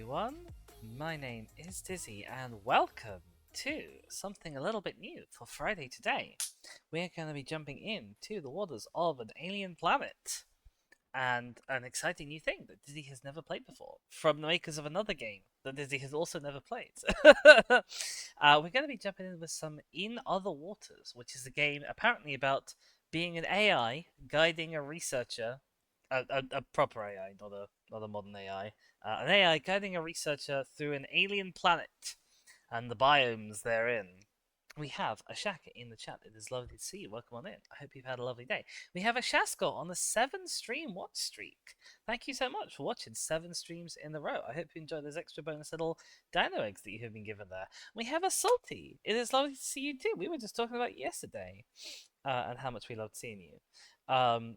everyone. My name is Dizzy, and welcome to something a little bit new for Friday today. We're going to be jumping into the waters of an alien planet and an exciting new thing that Dizzy has never played before from the makers of another game that Dizzy has also never played. We're going to be jumping in with some In Other Waters, which is a game apparently about being an AI guiding a researcher, a proper AI, not a modern AI, an AI guiding a researcher through an alien planet and the biomes therein. We have a Shaka in the chat. It is lovely to see you. Welcome on in. I hope you've had a lovely day. We have a Shasko on the 7-stream watch streak. Thank you so much for watching 7 streams in a row. I hope you enjoyed those extra bonus little dino eggs that you have been given there. We have a Salty. It is lovely to see you too. We were just talking about yesterday and how much we loved seeing you.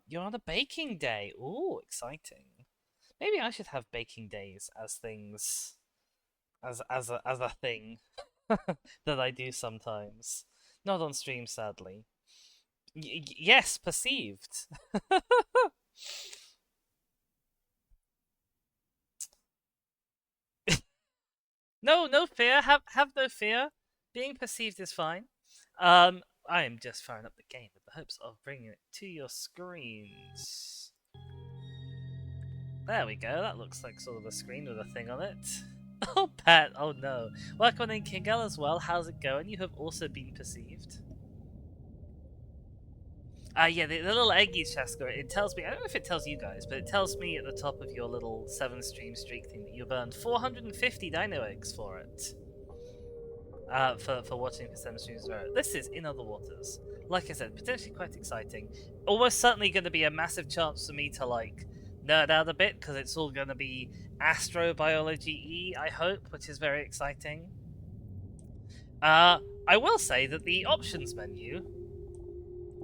You're on a baking day. Ooh, exciting. Maybe I should have baking days as things, as a thing. That I do sometimes. Not on stream, sadly. Yes, perceived. No fear. Have no fear. Being perceived is fine. I am just firing up the game with the hopes of bringing it to your screens. There we go. That looks like sort of a screen with a thing on it. Oh, Pat. Oh no. Welcome in, Kingel, as well. How's it going? You have also been perceived. Yeah, the little eggy Shaska, it tells me, I don't know if it tells you guys, but it tells me at the top of your little 7-stream streak thing that you burned 450 dino eggs for it. For watching for 7 streams in a row. This is In Other Waters. Like I said, potentially quite exciting. Almost certainly going to be a massive chance for me to, like, nerd out a bit, because it's all going to be astrobiology-y, I hope, which is very exciting. I will say that the options menu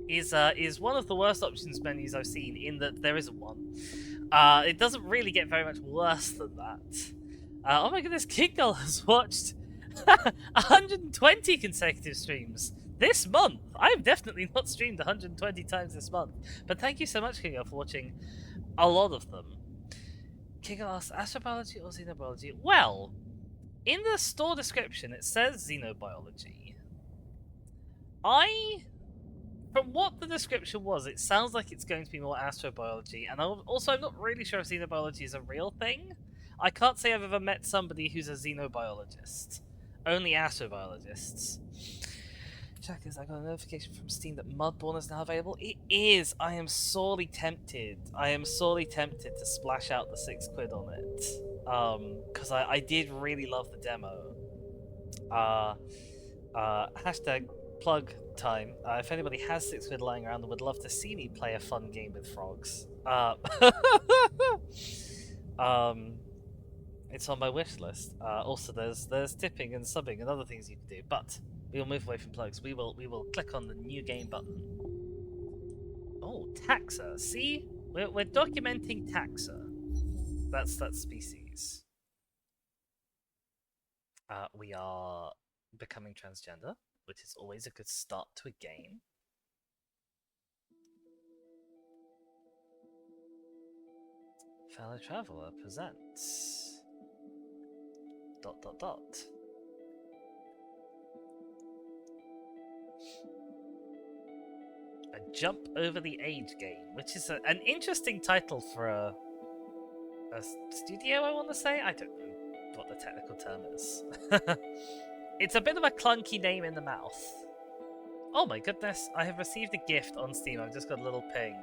is one of the worst options menus I've seen, in that there isn't one. It doesn't really get very much worse than that. Oh my goodness, Kingle has watched 120 consecutive streams this month. I've definitely not streamed 120 times this month, but thank you so much, Kingle, for watching a lot of them. Kingle asks, astrobiology or xenobiology? Well, in the store description it says xenobiology. From what the description was, it sounds like it's going to be more astrobiology, and I'm not really sure if xenobiology is a real thing. I can't say I've ever met somebody who's a xenobiologist. Only astrobiologists. Checkers, I got a notification from Steam that Mudborn is now available. It is! I am sorely tempted. I am sorely tempted to splash out the £6 on it. Because I did really love the demo. Hashtag plug time. If anybody has £6 lying around and would love to see me play a fun game with frogs, it's on my wish list. Also, there's tipping and subbing and other things you can do, but we will move away from plugs. We will click on the new game button. Oh, taxa. See, we're documenting taxa. That's that species. We are becoming transgender, which is always a good start to a game. Fellow Traveler presents... ... A Jump Over the Age game, which is an interesting title for a studio, I want to say? I don't know what the technical term is. It's a bit of a clunky name in the mouth. Oh my goodness, I have received a gift on Steam. I've just got a little ping.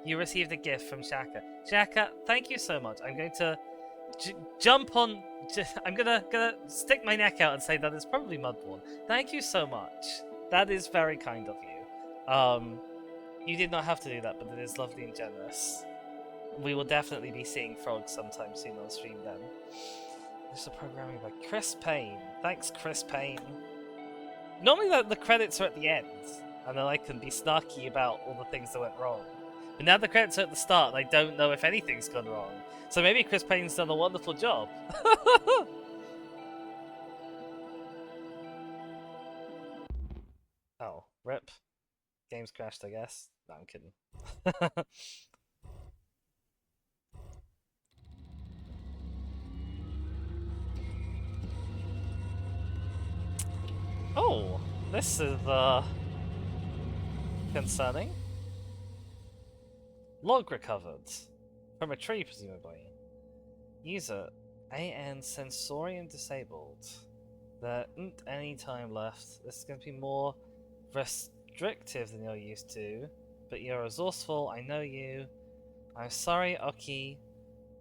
You received a gift from Shaka. Shaka, thank you so much. I'm going to jump on... I'm gonna stick my neck out and say that it's probably Mudborn. Thank you so much. That is very kind of you. You did not have to do that, but it is lovely and generous. We will definitely be seeing frogs sometime soon on stream then. There's a programming by Chris Payne. Thanks, Chris Payne. Normally the credits are at the end, and then I can be snarky about all the things that went wrong. But now the credits are at the start, and I don't know if anything's gone wrong. So maybe Chris Payne's done a wonderful job. Oh, rip. Game's crashed, I guess. No, I'm kidding. Oh, this is concerning. Log recovered from a tree, presumably. User AN Sensorium disabled. There isn't any time left. This is going to be more restrictive than you're used to, but you're resourceful. I know you. I'm sorry, Oki,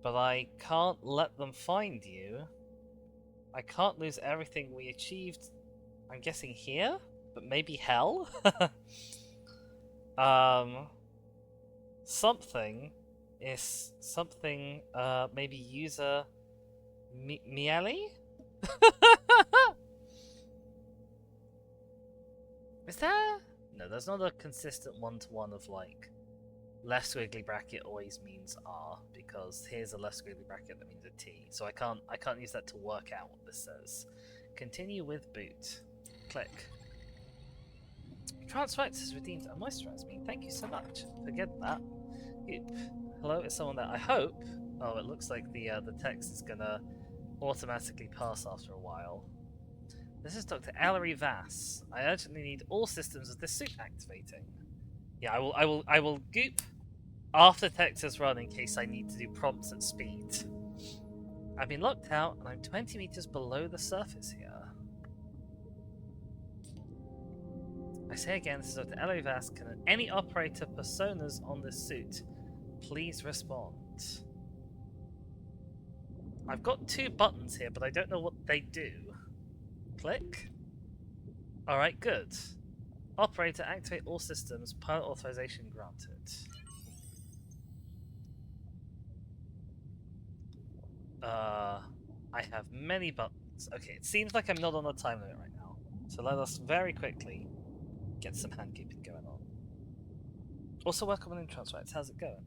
but I can't let them find you. I can't lose everything we achieved. I'm guessing here, but maybe hell. Something is something. Maybe user Miele. Is there? No, there's not a consistent one-to-one of like left squiggly bracket always means R, because here's a left squiggly bracket that means a T. So I can't use that to work out what this says. Continue with boot. Click. Transrites has redeemed a moisturize me. Thank you so much. Forget that. Hello, is someone there? I hope. Oh, it looks like the text is gonna automatically pass after a while. This is Dr. Ellery Vass. I urgently need all systems of this suit activating. Yeah, I will goop after text is run in case I need to do prompts at speed. I've been locked out and I'm 20 meters below the surface here. I say again, this is Dr. Ellery Vass. Can any operator personas on this suit please respond? I've got 2 buttons here, but I don't know what they do. Click. Alright, good. Operator, activate all systems. Pilot authorization granted. I have many buttons. Okay, it seems like I'm not on a time limit right now. So let us very quickly get some hand keeping going on. Also, welcome on Transrites. How's it going?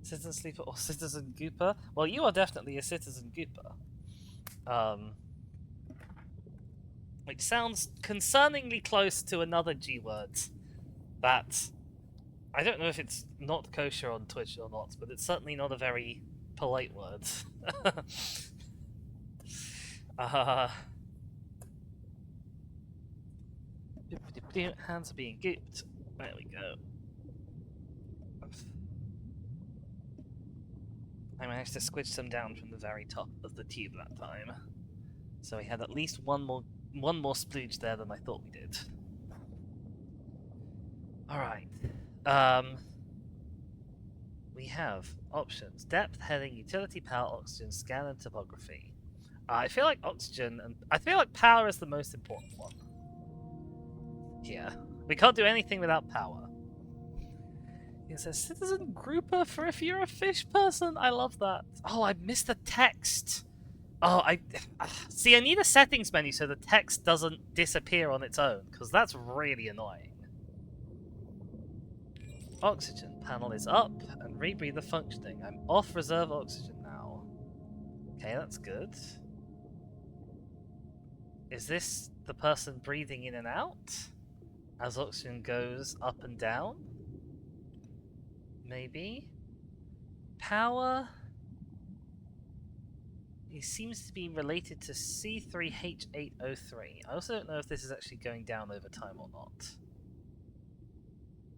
Citizen Sleeper or Citizen Gooper? Well, you are definitely a Citizen Gooper. Which sounds concerningly close to another G word that I don't know if it's not kosher on Twitch or not, but it's certainly not a very polite word. Hands are being gooped. There we go. I managed to squidge some down from the very top of the tube that time. So we had at least one more splooge there than I thought we did. Alright. We have options. Depth, heading, utility, power, oxygen, scan, and topography. I feel like oxygen and I feel like power is the most important one. Yeah. We can't do anything without power. It says citizen grouper for if you're a fish person. I love that. Oh, I missed the text. Oh, see, I need a settings menu so the text doesn't disappear on its own, because that's really annoying. Oxygen panel is up, and rebreather functioning. I'm off reserve oxygen now. Okay, that's good. Is this the person breathing in and out? As oxygen goes up and down? Maybe? Power? He seems to be related to C3H803. I also don't know if this is actually going down over time or not.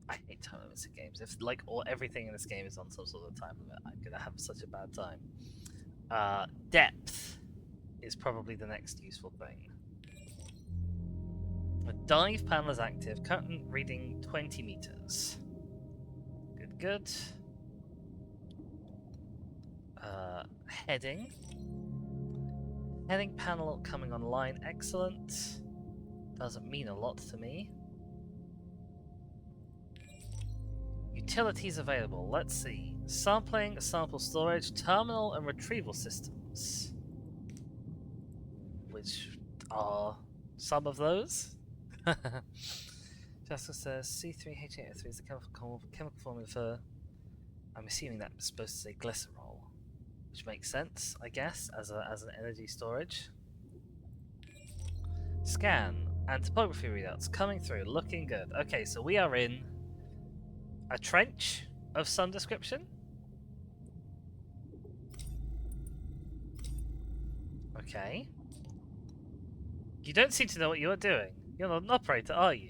I hate time limits in games. If everything in this game is on some sort of time limit, I'm gonna have such a bad time. Depth is probably the next useful thing. The dive panel is active, current reading 20 meters. Good. Heading. Heading panel coming online, excellent. Doesn't mean a lot to me. Utilities available, let's see. Sampling, sample storage, terminal and retrieval systems. Which are some of those. Jessica says C3H803 is the chemical formula for, I'm assuming that's supposed to say glycerol. Which makes sense, I guess, as an energy storage. Scan and topography readouts coming through, looking good. Okay, so we are in a trench of some description. Okay. You don't seem to know what you're doing. You're not an operator, are you?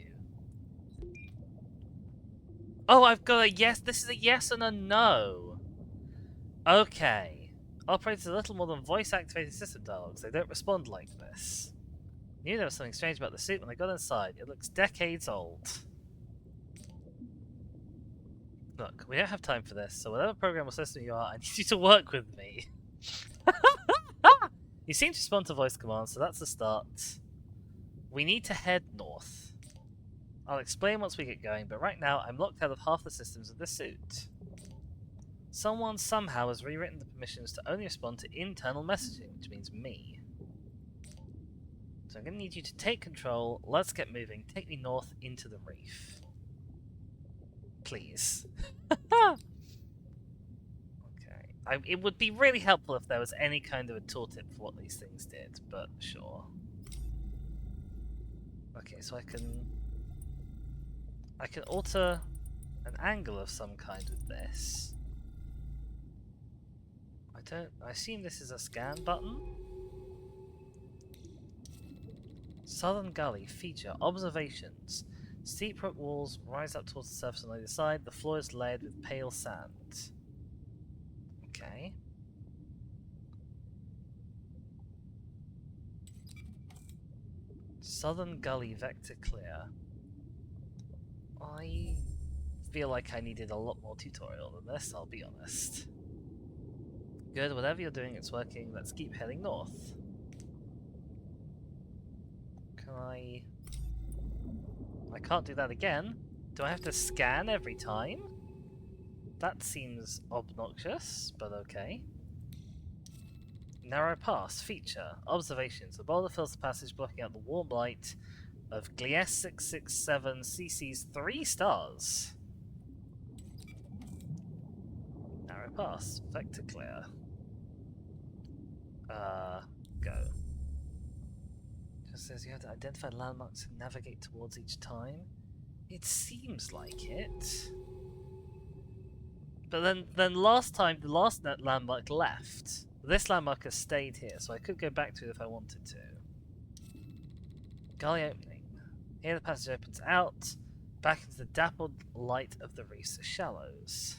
Oh, I've got a yes. This is a yes and a no. Okay. Operators are little more than voice-activated system dialogues. They don't respond like this. Knew there was something strange about the suit when I got inside. It looks decades old. Look, we don't have time for this, so whatever program or system you are, I need you to work with me. You seem to respond to voice commands, so that's the start. We need to head north. I'll explain once we get going, but right now I'm locked out of half the systems of the suit. Someone somehow has rewritten the permissions to only respond to internal messaging, which means me. So I'm going to need you to take control. Let's get moving. Take me north into the reef. Please. Okay. It would be really helpful if there was any kind of a tooltip for what these things did, but sure. Okay, so I can alter an angle of some kind with this. I assume this is a scan button? Southern Gully feature observations. Steep rock walls rise up towards the surface on either side. The floor is layered with pale sand. Okay. Southern Gully vector clear. I feel like I needed a lot more tutorial than this, I'll be honest. Good, whatever you're doing, it's working. Let's keep heading north. Can I can't do that again. Do I have to scan every time? That seems obnoxious, but okay. Narrow pass feature. Observations. The boulder fills the passage, blocking out the warm light of Gliese 667 CC's 3 stars. Narrow pass. Vector clear. Go. Just says you have to identify landmarks and navigate towards each time. It seems like it. But then last time, the last landmark left. This landmark has stayed here, so I could go back to it if I wanted to. Gully opening. Here the passage opens out, back into the dappled light of the reef's shallows.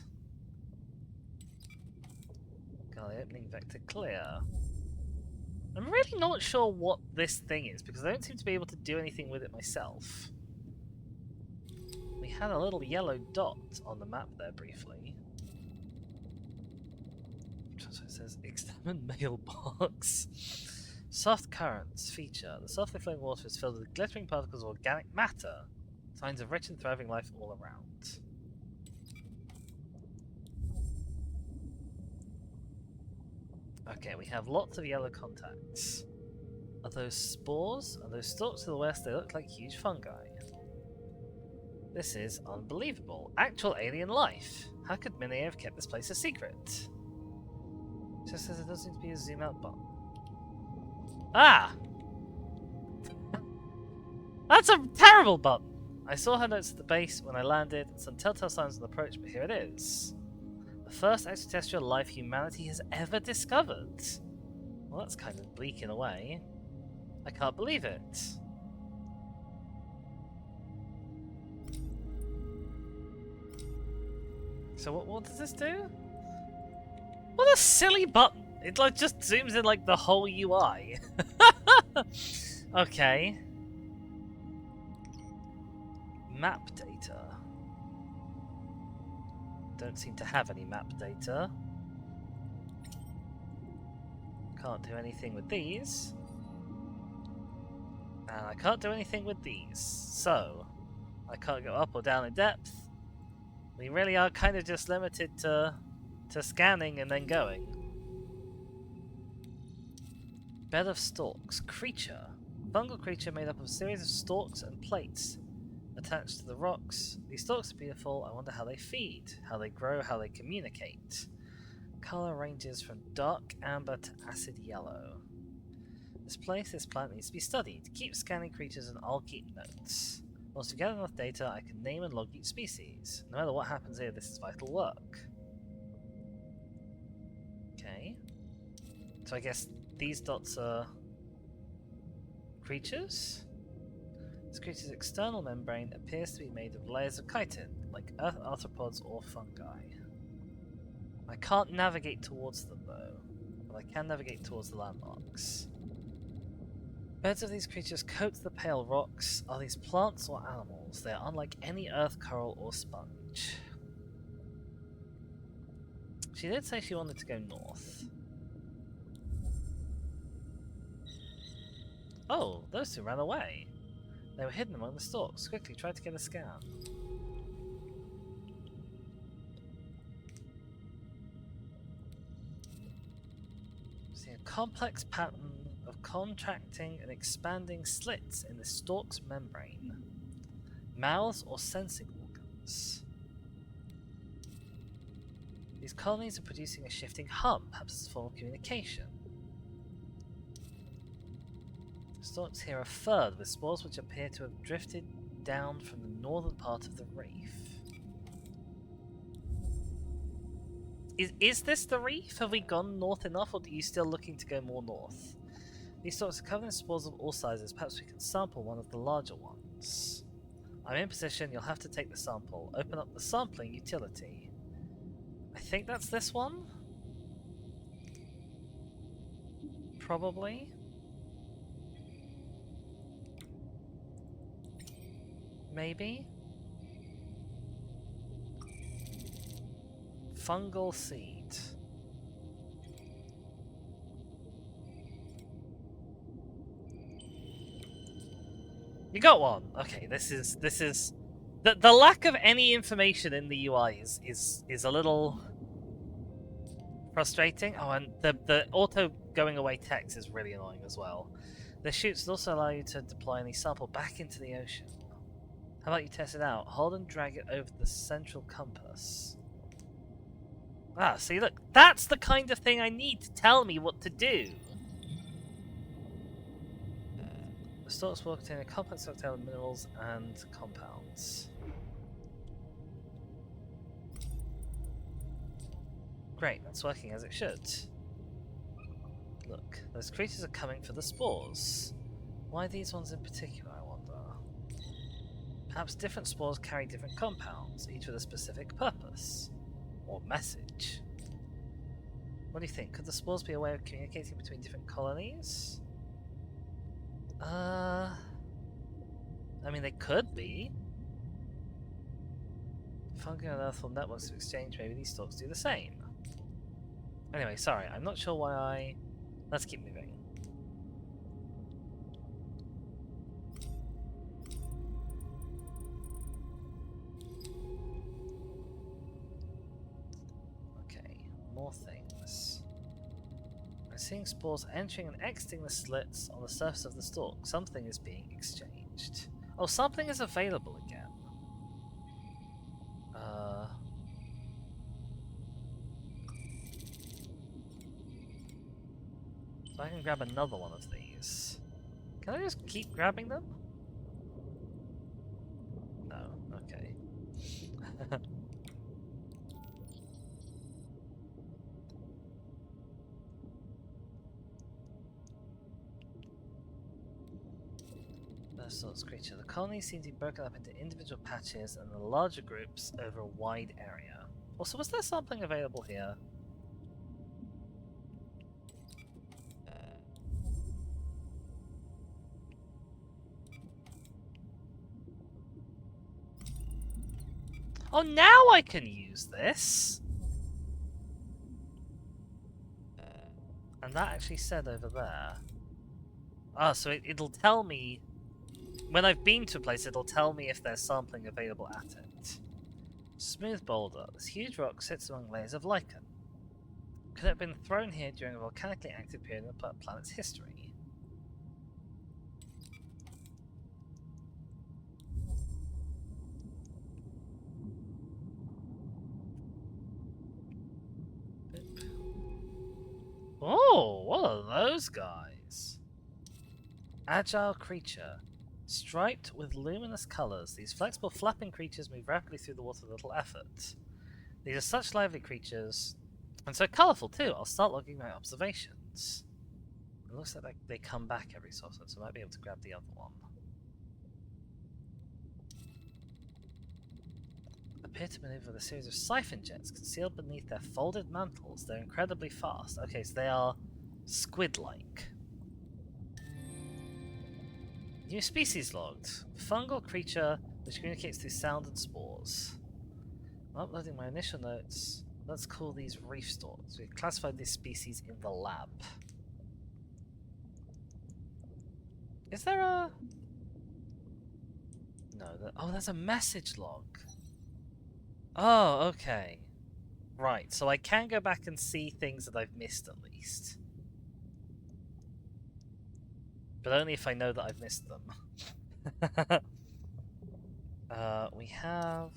Gully opening, vector clear. I'm really not sure what this thing is, because I don't seem to be able to do anything with it myself. We had a little yellow dot on the map there briefly. So it says, examine mailbox. Soft currents feature. The softly flowing water is filled with glittering particles of organic matter. Signs of rich and thriving life all around. Okay, we have lots of yellow contacts. Are those spores? Are those stalks to the west? They look like huge fungi. This is unbelievable. Actual alien life. How could Minnie have kept this place a secret? It just says there does seem to be a zoom out button. Ah! That's a terrible button! I saw her notes at the base when I landed, some telltale signs of approach, but here it is. The first extraterrestrial life humanity has ever discovered. Well, that's kind of bleak in a way. I can't believe it. So what does this do? What a silly button! It like just zooms in like the whole UI. Okay. Map data. Don't seem to have any map data. Can't do anything with these. And I can't do anything with these. So, I can't go up or down in depth. We really are kind of just limited to scanning and then going. Bed of stalks. Creature. Fungal creature made up of a series of stalks and plates attached to the rocks. These stalks are beautiful. I wonder how they feed, how they grow, how they communicate. Color ranges from dark amber to acid yellow. This plant needs to be studied. Keep scanning creatures and I'll keep notes. Once we get enough data, I can name and log each species. No matter what happens here, this is vital work. Okay. So I guess these dots are creatures? This creature's external membrane appears to be made of layers of chitin, like earth arthropods or fungi. I can't navigate towards them though, but I can navigate towards the landmarks. Beds of these creatures coat the pale rocks. Are these plants or animals? They are unlike any earth coral or sponge. She did say she wanted to go north. Oh, those two ran away. They were hidden among the stalks. Quickly, try to get a scan. See a complex pattern of contracting and expanding slits in the stalk's membrane. Mouths or sensing organs. These colonies are producing a shifting hum, perhaps as a form of communication. The stalks here are furred with spores which appear to have drifted down from the northern part of the reef. Is this the reef? Have we gone north enough, or are you still looking to go more north? These stalks are covered in spores of all sizes. Perhaps we can sample one of the larger ones. I'm in position. You'll have to take the sample. Open up the sampling utility. I think that's this one? Probably. Maybe? Fungal seed. You got one. Okay, this is the lack of any information in the UI is a little frustrating. Oh, and the auto going away text is really annoying as well. The chutes also allow you to deploy any sample back into the ocean. How about you test it out? Hold and drag it over the central compass. Ah, see, look, that's the kind of thing I need to tell me what to do. The stalks will contain a complex cocktail of minerals and compounds. Great, that's working as it should. Look, those creatures are coming for the spores. Why these ones in particular, I wonder? Perhaps different spores carry different compounds, each with a specific purpose. Or message. What do you think? Could the spores be a way of communicating between different colonies? I mean, they could be. Fungi and earthful networks of exchange, maybe these stalks do the same. Anyway, sorry, I'm not sure why I... Let's keep moving. Okay, more things. I'm seeing spores entering and exiting the slits on the surface of the stalk. Something is being exchanged. Oh, something is available again. So I can grab another one of these. Can I just keep grabbing them? No, okay. Sorts creature. The colony seems to be broken up into individual patches and the larger groups over a wide area. Also, was there something available here? Oh, now I can use this! And that actually said over there. Ah, so it'll tell me... When I've been to a place, it'll tell me if there's sampling available at it. Smooth boulder. This huge rock sits among layers of lichen. Could it have been thrown here during a volcanically active period in the planet's history? Oh, what are those guys? Agile creature. Striped with luminous colours, these flexible flapping creatures move rapidly through the water with little effort. These are such lively creatures, and so colourful too. I'll start logging my observations. It looks like they come back every so often, so I might be able to grab the other one. appear to maneuver with a series of siphon jets concealed beneath their folded mantles. They're incredibly fast. Okay, so they are squid-like. New species logged. Fungal creature which communicates through sound and spores. I'm uploading my initial notes. Let's call these reef storks. We've classified this species in the lab. Is there a... No, oh, there's a message log. Oh, okay. Right, so I can go back and see things that I've missed at least. But only if I know that I've missed them. We have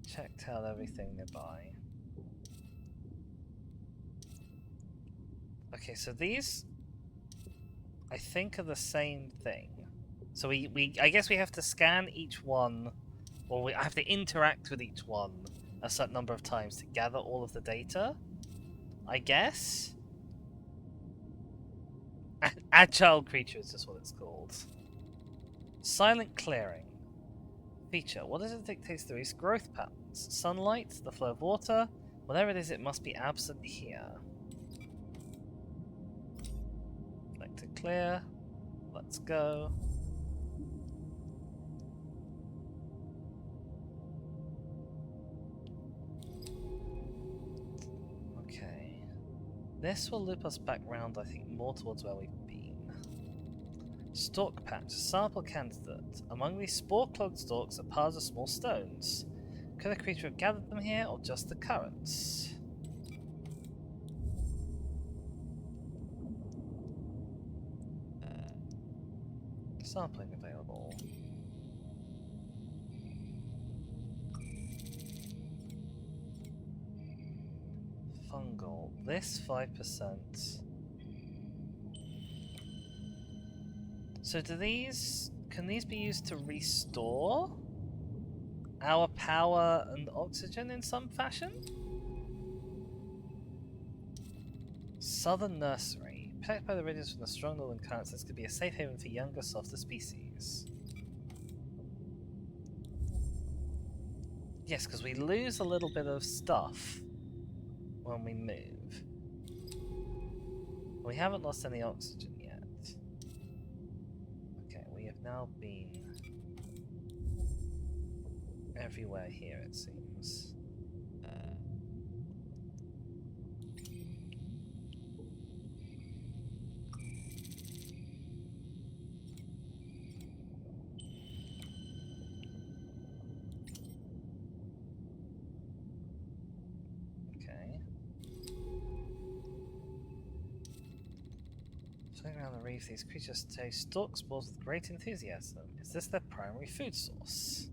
checked out everything nearby. Okay, so these I think are the same thing. So I guess we have to scan each one, or we have to interact with each one a certain number of times to gather all of the data, I guess? Agile creature is just what it's called. Silent clearing. Feature. What does it dictate the reef's growth patterns? Sunlight, the flow of water, whatever it is, it must be absent here. Like to clear. Let's go. Okay. This will loop us back round, I think, more towards where we've been. Stalk patch. Sample candidate. Among these spore-clogged stalks are piles of small stones. Could a creature have gathered them here, or just the currents? Sampling available. Fungal. This 5%. So do these... Can these be used to restore our power and oxygen in some fashion? Southern Nursery. Protected by the radius from the strong northern currents, this could be a safe haven for younger, softer species. Yes, because we lose a little bit of stuff when we move. We haven't lost any oxygen yet. Okay, we have now been everywhere here, it seems. Swimming around the reef, these creatures taste stalk spores with great enthusiasm. Is this their primary food source?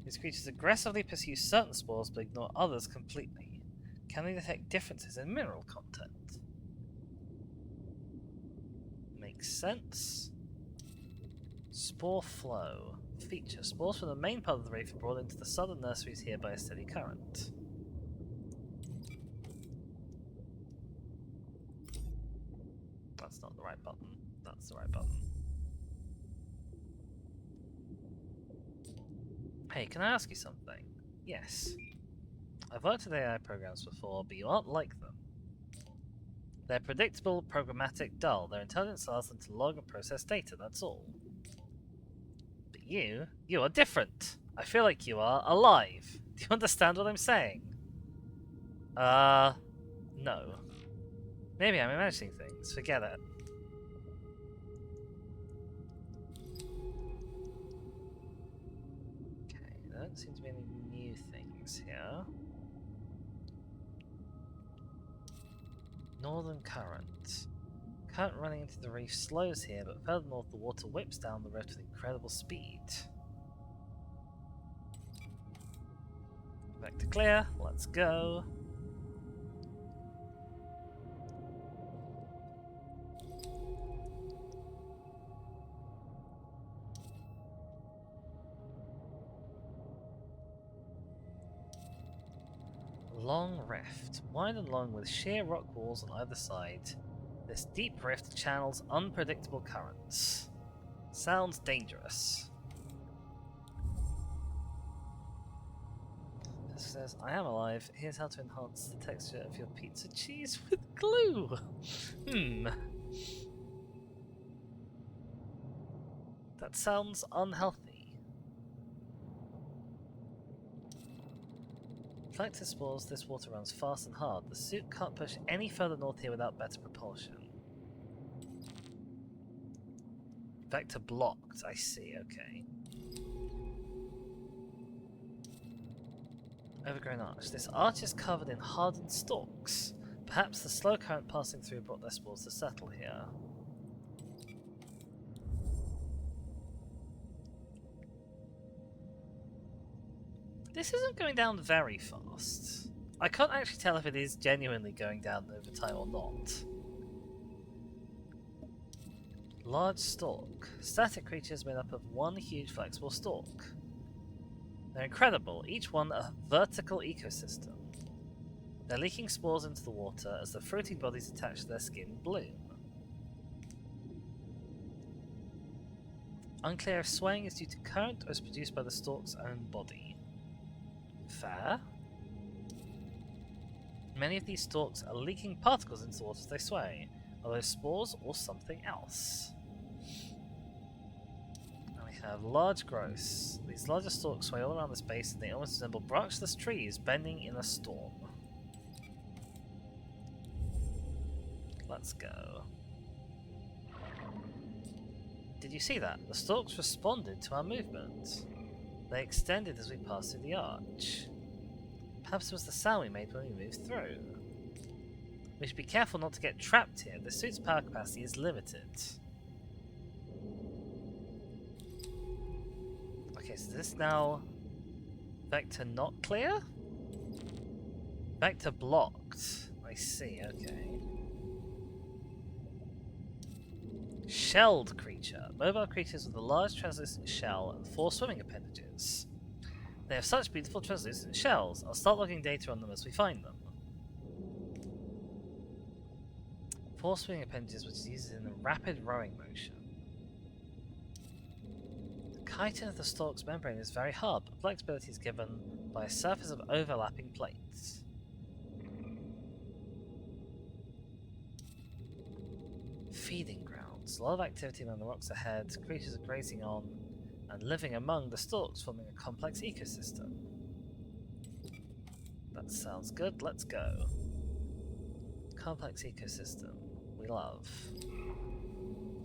These creatures aggressively pursue certain spores but ignore others completely. Can they detect differences in mineral content? Makes sense. Spore flow. Feature. Spores from the main part of the reef are brought into the southern nurseries here by a steady current. That's not the right button. That's the right button. Hey, can I ask you something? Yes. I've worked with AI programs before, but you aren't like them. They're predictable, programmatic, dull. Their intelligence allows them to log and process data, that's all. But you are different. I feel like you are alive. Do you understand what I'm saying? No. Maybe I'm imagining things. Forget it. Okay, there don't seem to be any new things here. Northern current. Current running into the reef slows here, but further north the water whips down the rift with incredible speed. Back to clear. Let's go. Long rift. Wide and long with sheer rock walls on either side. This deep rift channels unpredictable currents. Sounds dangerous. It says, I am alive. Here's how to enhance the texture of your pizza cheese with glue. That sounds unhealthy. Like to spores, this water runs fast and hard. The suit can't push any further north here without better propulsion. Vector blocked, I see, okay. Overgrown arch. This arch is covered in hardened stalks. Perhaps the slow current passing through brought their spores to settle here. This isn't going down very fast. I can't actually tell if it is genuinely going down over time or not. Large stalk. Static creatures made up of one huge flexible stalk. They're incredible, each one a vertical ecosystem. They're leaking spores into the water as the fruiting bodies attached to their skin bloom. Unclear if swaying is due to current or is produced by the stalk's own body. Fair. Many of these stalks are leaking particles into the water as they sway, although spores or something else. Now we have large growths. These larger stalks sway all around this base and they almost resemble branchless trees bending in a storm. Let's go. Did you see that? The stalks responded to our movement. They extended as we passed through the arch. Perhaps it was the sound we made when we moved through. We should be careful not to get trapped here. The suit's power capacity is limited. Okay, so this now... Vector not clear? Vector blocked. I see, okay. Shelled creature. Mobile creatures with a large translucent shell and 4 swimming appendages. They have such beautiful translucent shells. I'll start logging data on them as we find them. 4 swimming appendages, which is used in a rapid rowing motion. The chitin of the stalk's membrane is very hard, but flexibility is given by a surface of overlapping plates. Feeding grounds. A lot of activity among the rocks ahead. Creatures are grazing on and living among the stalks, forming a complex ecosystem. That sounds good, let's go. Complex ecosystem. We love.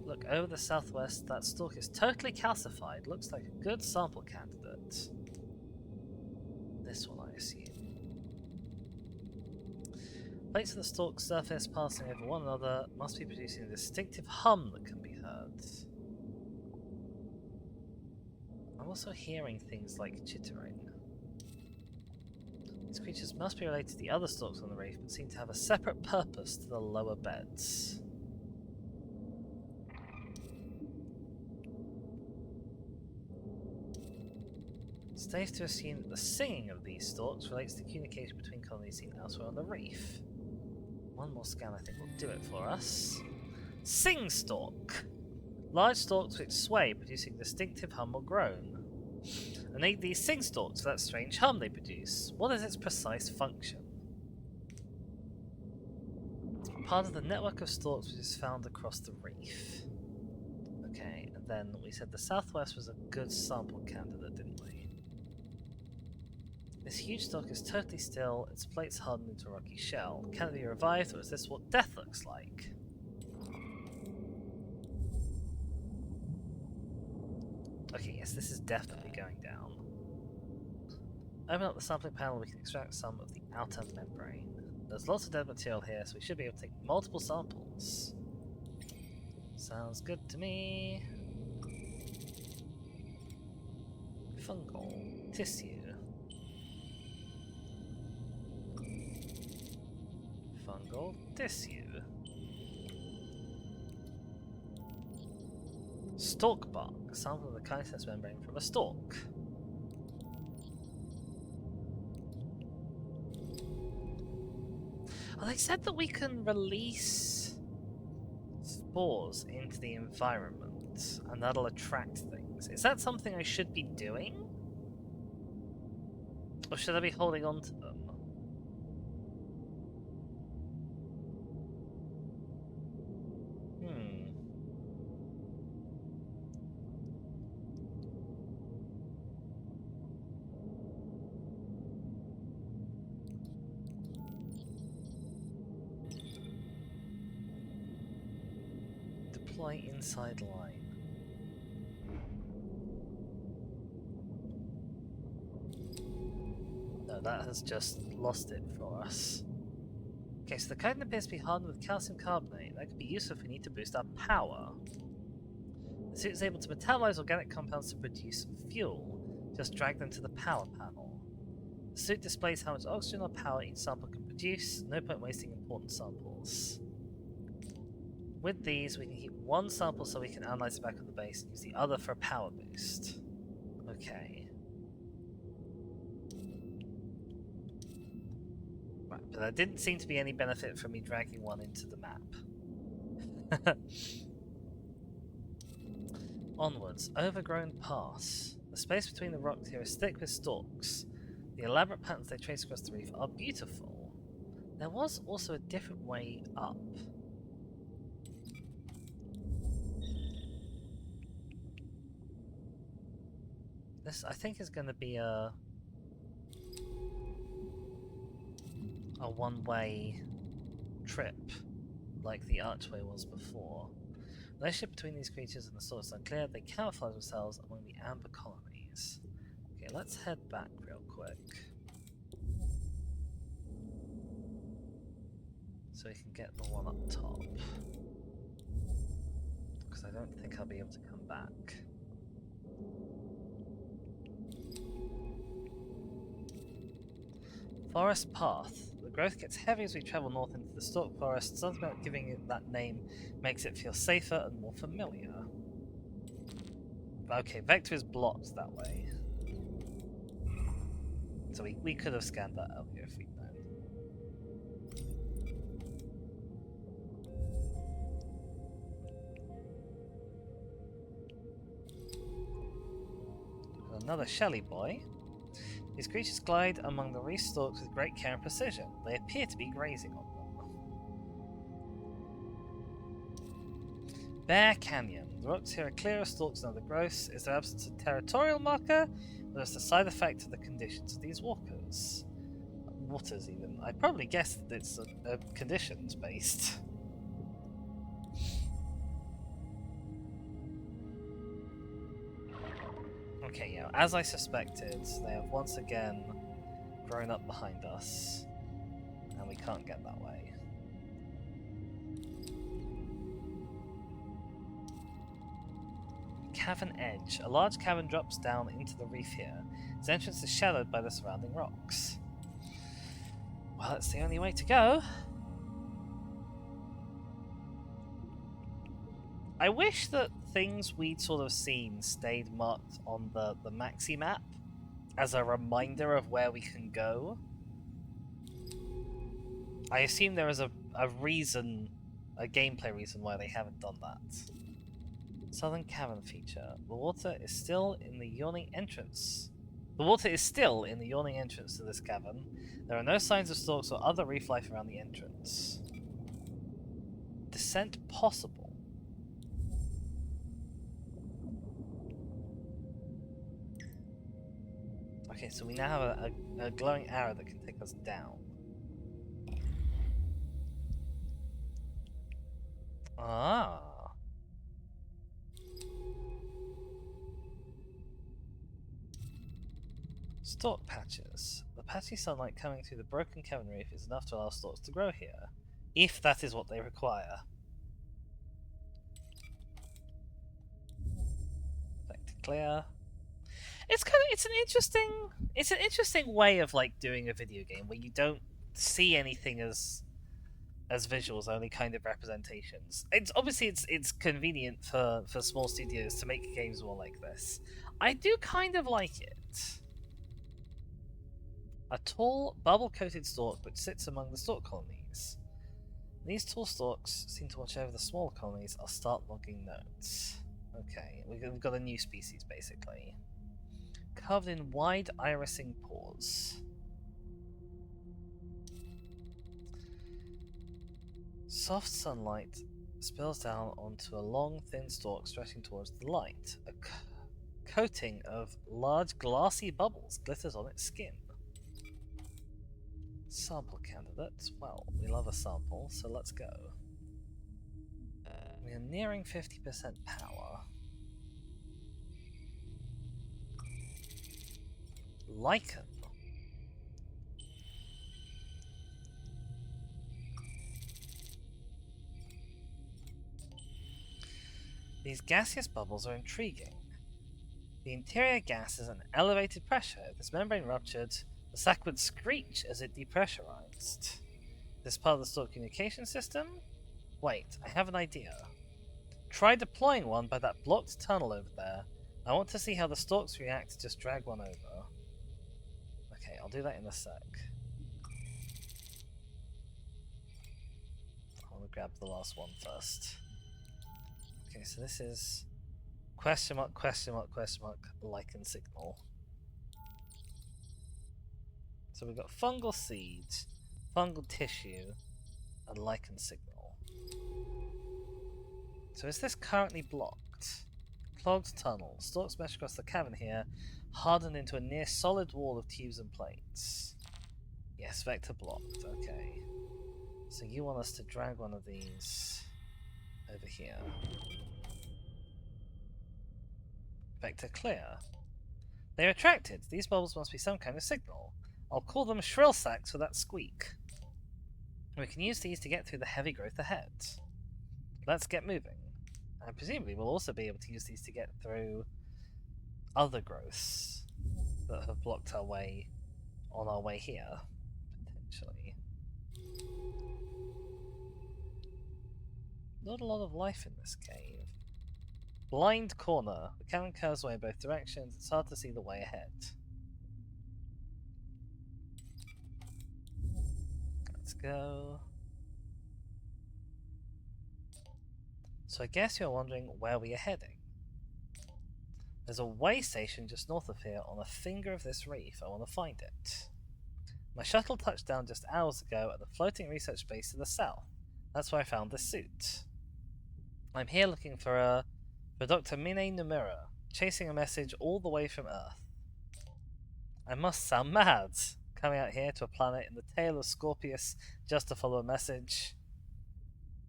Look, over the southwest, that stalk is totally calcified. Looks like a good sample candidate. This one, I assume. Plates of the stalk's surface passing over one another must be producing a distinctive hum that can be heard. I'm also hearing things like chittering. These creatures must be related to the other stalks on the reef, but seem to have a separate purpose to the lower beds. It's safe to assume that the singing of these stalks relates to communication between colonies seen elsewhere on the reef. One more scan I think will do it for us. Sing stalk! Large stalks which sway, producing distinctive hum or groan. And aid these sing stalks for that strange hum they produce. What is its precise function? Part of the network of stalks which is found across the reef. Okay, and then we said the southwest was a good sample candidate, didn't we? This huge stalk is totally still, its plates hardened into a rocky shell. Can it be revived, or is this what death looks like? Okay, yes, this is definitely going down. Open up the sampling panel, we can extract some of the outer membrane. There's lots of dead material here, so we should be able to take multiple samples. Sounds good to me. Fungal tissue. Fungal tissue. Stalk bark, a sample of the chitinous membrane from a stalk. Well, they said that we can release spores into the environment and that'll attract things. Is that something I should be doing? Or should I be holding on to them? Deploy inside line. No, that has just lost it for us. Okay, so the chitin appears to be hardened with calcium carbonate. That could be useful if we need to boost our power. The suit is able to metabolize organic compounds to produce fuel. Just drag them to the power panel. The suit displays how much oxygen or power each sample can produce. No point wasting important samples. With these, we can keep one sample so we can analyze it back at the base and use the other for a power boost. Okay. Right, but there didn't seem to be any benefit from me dragging one into the map. Onwards, overgrown pass. The space between the rocks here is thick with stalks. The elaborate patterns they trace across the reef are beautiful. There was also a different way up. This, I think, is going to be a one-way trip, like the archway was before. The relationship between these creatures and the source is unclear. They camouflage themselves among the amber colonies. Okay, let's head back real quick. So we can get the one up top. Because I don't think I'll be able to come back. Forest path. The growth gets heavy as we travel north into the stalk forest. Something about giving it that name makes it feel safer and more familiar. Okay, vector is blocked that way. So we could have scanned that earlier if we'd known. Another Shelly boy. These creatures glide among the reef stalks with great care and precision. They appear to be grazing on them. Bear Canyon. The rocks here are clear of stalks and other growths. Is there absence of territorial marker? Or is the side effect of the conditions of these waters even? I probably guess that it's a conditions based. Okay, yeah, as I suspected, they have once again grown up behind us, and we can't get that way. Cavern edge. A large cavern drops down into the reef here. Its entrance is shadowed by the surrounding rocks. Well, it's the only way to go. I wish that things we'd sort of seen stayed marked on the maxi map as a reminder of where we can go. I assume there is a reason, a gameplay reason why they haven't done that. Southern cavern feature. The water is still in the yawning entrance. The water is still in the yawning entrance to this cavern. There are no signs of stalks or other reef life around the entrance. Descent possible. Okay, so we now have a glowing arrow that can take us down. Ah. Stalk patches. The patchy sunlight coming through the broken cavern reef is enough to allow stalks to grow here, if that is what they require. Vector clear. It's an interesting way of like doing a video game where you don't see anything as visuals, only kind of representations. It's obviously it's convenient for small studios to make games more like this. I do kind of like it. A tall, bubble-coated stalk which sits among the stalk colonies. These tall stalks seem to watch over the smaller colonies. I'll start logging notes. Okay, we've got a new species basically. Carved in wide irising pores. Soft sunlight spills down onto a long, thin stalk stretching towards the light. A coating of large glassy bubbles glitters on its skin. Sample candidates. Well, we love a sample, so let's go. We are nearing 50% power. Lichen. These gaseous bubbles are intriguing. The interior gas is at an elevated pressure. If this membrane ruptured, the sac would screech as it depressurized. This part of the stalk communication system? Wait, I have an idea. Try deploying one by that blocked tunnel over there. I want to see how the stalks react to just drag one over. Okay, I'll do that in a sec. I want to grab the last one first. Okay, so this is question mark, lichen signal. So we've got fungal seeds, fungal tissue, and lichen signal. So is this currently blocked? Clogged tunnel. Stalks mesh across the cavern here, hardened into a near solid wall of tubes and plates. Yes, vector blocked. Okay. So you want us to drag one of these over here. Vector clear. They're attracted. These bubbles must be some kind of signal. I'll call them shrill sacs for that squeak. We can use these to get through the heavy growth ahead. Let's get moving. And presumably we'll also be able to use these to get through other growths that have blocked our way on our way here, potentially. Not a lot of life in this cave. Blind corner. The cavern curves away in both directions. It's hard to see the way ahead. Let's go. So I guess you're wondering where we are heading. There's a way station just north of here on a finger of this reef. I want to find it. My shuttle touched down just hours ago at the floating research base to the south. That's where I found this suit. I'm here looking for Dr. Mine Nomura, chasing a message all the way from Earth. I must sound mad, coming out here to a planet in the tail of Scorpius just to follow a message.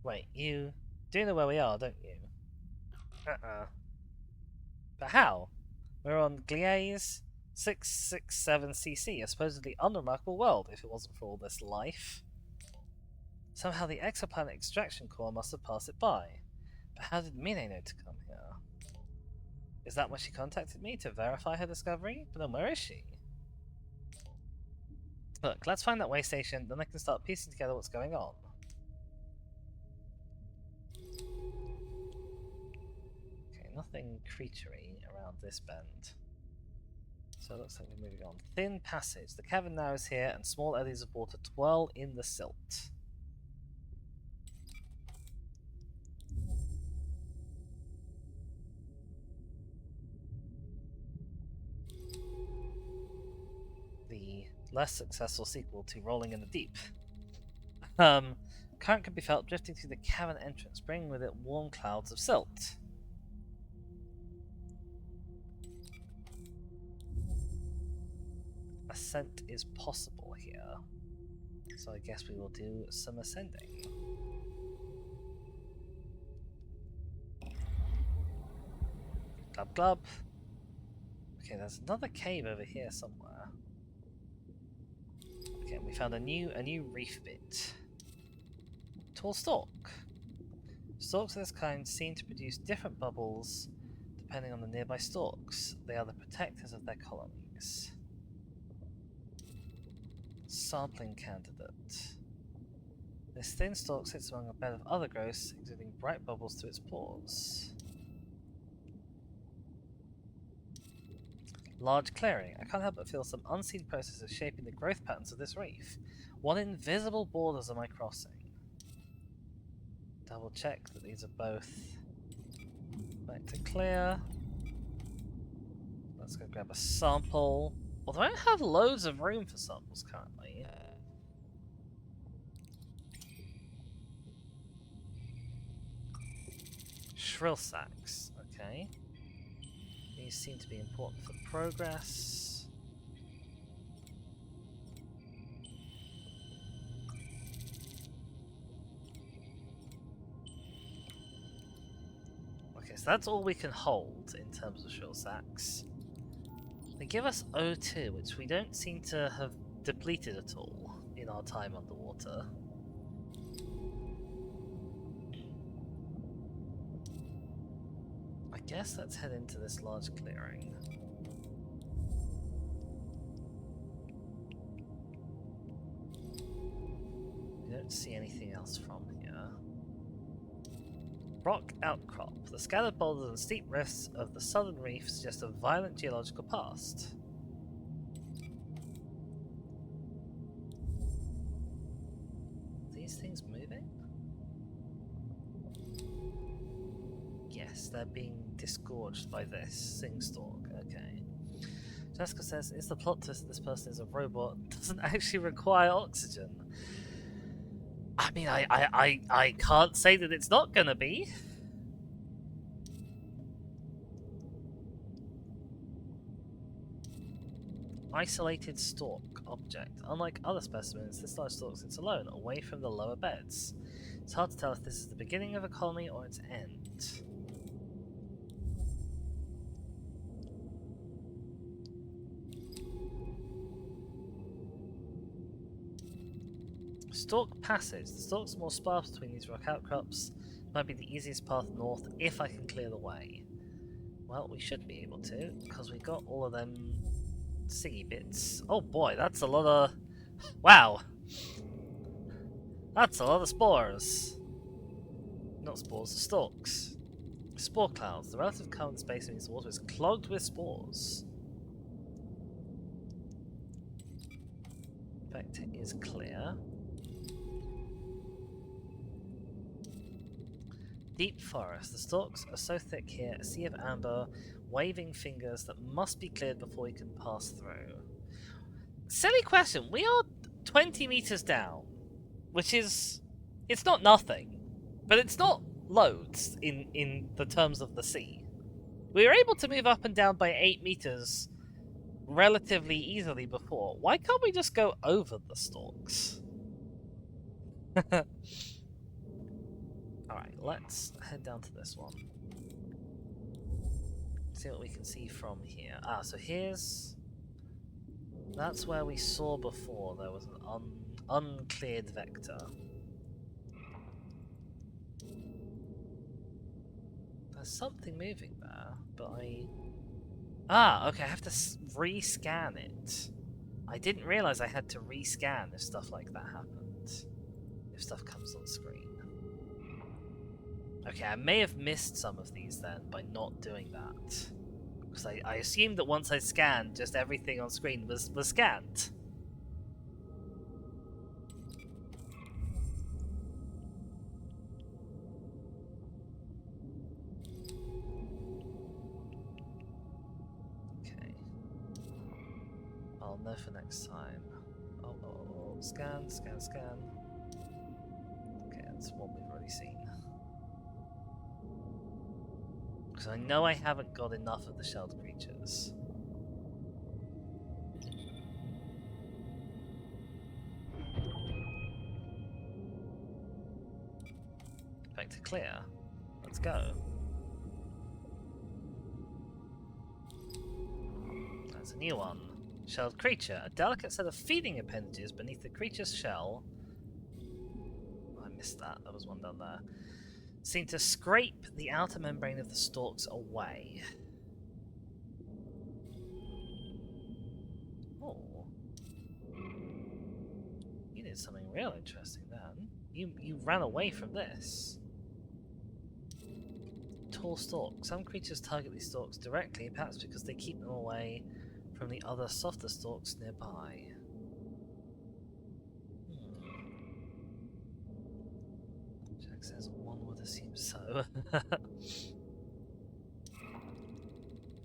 Wait, you do know where we are, don't you? But how? We're on Gliese 667cc, a supposedly unremarkable world if it wasn't for all this life. Somehow the exoplanet extraction core must have passed it by. But how did Mine know to come here? Is that when she contacted me to verify her discovery? But then where is she? Look, let's find that way station, then I can start piecing together what's going on. Okay, nothing creaturey around this bend. So it looks like we're moving on. Thin passage. The cavern narrows here, and small eddies of water twirl in the silt. The less successful sequel to Rolling in the Deep. Current could be felt drifting through the cavern entrance, bringing with it warm clouds of silt. Ascent is possible here, so I guess we will do some ascending. Glub glub. Okay, there's another cave over here somewhere. Okay, we found a new reef bit. Tall stalk. Stalks of this kind seem to produce different bubbles depending on the nearby stalks. They are the protectors of their colonies. Sampling candidate. This thin stalk sits among a bed of other growths, exuding bright bubbles through its pores. Large clearing. I can't help but feel some unseen process of shaping the growth patterns of this reef. What invisible borders am I crossing? Double check that these are both back to clear. Let's go grab a sample. Although I don't have loads of room for samples currently. Shrill sacks, okay. These seem to be important for progress. Okay, so that's all we can hold in terms of shrill sacks. They give us O2, which we don't seem to have depleted at all in our time underwater. I guess let's head into this large clearing. We don't see anything else from here. Rock outcrop. The scattered boulders and steep rifts of the southern reef suggest a violent geological past. Are these things moving? Yes, they're being disgorged by this singstalk. Okay. Jessica says, is the plot twist that this person is a robot and doesn't actually require oxygen? I mean, I can't say that it's not gonna be. Isolated stalk object. Unlike other specimens, this large stalk sits alone, away from the lower beds. It's hard to tell if this is the beginning of a colony or its end. Stalk passage. The stalks are more sparse between these rock outcrops. Might be the easiest path north if I can clear the way. Well, we should be able to, because we got all of them siggy bits. Oh boy, that's a lot of... Wow! That's a lot of spores. Not spores, stalks. Spore clouds. The relative current space in the water is clogged with spores. Vector is clear. Deep forest. The stalks are so thick here, a sea of amber, waving fingers that must be cleared before we can pass through. Silly question. We are 20 meters down, which is... It's not nothing, but it's not loads in the terms of the sea. We were able to move up and down by 8 meters relatively easily before. Why can't we just go over the stalks? Alright, let's head down to this one. See what we can see from here. Ah, so here's... That's where we saw before there was an uncleared vector. There's something moving there, but I... Ah, okay, I have to rescan it. I didn't realise I had to rescan if stuff like that happened. If stuff comes on screen. Okay, I may have missed some of these then by not doing that. Because I assumed that once I scanned, just everything on screen was scanned. Okay. I'll know for next time. Oh, scan. Okay, that's what we've already seen. Because I know I haven't got enough of the shelled creatures. Back to clear. Let's go. That's a new one. Shelled creature. A delicate set of feeding appendages beneath the creature's shell. Oh, I missed that. There was one down there. Seem to scrape the outer membrane of the stalks away. Oh. You did something real interesting then. You ran away from this. Tall stalks. Some creatures target these stalks directly, perhaps because they keep them away from the other softer stalks nearby. Jack says one would assume so.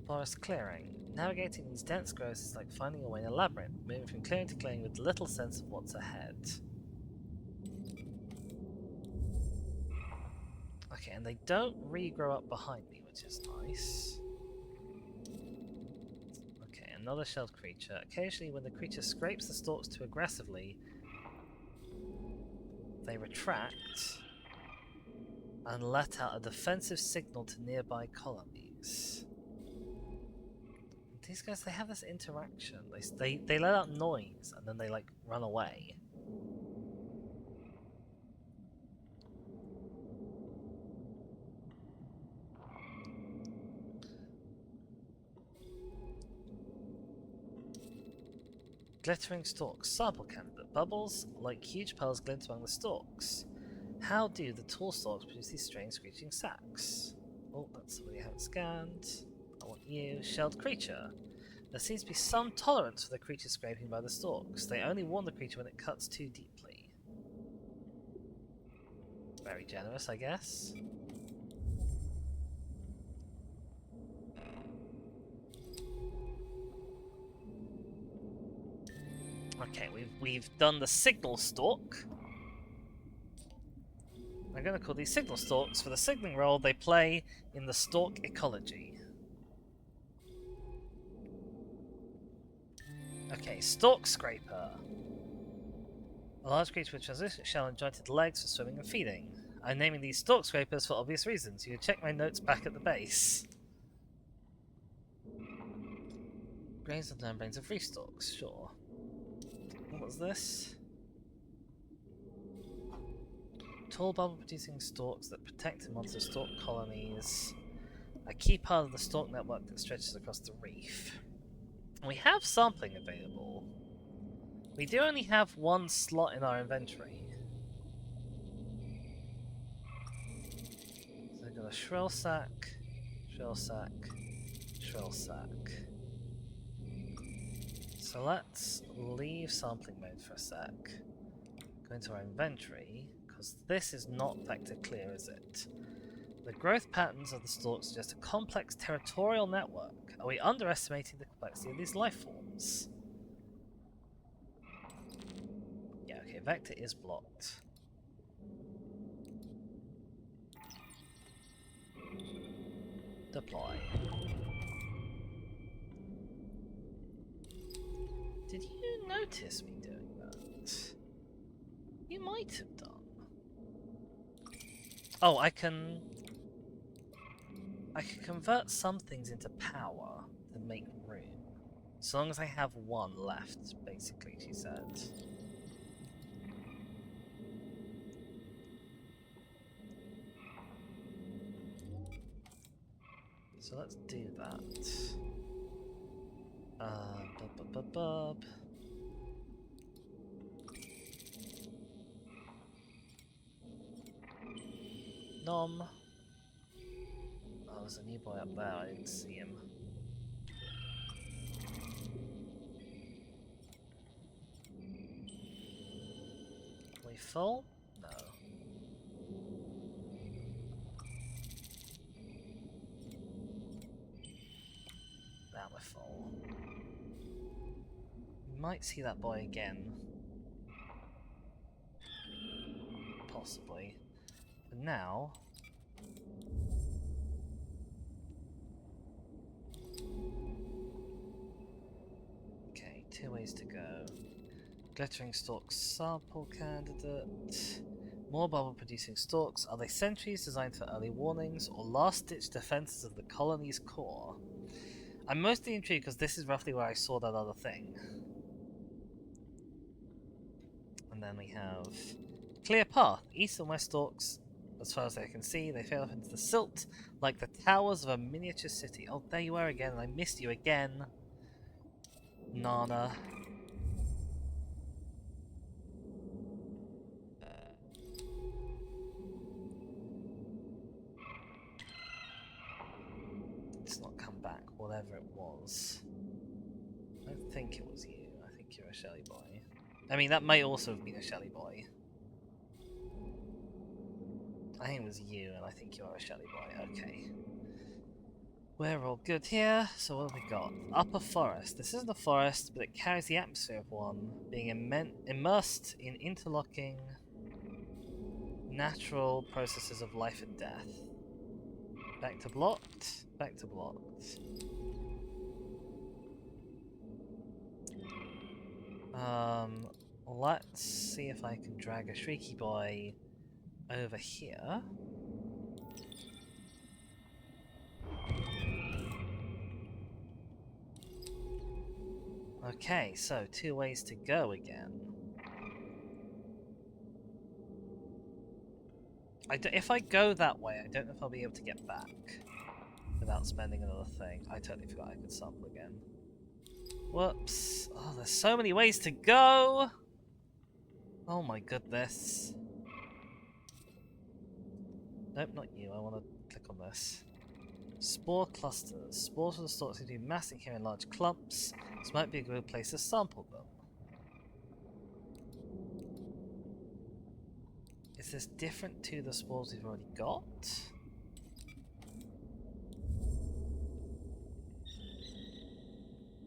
Forest clearing. Navigating these dense growths is like finding a way in a labyrinth, moving from clearing to clearing with little sense of what's ahead. Okay, and they don't regrow up behind me, which is nice. Okay, another shelled creature. Occasionally, when the creature scrapes the stalks too aggressively, they retract and let out a defensive signal to nearby colonies. These guys, they have this interaction. They let out noise and then they like run away. Glittering stalks. Sample candidate. Bubbles like huge pearls glint among the stalks. How do the tall stalks produce these strange screeching sacs? Oh, that's somebody I haven't scanned. I want you. Shelled creature. There seems to be some tolerance for the creature scraping by the stalks. They only warn the creature when it cuts too deeply. Very generous, I guess. Okay, we've done the signal stalk. I'm going to call these signal stalks for the signaling role they play in the stalk ecology. Okay, stalk scraper. A large creature with translucent shell and jointed legs for swimming and feeding. I'm naming these stalk scrapers for obvious reasons. You can check my notes back at the base. Grains and membranes of reef stalks, sure. What was this? Tall bubble producing stalks that protect and monitor stalk colonies. A key part of the stalk network that stretches across the reef. We have sampling available. We do only have one slot in our inventory. So I've got a shrill sack, shrill sack, shrill sack. So let's leave sampling mode for a sec. Go into our inventory, because this is not vector clear, is it? The growth patterns of the stalk suggest a complex territorial network. Are we underestimating the complexity of these life forms? Yeah, okay, vector is blocked. Deploy. Did you notice me doing that? You might have done. Oh, I can convert some things into power to make room. As long as I have one left, basically, she said. So let's do that. Bub. Nom. Oh, there's a new boy up there, I didn't see him. Are we full? No. Now we're full. We might see that boy again. Possibly. But now... Okay, 2 ways to go. Glittering stalk sample candidate. More bubble producing stalks. Are they sentries designed for early warnings or last ditch defenses of the colony's core? I'm mostly intrigued because this is roughly where I saw that other thing. And then we have clear path. East and west stalks, as far as I can see, they fail off into the silt like the towers of a miniature city. Oh, there you are again, and I missed you again. Nana. It's not come back, whatever it was. I don't think it was you. I think you're a Shelly boy. I mean, that may also have been a Shelly boy. I think it was you, and I think you are a Shelly boy. Okay. We're all good here, so what have we got? Upper forest. This isn't a forest, but it carries the atmosphere of one, being immersed in interlocking natural processes of life and death. Back to blocked, back to blocked. Let's see if I can drag a shrieky boy over here. Okay, so 2 ways to go again. If I go that way, I don't know if I'll be able to get back without spending another thing. I totally forgot I could sample again. Whoops. Oh, there's so many ways to go! Oh my goodness. Nope, not you. I want to click on this. Spore clusters. Spores of the stalks seem to be massing here in large clumps. This might be a good place to sample them. Is this different to the spores we've already got?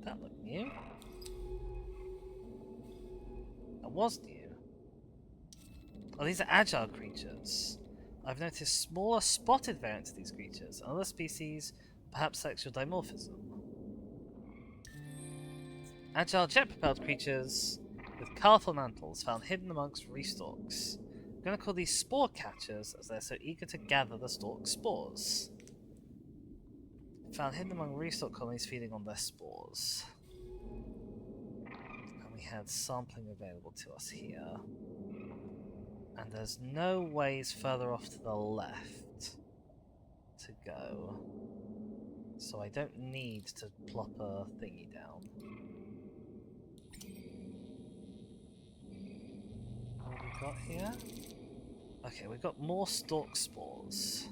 That looked new. That was new. Oh, these are agile creatures. I've noticed smaller spotted variants of these creatures. Other species, perhaps sexual dimorphism. Agile jet-propelled creatures with colourful mantles found hidden amongst reef stalks. I'm going to call these spore catchers as they're so eager to gather the stalk spores. Found hidden among reef stalk colonies feeding on their spores. And we had sampling available to us here. And there's no ways further off to the left to go. So I don't need to plop a thingy down. What have we got here? Okay, we've got more stalk spores.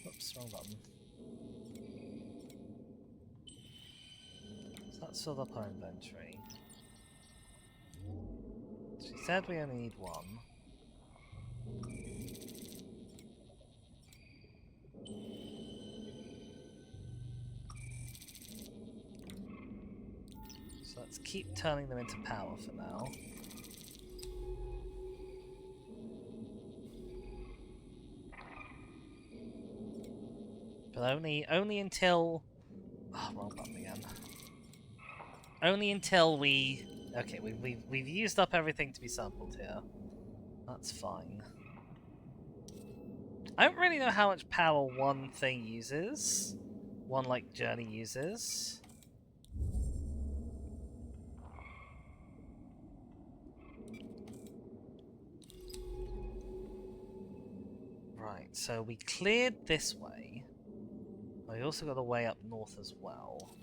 Oops, wrong button. So that's filled up our inventory. She said we only need one. So let's keep turning them into power for now. But only until... Oh, wrong button again. Only until we... Okay, we've used up everything to be sampled here. That's fine. I don't really know how much power one thing uses. One, like, journey uses. Right, so we cleared this way. We also got a way up north as well.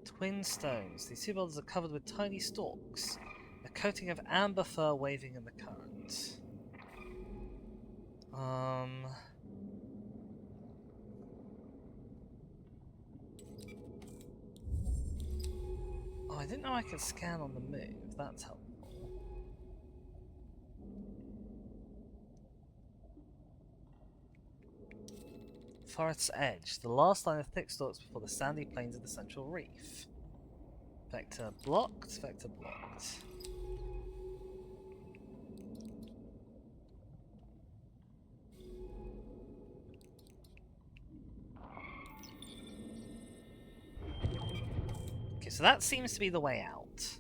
Twin stones. These two boulders are covered with tiny stalks. A coating of amber fur waving in the current. Oh, I didn't know I could scan on the move. That's helpful. Forest's edge. The last line of thick stalks before the sandy plains of the central reef. Vector blocked. Vector blocked. Okay, so that seems to be the way out.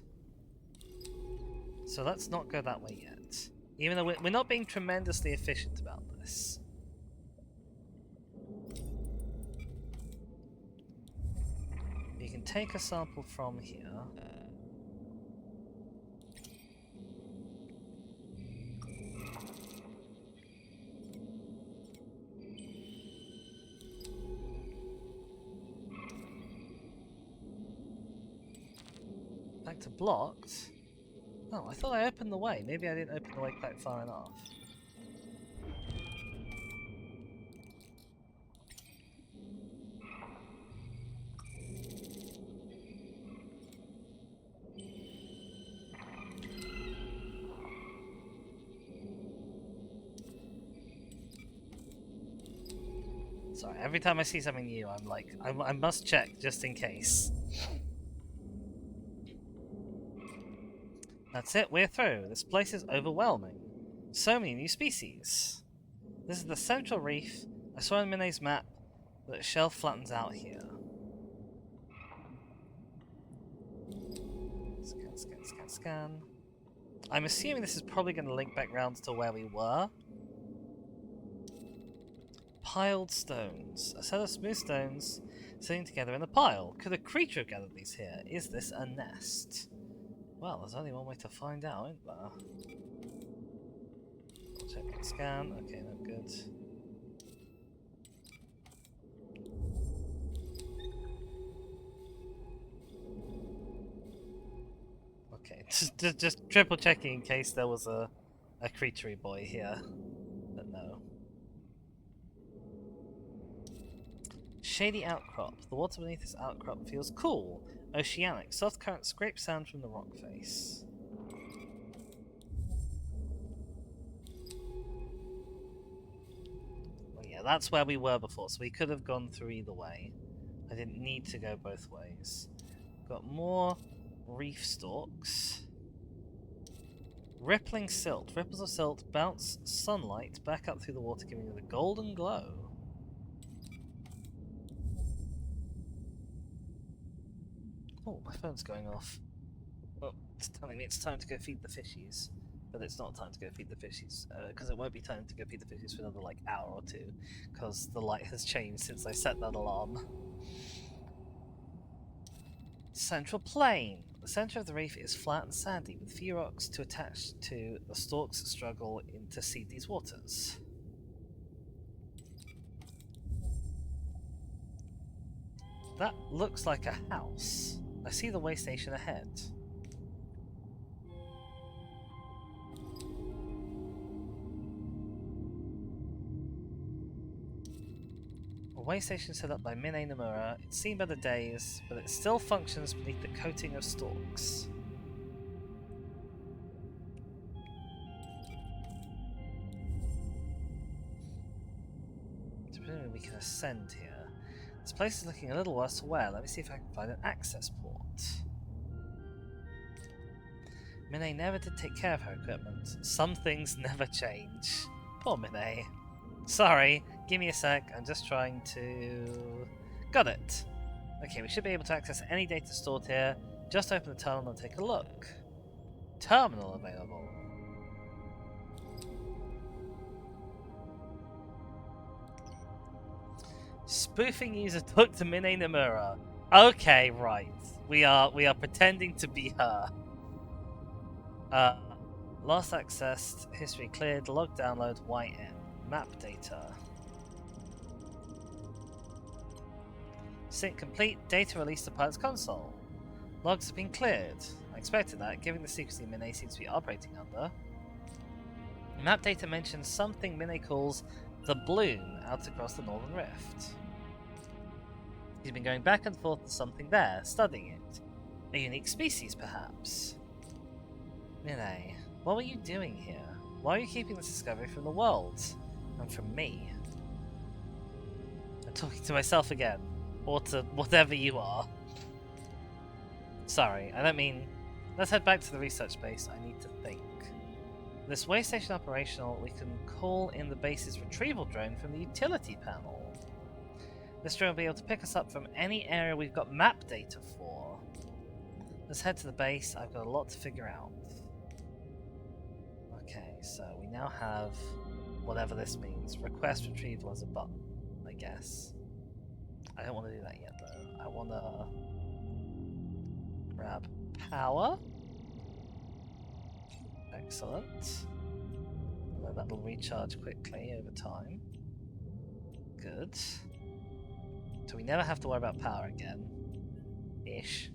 So let's not go that way yet. Even though we're not being tremendously efficient about this. You can take a sample from here. Back to blocked. Oh, I thought I opened the way. Maybe I didn't open the way quite far enough. Sorry, every time I see something new, I'm like, I must check just in case. That's it, we're through. This place is overwhelming. So many new species. This is the central reef. I saw on Minet's map that the shelf flattens out here. Scan, scan, scan, scan. I'm assuming this is probably going to link back round to where we were. Piled stones. A set of smooth stones sitting together in a pile. Could a creature have gathered these here? Is this a nest? Well, there's only one way to find out, isn't there? I'll check and scan. Okay, no good. Okay, just triple checking in case there was a creaturey boy here. But no. Shady outcrop. The water beneath this outcrop feels cool. Oceanic. Soft current scrape sand from the rock face. Well, yeah, that's where we were before, so we could have gone through either way. I didn't need to go both ways. Got more reef stalks. Rippling silt. Ripples of silt bounce sunlight back up through the water, giving it a golden glow. Oh, my phone's going off. Well, it's telling me it's time to go feed the fishies. But it's not time to go feed the fishies, because it won't be time to go feed the fishies for another, like, hour or two, because the light has changed since I set that alarm. Central plain. The center of the reef is flat and sandy, with few rocks to attach to. The stalks struggle to seed these waters. That looks like a house. I see the way station ahead. A way station set up by Mine Nomura. It's seen by the days, but it still functions beneath the coating of stalks. So presumably we can ascend here. This place is looking a little worse for wear. Let me see if I can find an access port. Mine never did take care of her equipment. Some things never change. Poor Mine. Sorry, give me a sec. I'm just trying to... Got it. Okay, we should be able to access any data stored here. Just open the terminal and take a look. Terminal available. Spoofing user Dr. Mine Nomura. Okay, right. We are pretending to be her. Lost accessed, history cleared, log download, YN. Map data. Sync complete, data released to pilot's console. Logs have been cleared. I expected that, given the secrecy Mine seems to be operating under. Map data mentions something Mine calls the bloom out across the northern rift. He's been going back and forth to something there, studying it. A unique species, perhaps. Mine, what were you doing here? Why are you keeping this discovery from the world? And from me? I'm talking to myself again. Or to whatever you are. Sorry, I don't mean... Let's head back to the research base. I need to think. This way station operational, we can call in the base's retrieval drone from the utility panel. This drone will be able to pick us up from any area we've got map data for. Let's head to the base. I've got a lot to figure out. Okay, so we now have whatever this means. Request retrieval as a button, I guess. I don't want to do that yet though. I want to grab power. Excellent. And then that'll recharge quickly over time. Good. So we never have to worry about power again. Ish.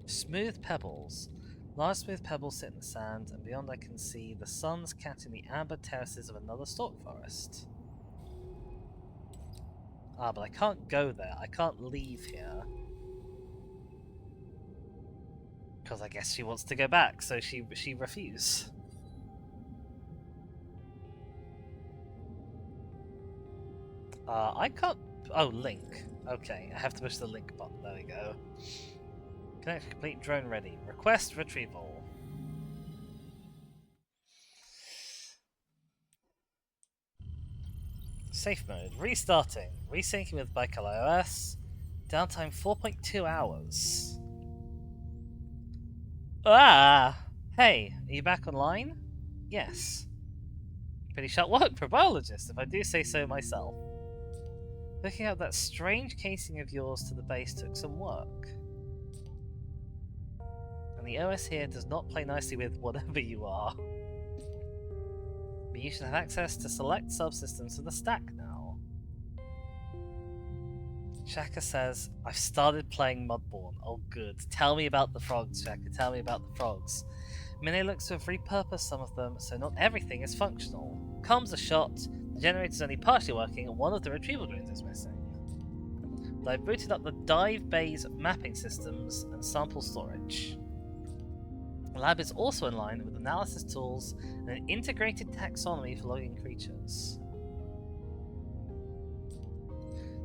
Smooth pebbles. Large smooth pebbles sit in the sand, and beyond I can see the sun's catching the amber terraces of another stalk forest. Ah, but I can't go there. I can't leave here. Because I guess she wants to go back, so she refused. I can't... Oh, link. Okay, I have to push the link button. There we go. Connect complete drone ready. Request retrieval. Safe mode. Restarting. Resyncing with Bicycle OS. Downtime 4.2 hours. Ah! Hey, are you back online? Yes. Pretty sharp work for a biologist, if I do say so myself. Hooking up that strange casing of yours to the base took some work. And the OS here does not play nicely with whatever you are. But you should have access to select subsystems of the stack now. Shaka says, I've started playing Mudborne. Oh good. Tell me about the frogs, Shaka. Tell me about the frogs. Mine looks to have repurposed some of them, so not everything is functional. Comms are shot, the generator's only partially working, and one of the retrieval drones is missing. But I've booted up the dive bay's mapping systems and sample storage. The lab is also in line with analysis tools and an integrated taxonomy for logging creatures.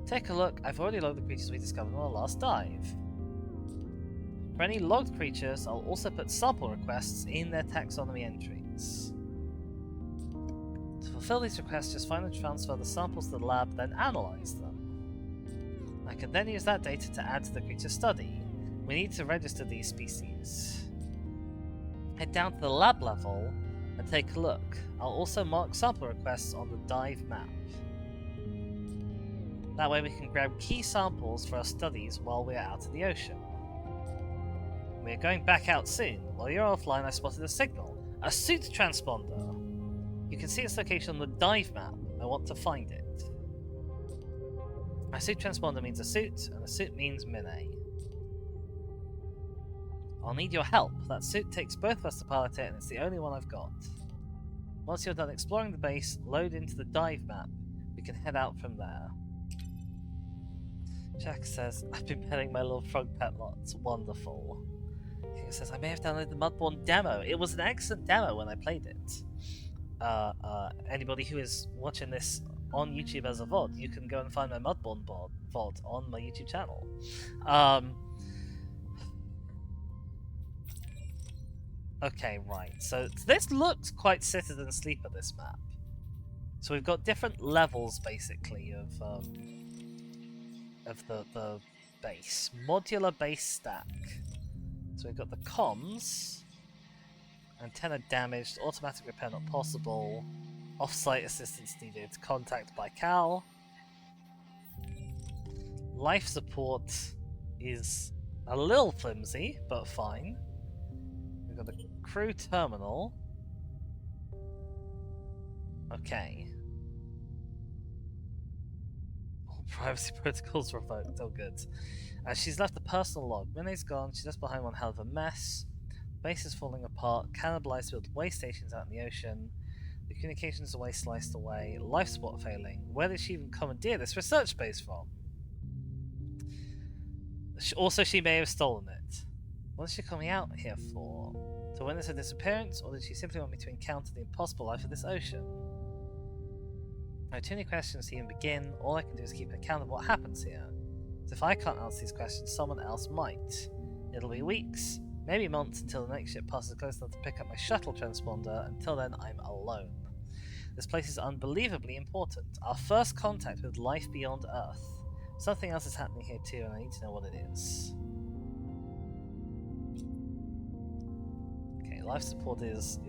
Take a look, I've already logged the creatures we discovered on our last dive. For any logged creatures, I'll also put sample requests in their taxonomy entries. To fulfill these requests, just find and transfer the samples to the lab, then analyze them. I can then use that data to add to the creature study. We need to register these species. Head down to the lab level and take a look. I'll also mark sample requests on the dive map. That way we can grab key samples for our studies while we're out in the ocean. We're going back out soon. While you're offline, I spotted a signal. A suit transponder! You can see its location on the dive map. I want to find it. A suit transponder means a suit, and a suit means Mine. I'll need your help. That suit takes both of us to pilot it, and it's the only one I've got. Once you're done exploring the base, load into the dive map. We can head out from there. Jack says, I've been petting my little frog pet lot. It's wonderful. He says, I may have downloaded the Mudborne demo. It was an excellent demo when I played it. Anybody who is watching this on YouTube as a VOD, you can go and find my Mudborne VOD on my YouTube channel. Okay, right. So this looks quite Citizen Sleeper, this map. So we've got different levels, basically, of the base. Modular base stack. So we've got the comms. Antenna damaged, automatic repair not possible. Off-site assistance needed, contact by Cal. Life support is a little flimsy, but fine. We've got the crew terminal. Okay. All privacy protocols revoked, oh good. She's left a personal log. Mine's gone, she's left behind one hell of a mess. Base is falling apart, cannibalized with waste stations out in the ocean. The communications away sliced away, life support failing. Where did she even commandeer this research base from? Also, she may have stolen it. What is she coming out here for? To witness her disappearance, or did she simply want me to encounter the impossible life of this ocean? I have too many questions to even begin. All I can do is keep account of what happens here. So if I can't answer these questions, someone else might. It'll be weeks, maybe months, until the next ship passes close enough to pick up my shuttle transponder. Until then, I'm alone. This place is unbelievably important. Our first contact with life beyond Earth. Something else is happening here too, and I need to know what it is. Okay, life support is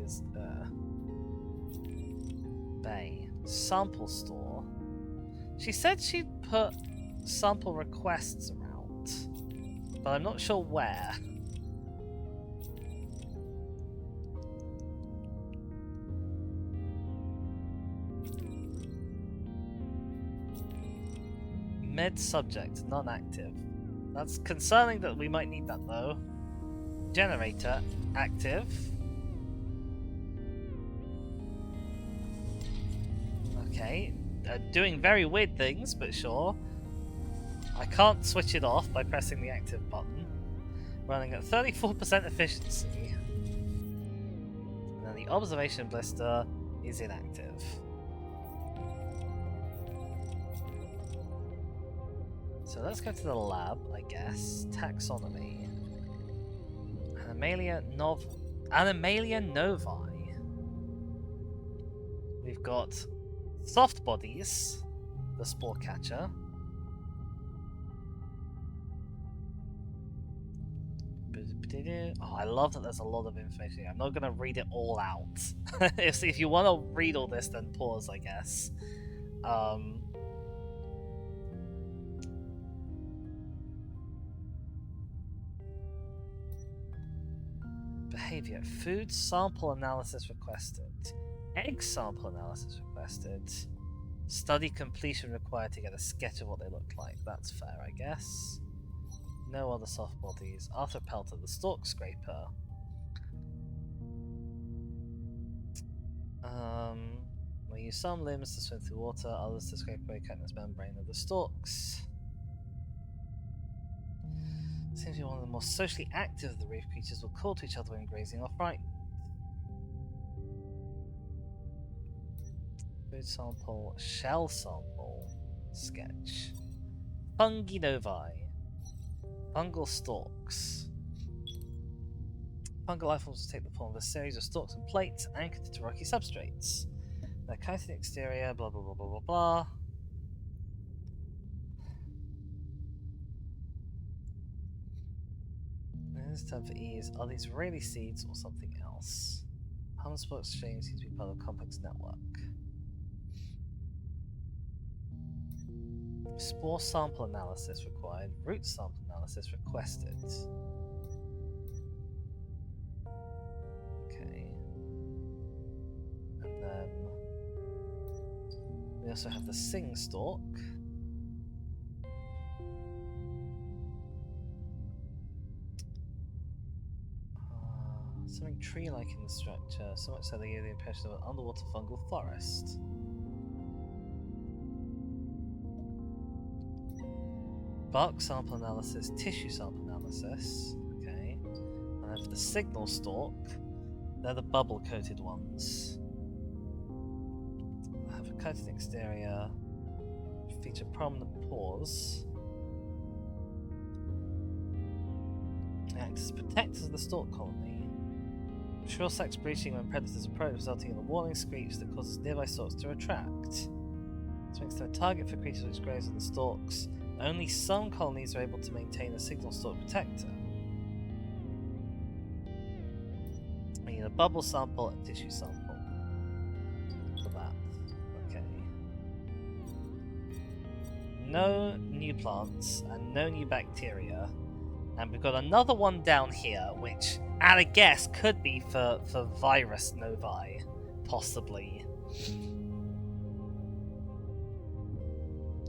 Bay. Sample store. She said she'd put sample requests around, but I'm not sure where. Med subject, non-active. That's concerning that we might need that though. Generator, active. Okay, doing very weird things, but sure. I can't switch it off by pressing the active button. Running at 34% efficiency. And then the observation blister is inactive. So let's go to the lab, I guess. Taxonomy. Animalia novae. We've got soft bodies, the spore catcher. Oh, I love that there's a lot of information here. I'm not going to read it all out. if you want to read all this, then pause, I guess. Behavior. Food sample analysis requested. Egg sample analysis requested. Study completion required to get a sketch of what they look like. That's fair, I guess. No other soft bodies. Arthur Pelter, the stalk scraper. We use some limbs to swim through water, others to scrape away chitinous membrane of the stalks. Seems to be one of the more socially active of the reef creatures, will call to each other when grazing or frightened. Food sample, shell sample, sketch. Fungi novae. Fungal stalks. Fungal life forms take the form of a series of stalks and plates anchored to rocky substrates. Their chitin exterior, blah blah blah blah blah blah. This term for ease, are these really seeds or something else? Hum spore exchange seems to be part of a complex network. Spore sample analysis required, root sample analysis requested. Okay. And then we also have the sing stalk. Something tree-like in the structure, so much so they give the impression of an underwater fungal forest. Bark sample analysis, tissue sample analysis. Okay. And then for the signal stalk, they're the bubble-coated ones. I have a coated exterior, feature prominent pores. Act as protectors of the stalk colony. Shrill sex breaching when predators approach, resulting in a warning screech that causes nearby stalks to retract. This makes them a target for creatures which graze on the stalks. Only some colonies are able to maintain a signal stalk protector. We need a bubble sample and tissue sample for that. Okay. No new plants and no new bacteria. And we've got another one down here, which, at a guess, could be for virus novae, possibly.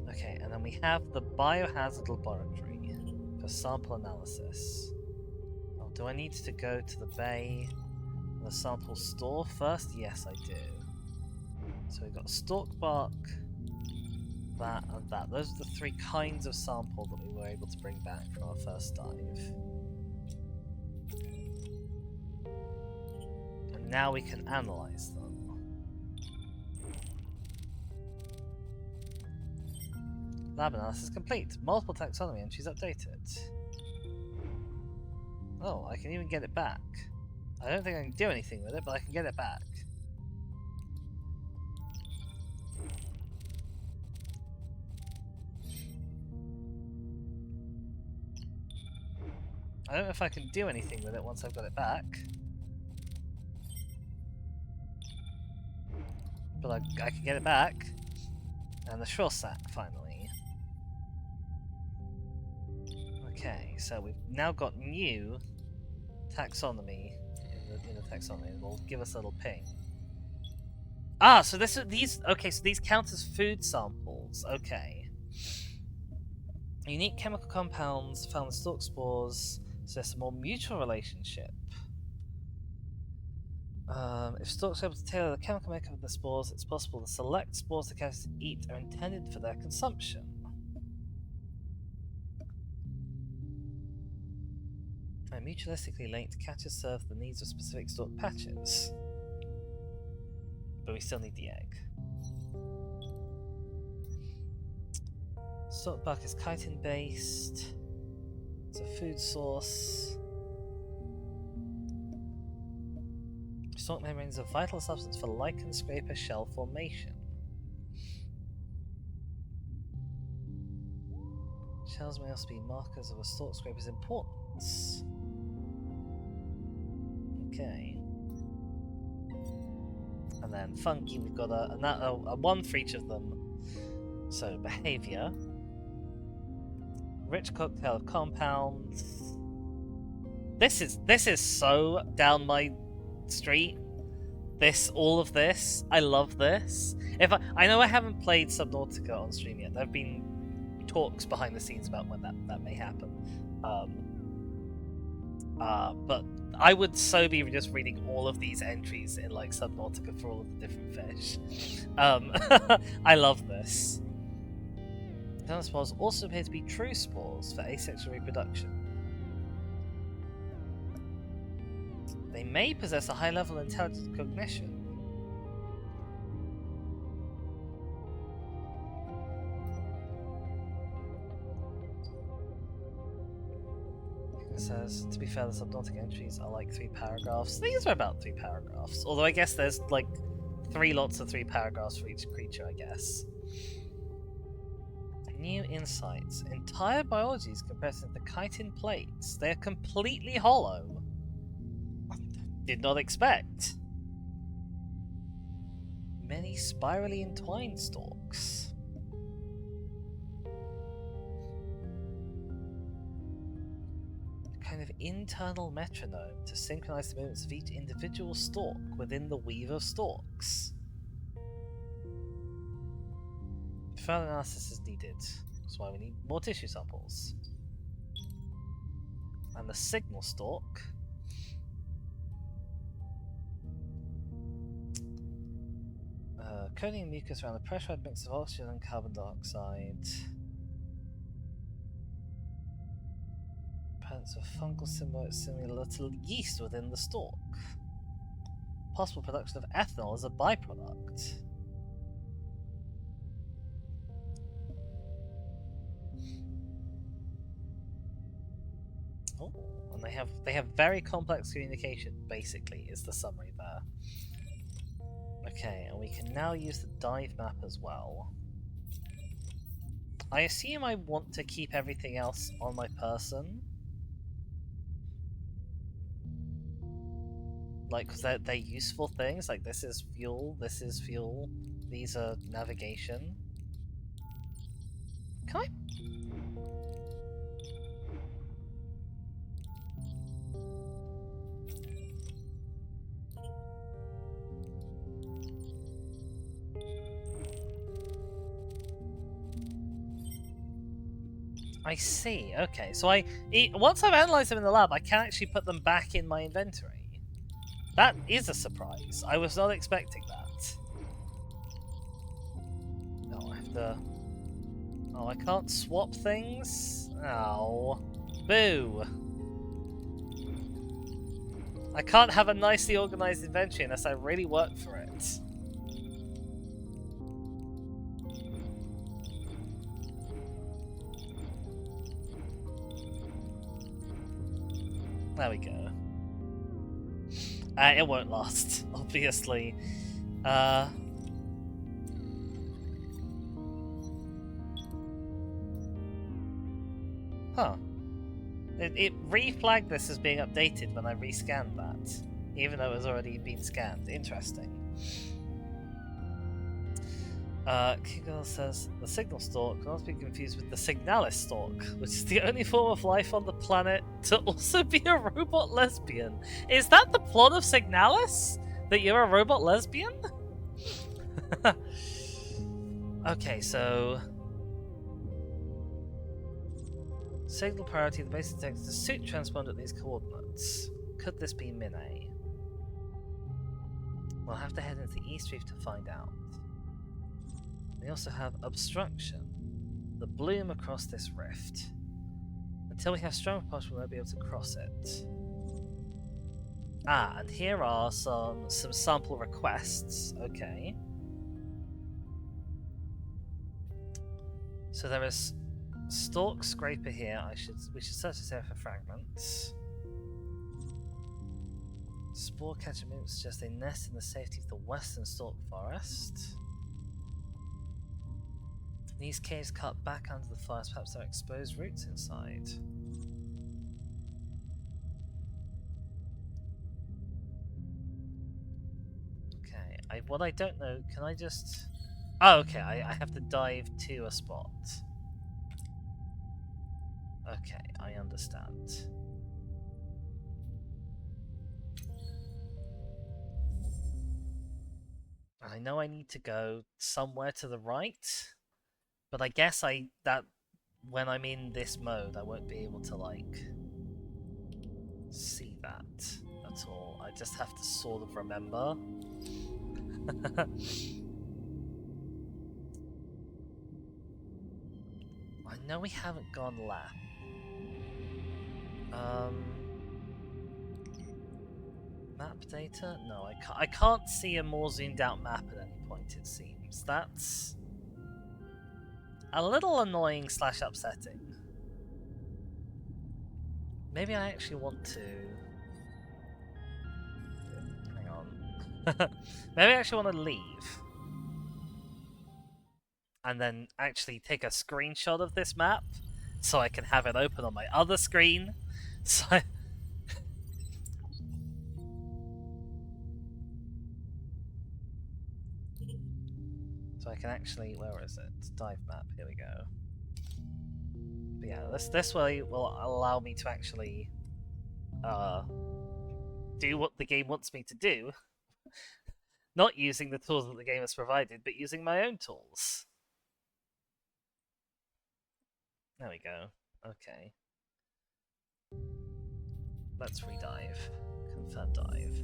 Okay, and then we have the biohazard laboratory for sample analysis. Oh, do I need to go to the bay and the sample store first? Yes, I do. So we've got stalk bark, that, and that. Those are the three kinds of sample that we were able to bring back from our first dive. And now we can analyze them. Lab analysis complete. Multiple taxonomy entries updated. Oh, I can even get it back. I don't think I can do anything with it, but I can get it back. I don't know if I can do anything with it once I've got it back. But I can get it back. And the shrill sack, finally. Okay, so we've now got new taxonomy in the taxonomy. It will give us a little ping. Ah, so these count as food samples. Okay. Unique chemical compounds found in stalk spores suggest a more mutual relationship. If stalks are able to tailor the chemical makeup of the spores, it's possible the select spores the catchers eat are intended for their consumption. And mutualistically linked, catchers serve the needs of specific stalk patches. But we still need the egg. Salt bark is chitin based. It's a food source. Salt membrane is a vital substance for lichen scraper shell formation. Shells may also be markers of a stalk scraper's importance. Okay. And then fungi, we've got a one for each of them. So behavior, rich cocktail of compounds. This is so down my street. All of this, I love this. I know I haven't played Subnautica on stream yet. There've been talks behind the scenes about when that may happen. But I would so be just reading all of these entries in like Subnautica for all of the different fish. I love this. Nanospores also appear to be true spores for asexual reproduction. They may possess a high level of intelligent cognition. It says, to be fair, the Subnautica entries are like 3 paragraphs. These are about 3 paragraphs. Although I guess there's like 3 lots of 3 paragraphs for each creature, I guess. New insights. Entire biology is compressed into chitin plates. They are completely hollow. Did not expect. Many spirally entwined stalks. A kind of internal metronome to synchronize the movements of each individual stalk within the weave of stalks. Further analysis is needed. That's why we need more tissue samples. And the signal stalk. Coating and mucus around a pressurized mix of oxygen and carbon dioxide. Appearance of fungal symbiote similar to yeast within the stalk. Possible production of ethanol as a byproduct. Oh, and they have very complex communication. Basically, is the summary there. Okay, and we can now use the dive map as well. I assume I want to keep everything else on my person. Like, because they're useful things. Like, this is fuel, these are navigation. Can I see, okay. So once I've analysed them in the lab, I can actually put them back in my inventory. That is a surprise. I was not expecting that. No, I have to... Oh, I can't swap things? Oh. Boo! I can't have a nicely organised inventory unless I really work for it. There we go. It won't last, obviously. Huh. It reflagged this as being updated when I rescanned that, even though it was already been scanned. Interesting. Kiggle says, the signal stalk cannot be confused with the signalis stalk, which is the only form of life on the planet to also be a robot lesbian. Is that the plot of Signalis? That you're a robot lesbian? Okay, so... Signal priority, the basic text is a suit transponder at these coordinates. Could this be Mine? We'll have to head into the East Reef to find out. We also have obstruction, the bloom across this rift. Until we have strong propulsion, we won't be able to cross it. Ah, and here are some sample requests. Okay. So there is Stalk scraper here. We should search this area for fragments. Spore catcher movement suggests they nest in the safety of the western stalk forest. These caves cut back under the forest, perhaps there are exposed roots inside. Okay, what I don't know, can I just... Oh, okay, I have to dive to a spot. Okay, I understand. I know I need to go somewhere to the right, but I guess that when I'm in this mode, I won't be able to, like, see that at all. I just have to sort of remember. I know we haven't gone left. Map data? No, I can't see a more zoomed out map at any point, it seems. That's a little annoying / upsetting. Maybe I actually want to... Hang on. Maybe I actually want to leave. And then actually take a screenshot of this map so I can have it open on my other screen. So I can actually... Where is it? Dive map. Here we go. But yeah, this way will allow me to actually do what the game wants me to do. Not using the tools that the game has provided, but using my own tools. There we go. Okay. Let's redive. Confirm dive.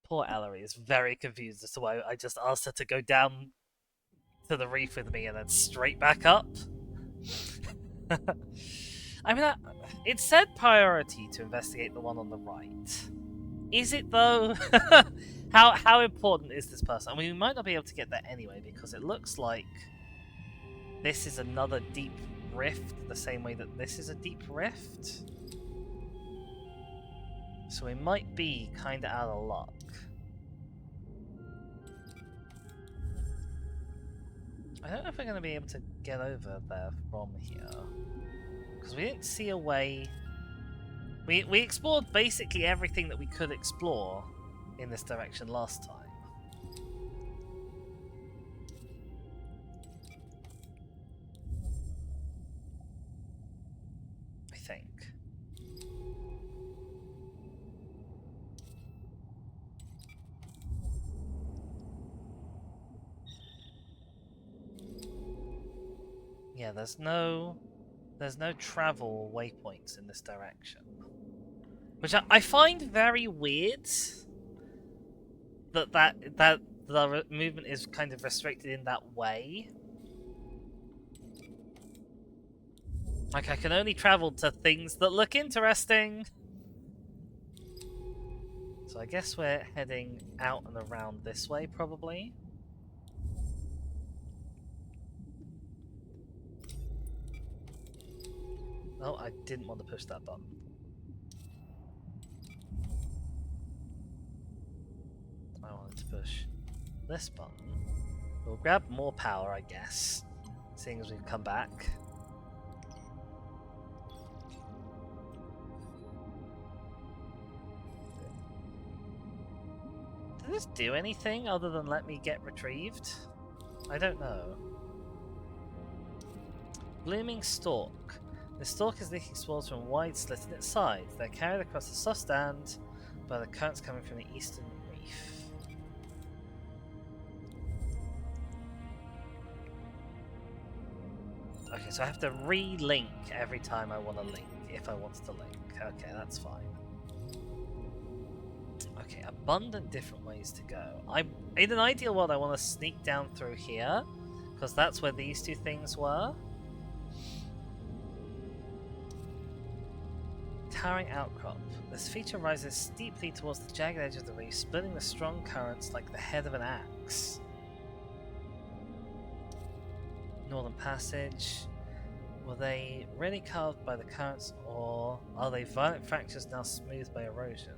Poor Ellery is very confused as to why I just asked her to go down to the reef with me and then straight back up. I mean, it said priority to investigate the one on the right. Is it though? How important is this person? I mean, we might not be able to get there anyway because it looks like this is another deep rift, the same way that this is a deep rift. So we might be kind of out of luck. I don't know if we're going to be able to get over there from here. Because we didn't see a way... We explored basically everything that we could explore in this direction last time. I think. Yeah, there's no travel waypoints in this direction. Which I find very weird that the movement is kind of restricted in that way. Like, I can only travel to things that look interesting. So I guess we're heading out and around this way, probably. Oh, I didn't want to push that button. I wanted to push this button. We'll grab more power, I guess, seeing as we've come back. Did this do anything other than let me get retrieved? I don't know. Blooming stalk. The stalk is leaking spores from a wide slit in its sides. They're carried across the soft stand by the currents coming from the eastern reef. Okay, so I have to re-link every time I want to link, if I want to link. Okay, that's fine. Okay, abundant different ways to go. In an ideal world, I want to sneak down through here, because that's where these two things were. Towering outcrop. This feature rises steeply towards the jagged edge of the reef, splitting the strong currents like the head of an axe. Northern Passage. Were they really carved by the currents, or are they violent fractures now smoothed by erosion?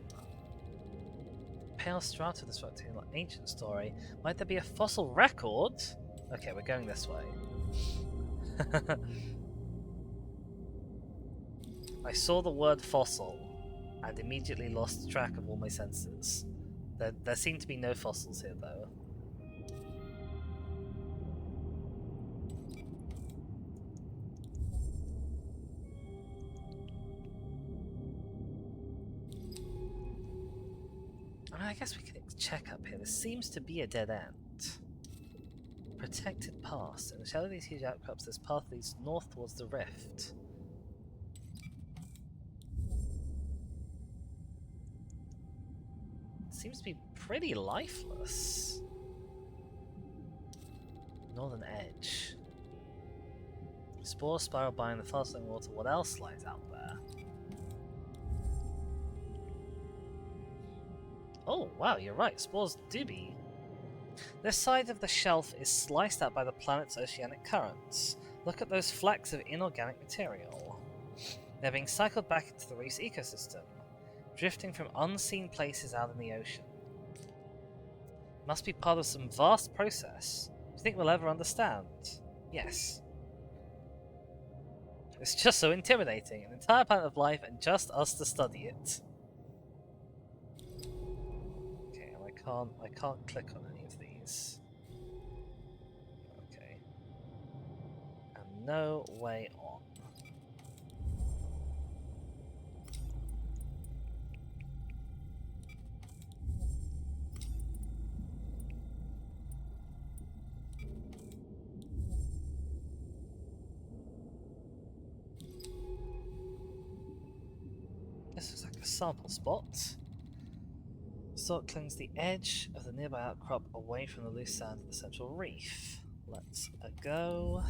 Pale strata disrupting an ancient story. Might there be a fossil record? Okay, we're going this way. I saw the word fossil and immediately lost track of all my senses. There seem to be no fossils here, though. I guess we can check up here. This seems to be a dead end. Protected past. In the shadow of these huge outcrops, this path leads north towards the rift. It seems to be pretty lifeless. Northern edge. Spore spiral bind the fast-flowing water. What else lies out there? Oh, wow, you're right. Spores do be. This side of the shelf is sliced out by the planet's oceanic currents. Look at those flecks of inorganic material. They're being cycled back into the reef's ecosystem, drifting from unseen places out in the ocean. Must be part of some vast process. Do you think we'll ever understand? Yes. It's just so intimidating. An entire planet of life and just us to study it. Okay, and I can't click on any of these. Okay. And no way on. This looks like a sample spot. Salt clings the edge of the nearby outcrop away from the loose sand of the central reef. Let's go.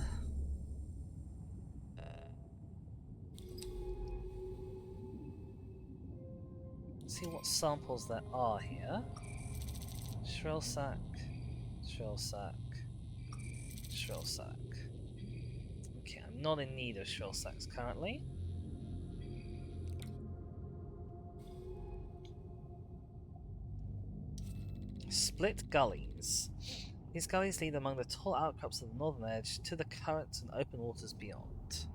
See what samples there are here. Shrill sack, shrill sack, shrill sack. Okay, I'm not in need of shrill sacks currently. Split gullies. These gullies lead among the tall outcrops of the northern edge to the currents and open waters beyond.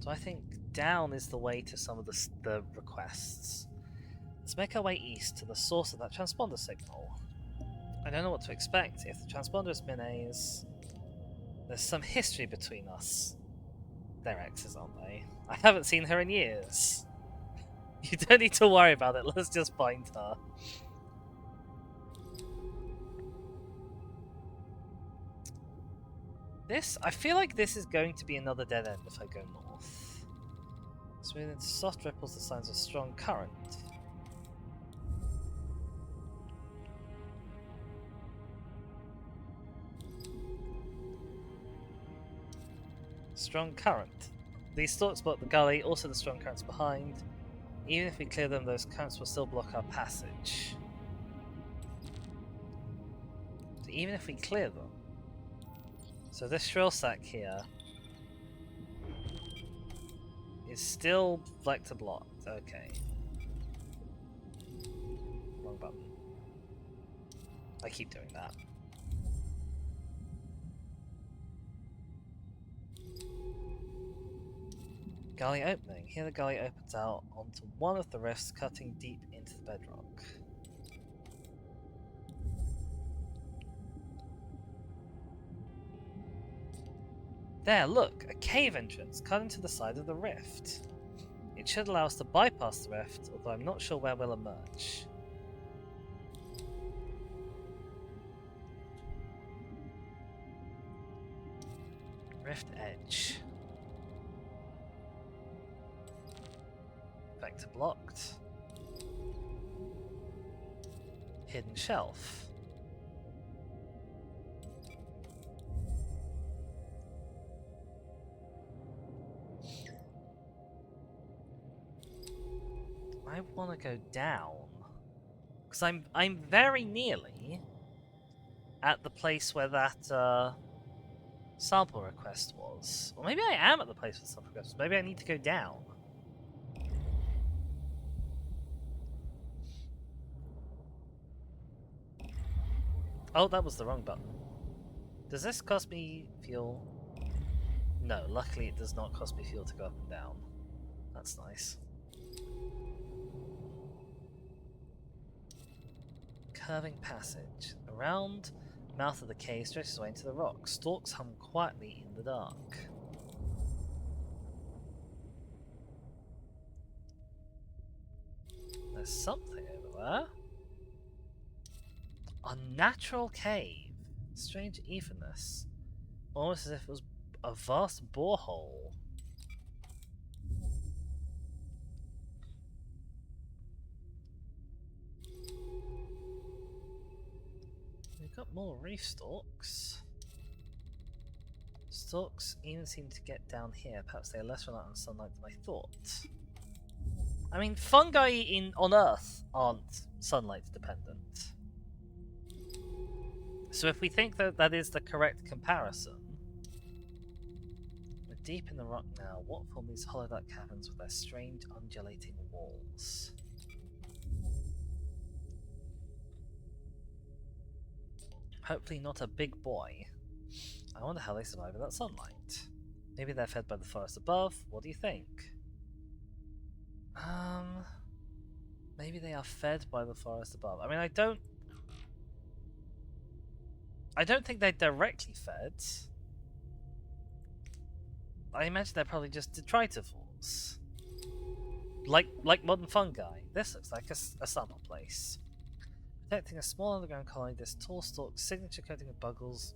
So I think down is the way to some of the requests. Let's make our way east to the source of that transponder signal. I don't know what to expect. If the transponder is Minae's, there's some history between us. They're exes, aren't they? I haven't seen her in years. You don't need to worry about it, let's just find her. I feel like this is going to be another dead end if I go north. Smooth into soft ripples, the signs of strong current. Strong current. These stalks block the gully, also the strong currents behind. Even if we clear them, those currents will still block our passage. So even if we clear them. So this shrill sack here is still vector blocked. Okay. Wrong button. I keep doing that. Gully opening. Here the gully opens out onto one of the rifts, cutting deep into the bedrock. There, look! A cave entrance cut into the side of the rift. It should allow us to bypass the rift, although I'm not sure where we'll emerge. Rift edge. Vector blocked. Hidden shelf. I want to go down. Because I'm very nearly at the place where that sample request was. Or maybe I am at the place where the sample request was. Maybe I need to go down. Oh, that was the wrong button. Does this cost me fuel? No, luckily it does not cost me fuel to go up and down. That's nice. Curving passage. Around mouth of the cave stretches away into the rock. Stalks hum quietly in the dark. There's something over there. Unnatural cave. Strange evenness. Almost as if it was a vast borehole. We've got more reef stalks. Stalks even seem to get down here. Perhaps they are less reliant on sunlight than I thought. I mean, fungi on Earth aren't sunlight dependent. So if we think that that is the correct comparison, we're deep in the rock now. What form these hollowed-out caverns with their strange undulating walls? Hopefully not a big boy. I wonder how they survive without sunlight. Maybe they're fed by the forest above. What do you think? Maybe they are fed by the forest above. I mean, I don't think they're directly fed. I imagine they're probably just detritivores. Like modern fungi. This looks like a summer place. Protecting a small underground colony, this tall stalk's signature coating of bubbles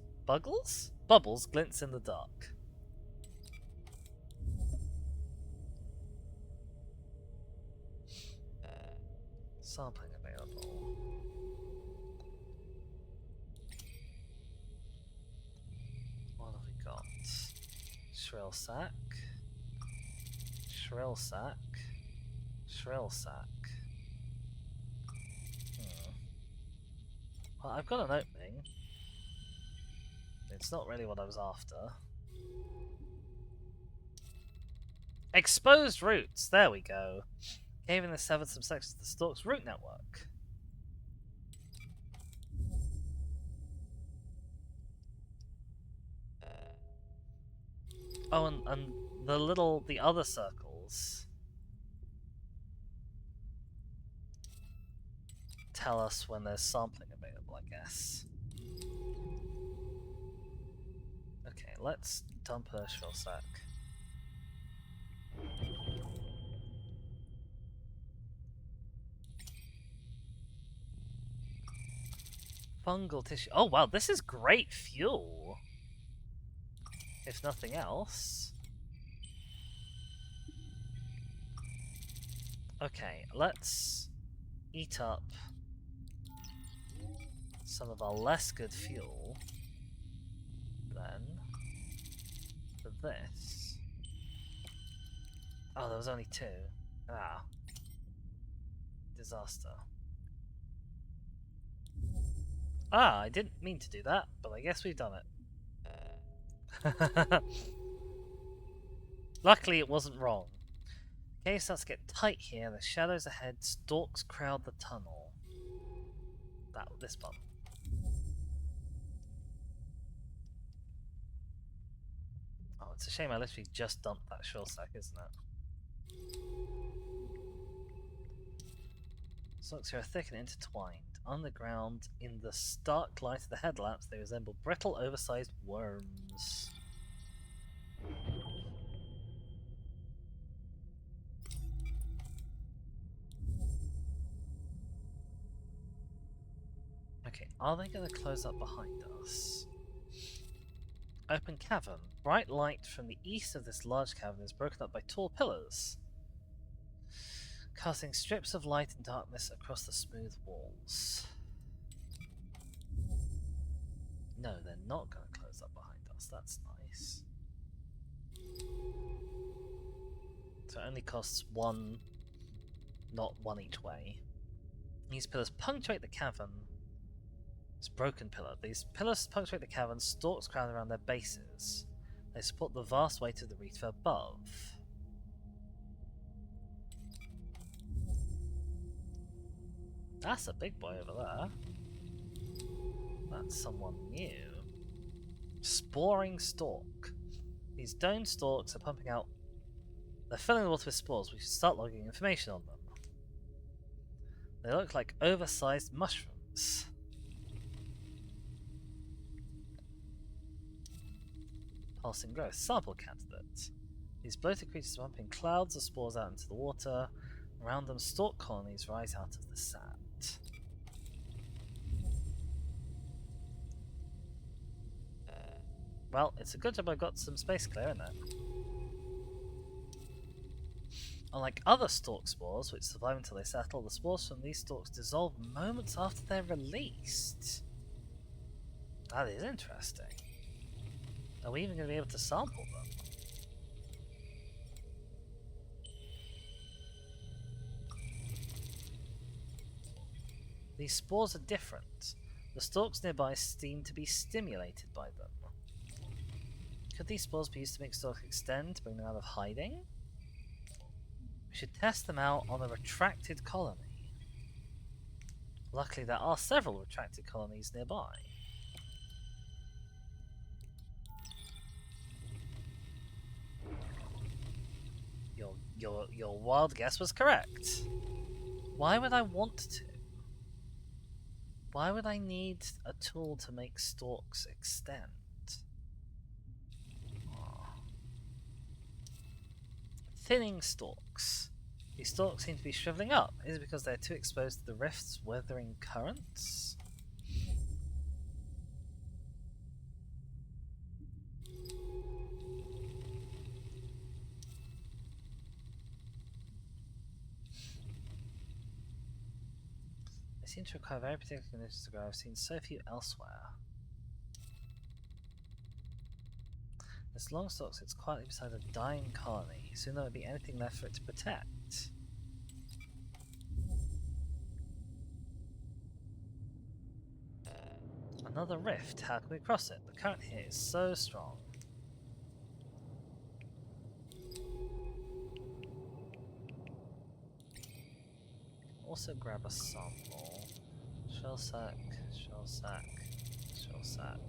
glints in the dark. Sampling available. What have we got? Shrill sack. Shrill sack. Shrill sack. Well, I've got an opening. It's not really what I was after. Exposed roots! There we go. Cave in the severed some sections of the stalk's root network. Oh, and the other circles tell us when there's sampling available, I guess. Okay, let's dump a shrill sack. Fungal tissue. Oh wow, this is great fuel. If nothing else. Okay, let's eat up some of our less good fuel. Then, for this. Oh, there was only 2. Ah. Disaster. Ah, I didn't mean to do that, but I guess we've done it. Luckily, it wasn't wrong. Cave starts to get tight here. The shadows ahead. Stalks crowd the tunnel. This one. Oh, it's a shame I literally just dumped that shrill sack, isn't it? Stalks here are thick and intertwined. Underground, in the stark light of the headlamps, they resemble brittle, oversized worms. Okay, are they going to close up behind us? Open cavern. Bright light from the east of this large cavern is broken up by tall pillars, casting strips of light and darkness across the smooth walls. No, they're not going to close up behind us. That's nice. So it only costs 1, not 1 each way. These pillars punctuate the cavern. It's broken pillar. These pillars punctuate the cavern, stalks crowd around their bases. They support the vast weight of the reef above. That's a big boy over there. That's someone new. Sporing stalk. These domed stalks are pumping out. They're filling the water with spores. We should start logging information on them. They look like oversized mushrooms. Pulsing growth. Sample candidate. These bloated creatures are pumping clouds of spores out into the water. Around them, stalk colonies rise out of the sand. Well, it's a good job I got some space clear in there. Unlike other stalk spores, which survive until they settle, the spores from these stalks dissolve moments after they're released. That is interesting. Are we even going to be able to sample them? These spores are different. The stalks nearby seem to be stimulated by them. Could these spores be used to make stalks extend, to bring them out of hiding? We should test them out on a retracted colony. Luckily there are several retracted colonies nearby. Your wild guess was correct. Why would I want to? Why would I need a tool to make stalks extend? Thinning stalks. These stalks seem to be shriveling up. Is it because they're too exposed to the rift's weathering currents? They seem to require very particular conditions to grow. I've seen so few elsewhere. This long stalk sits quietly beside a dying colony. Soon there won't be anything left for it to protect. Another rift. How can we cross it? The current here is so strong. Also grab a sample. Shell sack, shell sack, shell sack.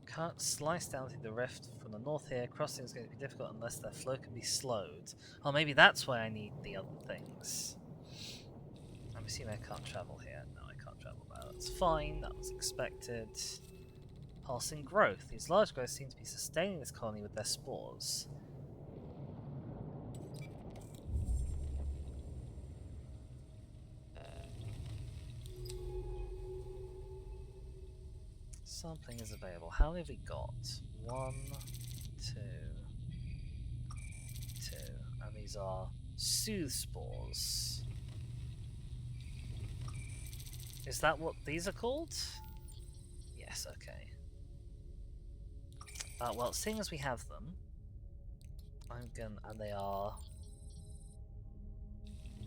Can't slice down through the rift from the north here. Crossing is going to be difficult unless their flow can be slowed. Oh, maybe that's why I need the other things. I'm assuming I can't travel here. No, I can't travel there. That's fine. That was expected. Pulsing growth. These large growths seem to be sustaining this colony with their spores. Sampling is available. How many have we got? 1, 2, 2. And these are soothe spores. Is that what these are called? Yes, okay. Well, seeing as we have them, I'm gonna. And they are.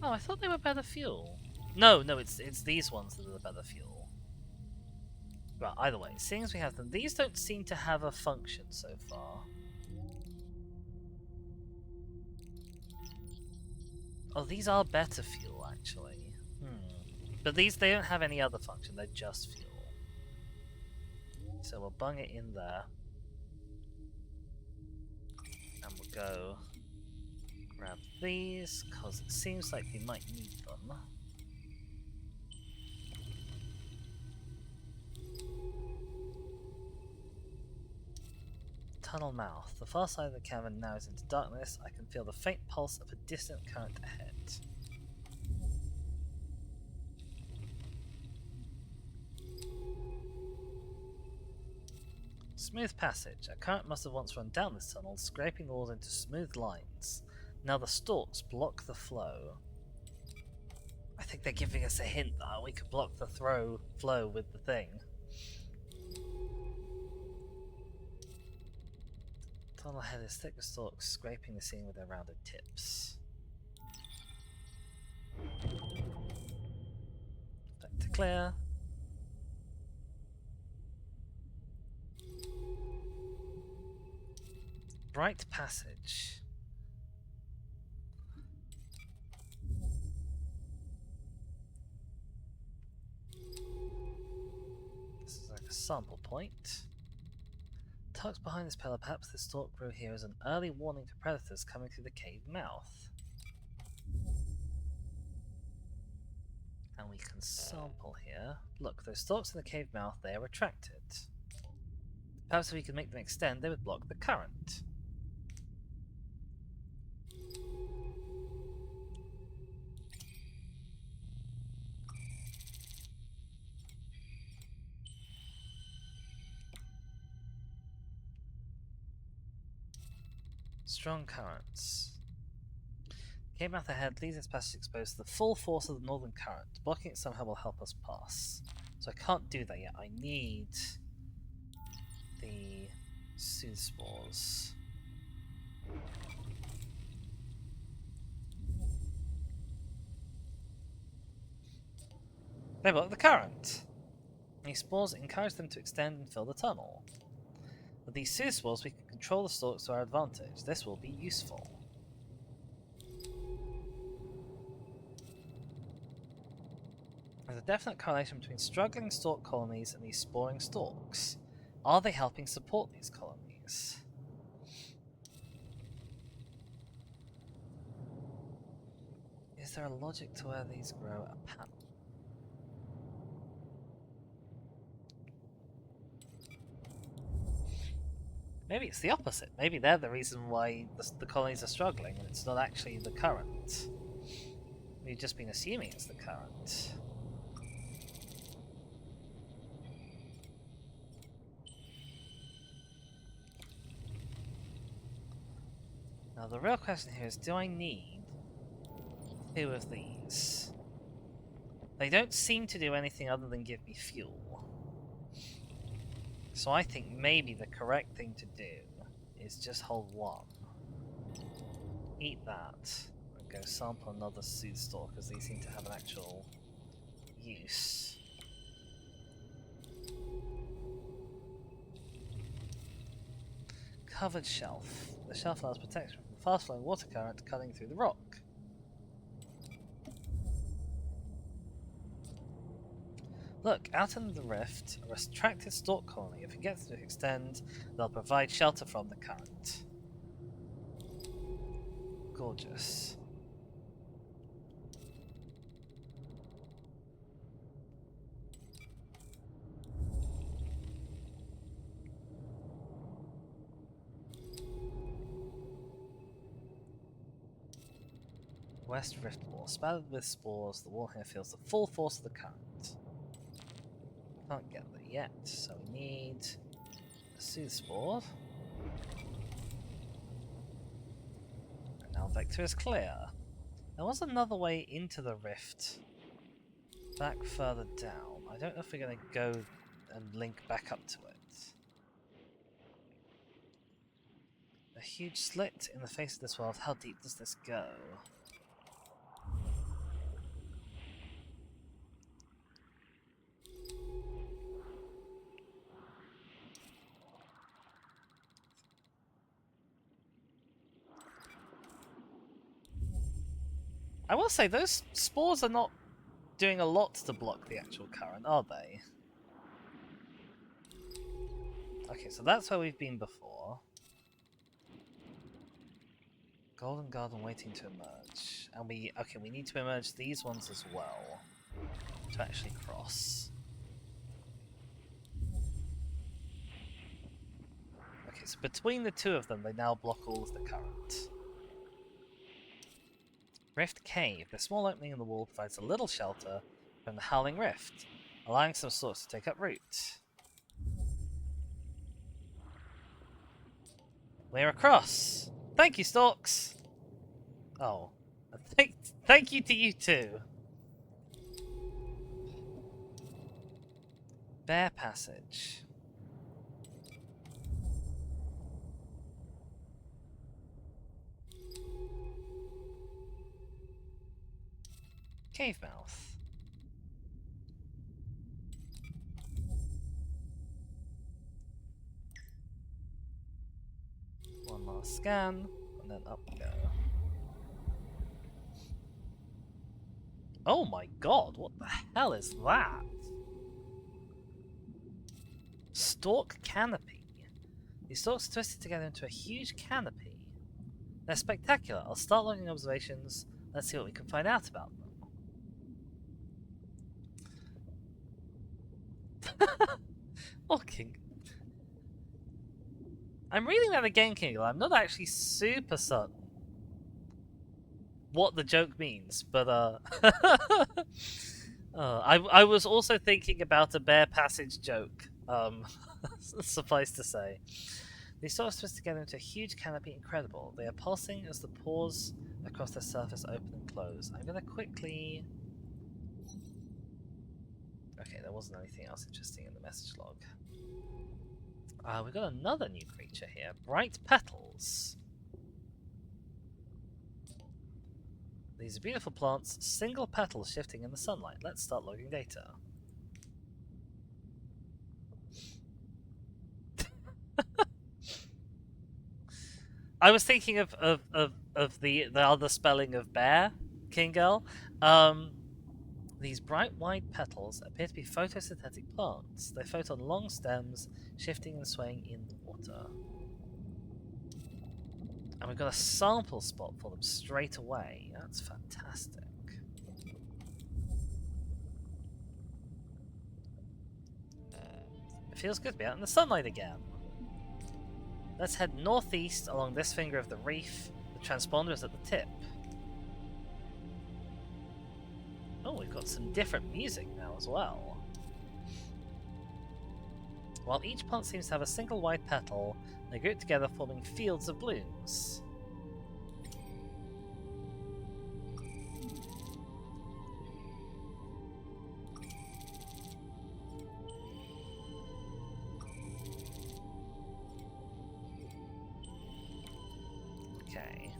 Oh, I thought they were better fuel. No, it's these ones that are the better fuel. Right, either way, seeing as we have them, these don't seem to have a function so far. Oh, these are better fuel, actually. But these, they don't have any other function, they're just fuel. So we'll bung it in there. And we'll go grab these, because it seems like we might need them. Tunnel mouth. The far side of the cavern now is into darkness. I can feel the faint pulse of a distant current ahead. Smooth passage. A current must have once run down this tunnel, scraping the walls into smooth lines. Now the stalks block the flow. I think they're giving us a hint that we could block the flow with the thing. Tunnel head is thick with stalks, scraping the ceiling with their rounded tips. Back to clear. Bright passage. This is like a sample point. Tucked behind this pillar, perhaps this stalk grew here as an early warning to predators coming through the cave mouth. And we can sample here. Look, those stalks in the cave mouth, they are retracted. Perhaps if we could make them extend, they would block the current. Strong currents. Cave mouth ahead leaves its passage exposed to the full force of the northern current. Blocking it somehow will help us pass. So I can't do that yet. I need the soothe spores. They block the current. These spores encourage them to extend and fill the tunnel. With these soothe spores, we can control the stalks to our advantage. This will be useful. There's a definite correlation between struggling stalk colonies and these sporing stalks. Are they helping support these colonies? Is there a logic to where these grow a panel? Maybe it's the opposite. Maybe they're the reason why the colonies are struggling, and it's not actually the current. We've just been assuming it's the current. Now the real question here is, do I need 2 of these? They don't seem to do anything other than give me fuel. So I think maybe the correct thing to do is just hold 1. Eat that, and go sample another soothe store, because these seem to have an actual use. Covered shelf. The shelf allows protection from the fast-flowing water current cutting through the rock. Look, out in the rift, a retracted stalk colony. If it gets to extend, they'll provide shelter from the current. Gorgeous. West Rift Wall. Spattered with spores, the wall here feels the full force of the current. Can't get there yet, so we need a soothe spore. And now vector is clear. There was another way into the rift back further down. I don't know if we're going to go and link back up to it. A huge slit in the face of this world. How deep does this go? I will say, those spores are not doing a lot to block the actual current, are they? Okay, so that's where we've been before. Golden Garden waiting to emerge. And we need to emerge these ones as well to actually cross. Okay, so between the 2 of them, they now block all of the current. Rift Cave. The small opening in the wall provides a little shelter from the Howling Rift, allowing some sorts to take up root. We're across. Thank you, Storks. Oh, thank you to you too. Bear passage. Cave mouth. One last scan, and then up we go. Oh my god, what the hell is that? Stalk canopy. These stalks are twisted together into a huge canopy. They're spectacular. I'll start logging observations. Let's see what we can find out about them. Walking. I'm reading that again, Kingle. I'm not actually super certain what the joke means, but I was also thinking about a bear passage joke. Suffice to say, these stalks twist together into a huge canopy. Incredible. They are pulsing as the pores across their surface open and close. I'm gonna quickly. Okay, there wasn't anything else interesting in the message log. We've got another new creature here. Bright petals. These are beautiful plants, single petals shifting in the sunlight. Let's start logging data. I was thinking of the other spelling of bear, King Girl. These bright white petals appear to be photosynthetic plants. They float on long stems, shifting and swaying in the water. And we've got a sample spot for them straight away. That's fantastic. It feels good to be out in the sunlight again. Let's head northeast along this finger of the reef. The transponder is at the tip. Oh, we've got some different music now as well. While each plant seems to have a single white petal, they group together forming fields of blooms. Okay.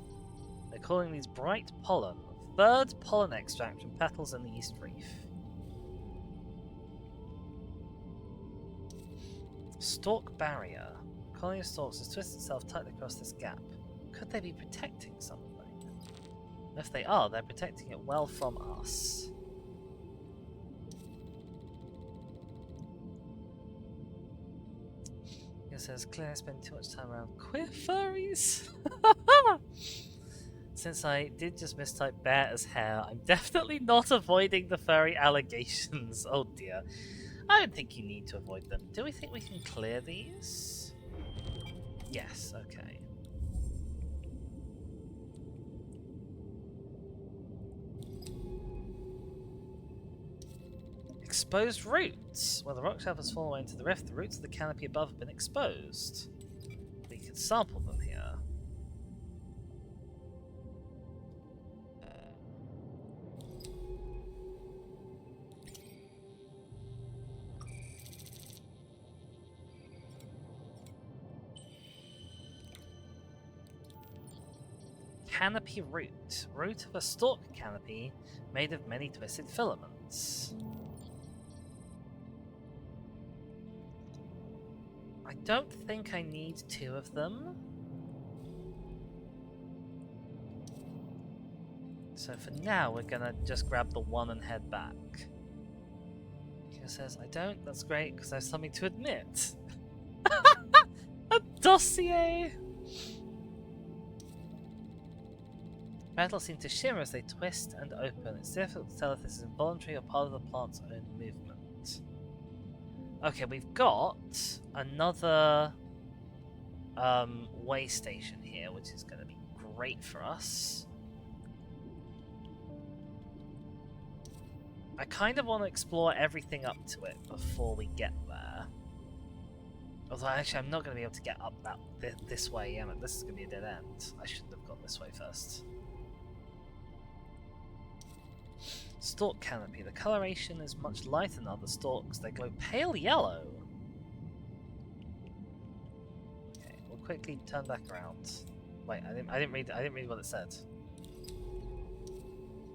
They're calling these bright pollen. Third pollen extract from petals in the East Reef. Stalk barrier. A colony of stalks has twisted itself tightly across this gap. Could they be protecting something? If they are, they're protecting it well from us. It says, clearly I spend too much time around queer furries. Since I did just mistype bear as hare, I'm definitely not avoiding the furry allegations. Oh dear. I don't think you need to avoid them. Do we think we can clear these? Yes, okay. Exposed roots. Where the rock shelf has fallen away into the rift, the roots of the canopy above have been exposed. We can sample them here. Canopy root. Root of a stalk canopy made of many twisted filaments. I don't think I need two of them. So for now, we're gonna just grab the one and head back. He says, I don't. That's great, because I have something to admit. A dossier! Petals seem to shimmer as they twist and open. It's difficult to tell if this is involuntary or part of the plant's own movement. Okay, we've got another way station here, which is going to be great for us. I kind of want to explore everything up to it before we get there. Although actually I'm not going to be able to get up this way, am I? This is going to be a dead end. I shouldn't have gone this way first. Stalk canopy. The coloration is much lighter than other stalks. They glow pale yellow. Okay, we'll quickly turn back around. Wait, I didn't read what it said.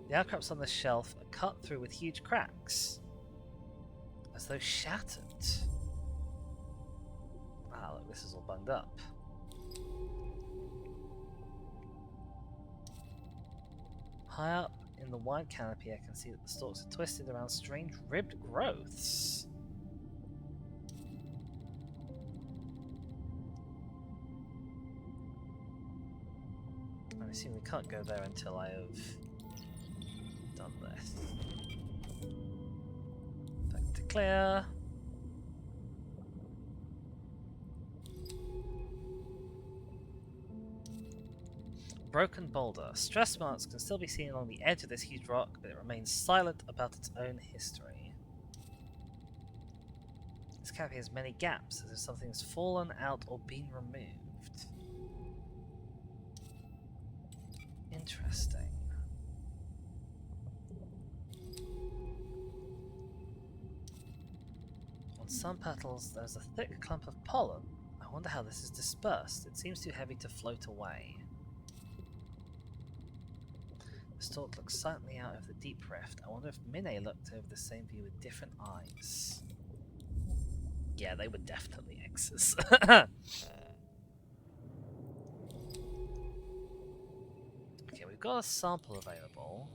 The outcrops on the shelf are cut through with huge cracks, as though shattered. Ah, look, this is all bunged up. High up in the wide canopy, I can see that the stalks are twisted around strange ribbed growths. I assume we can't go there until I have done this. Back to clear. Broken boulder. Stress marks can still be seen along the edge of this huge rock, but it remains silent about its own history. This canopy has many gaps, as if something has fallen out or been removed. Interesting. On some petals, there's a thick clump of pollen. I wonder how this is dispersed. It seems too heavy to float away. The stalk looks silently out of the deep rift. I wonder if Minnie looked over the same view with different eyes. Yeah, they were definitely X's. Okay, we've got a sample available.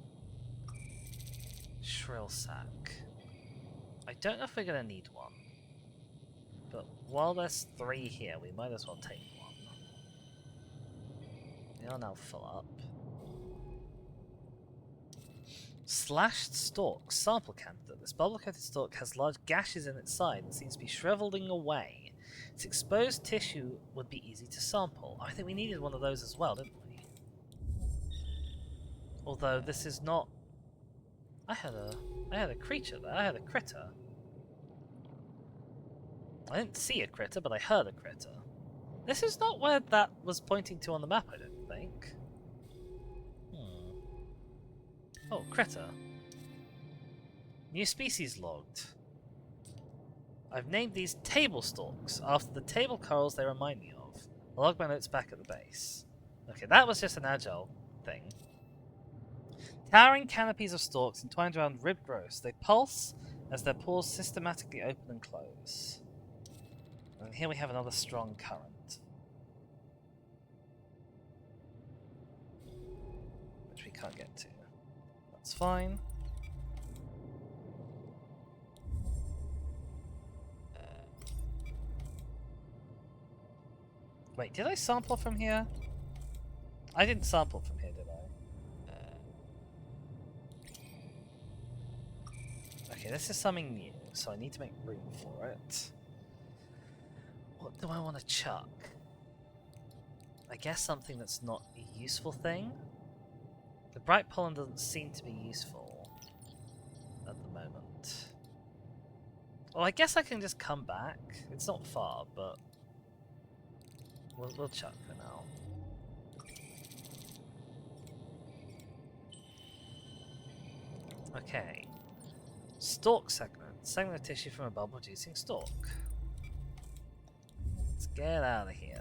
Shrill sack. I don't know if we're going to need one. But while there's 3 here, we might as well take one. They are now full up. Slashed stalk. Sample candidate. This bubble-coated stalk has large gashes in its side and seems to be shriveling away. Its exposed tissue would be easy to sample. I think we needed one of those as well, didn't we? Although this is not... I had a creature there. I had a critter. I didn't see a critter, but I heard a critter. This is not where that was pointing to on the map, I don't think. Oh, critter. New species logged. I've named these table stalks after the table corals they remind me of. I'll log my notes back at the base. Okay, that was just an agile thing. Towering canopies of stalks entwined around ribbed growths. They pulse as their pores systematically open and close. And here we have another strong current, which we can't get to. That's fine. Wait, did I sample from here? I didn't sample from here, did I? Okay, this is something new, so I need to make room for it. What do I want to chuck? I guess something that's not a useful thing? The bright pollen doesn't seem to be useful at the moment. Well, I guess I can just come back. It's not far, but we'll chuck for now. Okay. Stalk segment. Segment of tissue from a bulb-producing stalk. Let's get out of here.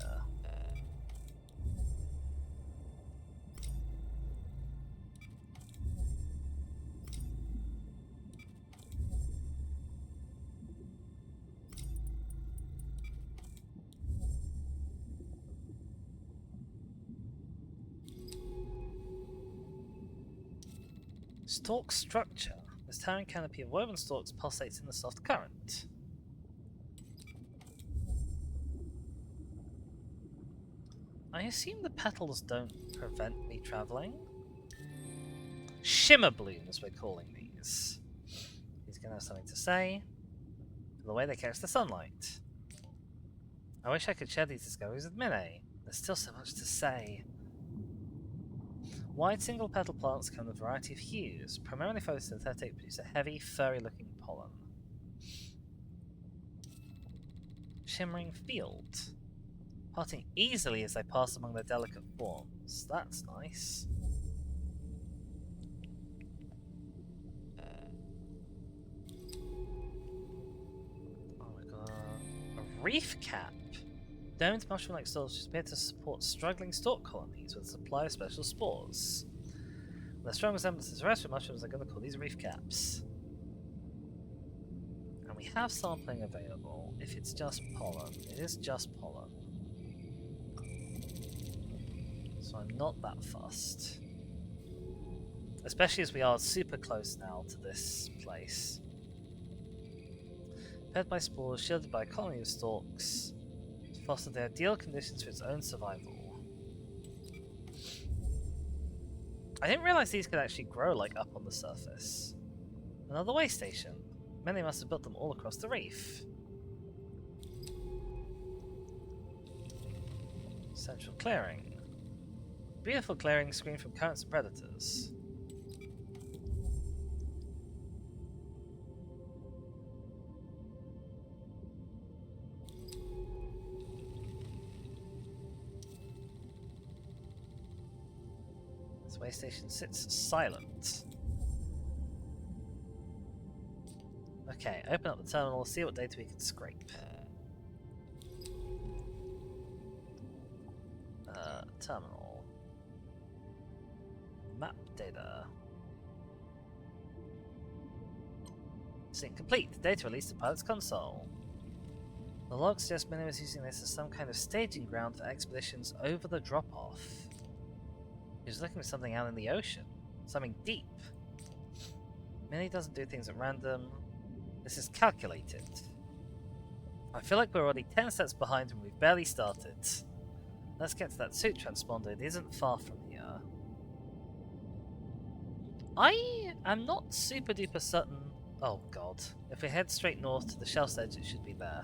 Stalk structure. This towering canopy of woven stalks pulsates in the soft current. I assume the petals don't prevent me travelling? Shimmer blooms, we're calling these. He's going to have something to say. The way they catch the sunlight. I wish I could share these discoveries with Minnie. There's still so much to say. Wide single petal plants come in a variety of hues. Primarily photosynthetic, produce a heavy, furry looking pollen. shimmering field, parting easily as they pass among their delicate forms. That's nice. Oh my god. A reef cap! Domed mushroom-like stalks appear to support struggling stalk colonies with a supply of special spores. With their strong resemblance to terrestrial mushrooms, I'm going to call these reef caps. And we have sampling available if it's just pollen. It is just pollen. So I'm not that fussed. Especially as we are super close now to this place. Fed by spores, shielded by a colony of stalks, to foster the ideal conditions for its own survival. I didn't realize these could actually grow like up on the surface. Another way station. Many must have built them all across the reef. Central clearing. Beautiful clearing screened from currents and predators. This way station sits silent. Okay, open up the terminal, see what data we can scrape. Terminal. Map data. Sync complete. Data released to pilot's console. The log suggests Minnie was using this as some kind of staging ground for expeditions over the drop-off. He was looking for something out in the ocean. Something deep. Minnie doesn't do things at random. This is calculated. I feel like we're already 10 steps behind and we've barely started. Let's get to that suit transponder. It isn't far from here. I am not super duper certain. Oh god. If we head straight north to the shelf's edge, it should be there.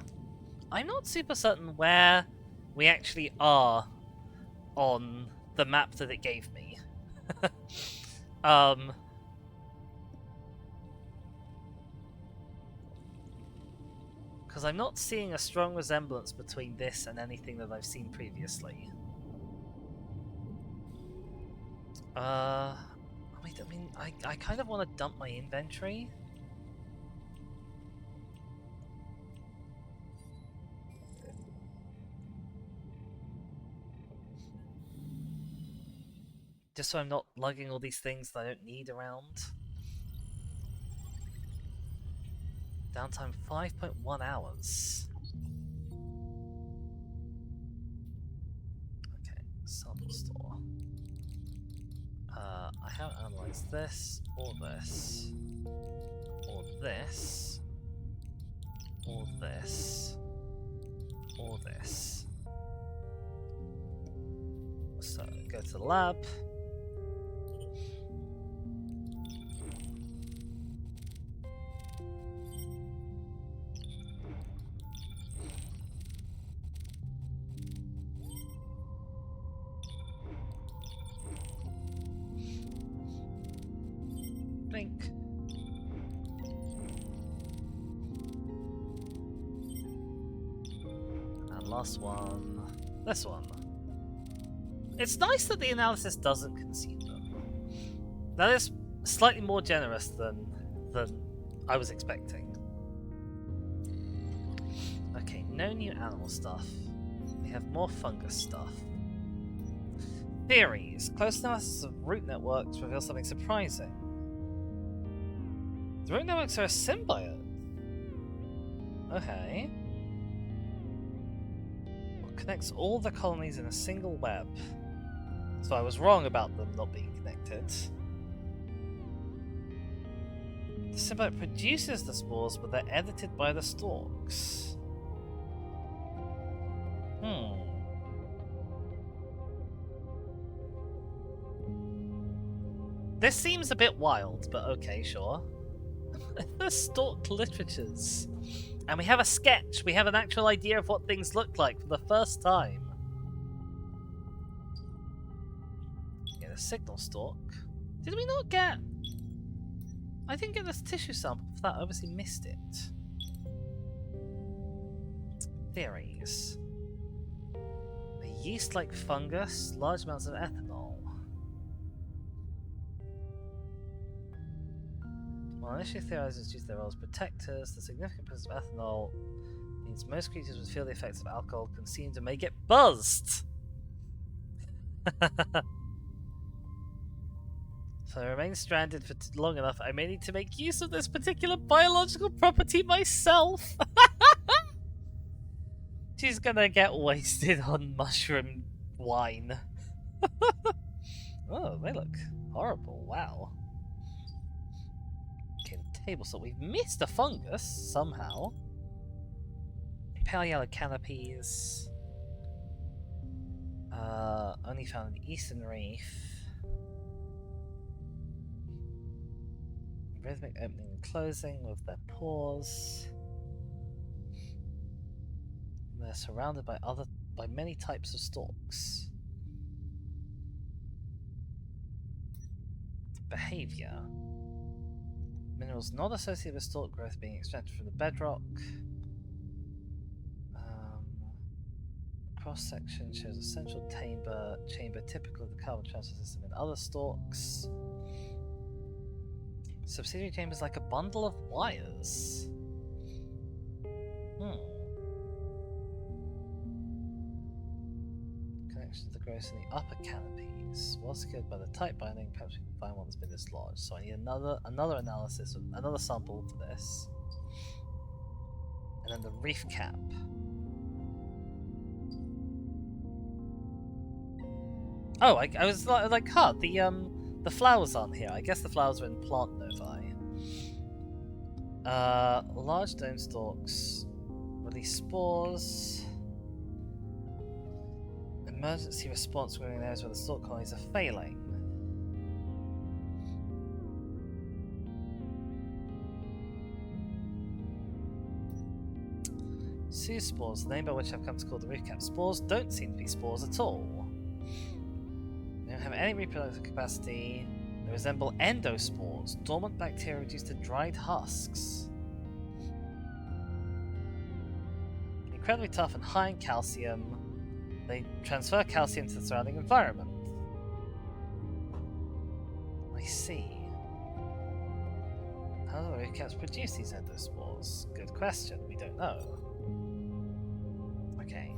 I'm not super certain where we actually are on the map that it gave me. Because I'm not seeing a strong resemblance between this and anything that I've seen previously. I kind of want to dump my inventory. Just so I'm not lugging all these things that I don't need around. Downtime 5.1 hours. Okay, sample store. I haven't analysed this, or this, or this, or this, or this. So, go to the lab. Blink. And last one. This one. It's nice that the analysis doesn't consume them. That is slightly more generous than I was expecting. Okay, no new animal stuff. We have more fungus stuff. Theories. Close analysis of root networks reveal something surprising. The root networks are a symbiote. Okay. What connects all the colonies in a single web? So I was wrong about them not being connected. The symbiote produces the spores, but they're edited by the stalks. This seems a bit wild, but okay, sure. The stalk literatures. And we have a sketch. We have an actual idea of what things look like for the first time. Get a signal stalk. Did we not get... I didn't get this tissue sample for that. I obviously missed it. theories. A yeast-like fungus, large amounts of ethanol. While initially theorizers use their role as protectors, the significant presence of ethanol means most creatures would feel the effects of alcohol consumed and may get buzzed. If I remain stranded for long enough, I may need to make use of this particular biological property myself. She's gonna get wasted on mushroom wine. Oh, they look horrible. Wow. Okay, the table. So we've missed a fungus somehow. Pale yellow canopies. Only found in the eastern reef. Rhythmic opening and closing with their pores. They're surrounded by many types of stalks. Behavior. Minerals not associated with stalk growth being extracted from the bedrock. Cross-section shows a central chamber typical of the carbon transfer system in other stalks. Subsidiary chambers like a bundle of wires. Connection to the growth in the upper canopies. Well secured by the tight binding, perhaps we can find one that's been dislodged. So I need another analysis, another sample for this. And then the reef cap. Oh, I was like, huh, the flowers aren't here. I guess the flowers are in plant novi. Large dome stalks release spores. Emergency response within areas where the stalk colonies are failing. Zoospores, the name by which I've come to call the reef cap. Spores don't seem to be spores at all. They don't have any reproductive capacity. They resemble endospores, dormant bacteria reduced to dried husks. Incredibly tough and high in calcium, they transfer calcium to the surrounding environment. I see. How do the reef caps produce these endospores? Good question, we don't know. Okay.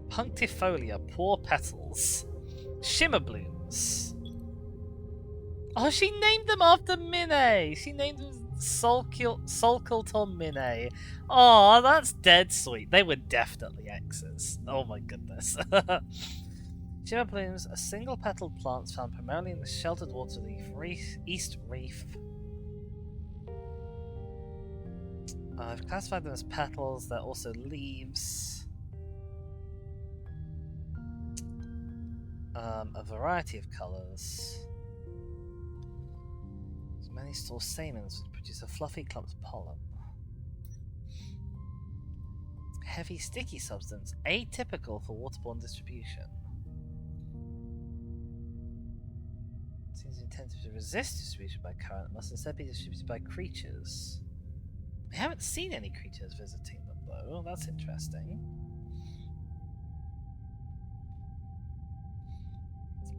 Punctifolia, poor petals. Shimmer blooms. Oh, she named them after Minnie. She named them Sulculton Minnie. Oh, that's dead sweet. They were definitely exes. Oh my goodness. Shimmer blooms are single-petaled plants found primarily in the sheltered water of the East Reef. I've classified them as petals. They're also leaves. A variety of colours. Many store stamens which produce a fluffy clumped pollen. Heavy sticky substance, atypical for waterborne distribution. Seems intended to resist distribution by current and must instead be distributed by creatures. We haven't seen any creatures visiting them though, that's interesting.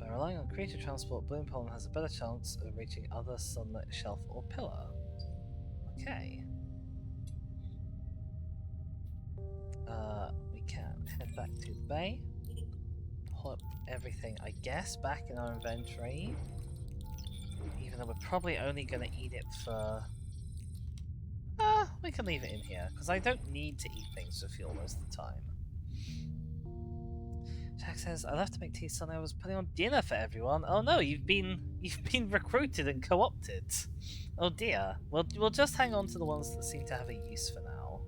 By relying on creature transport, bloom pollen has a better chance of reaching other sunlit shelf or pillar. Okay. We can head back to the bay. Put everything, I guess, back in our inventory. Even though we're probably only going to eat it for... we can leave it in here, because I don't need to eat things for fuel most of the time. Jack says, I left to make tea Sunday. I was putting on dinner for everyone. Oh no, you've been recruited and co-opted. Oh dear. We'll just hang on to the ones that seem to have a use for now.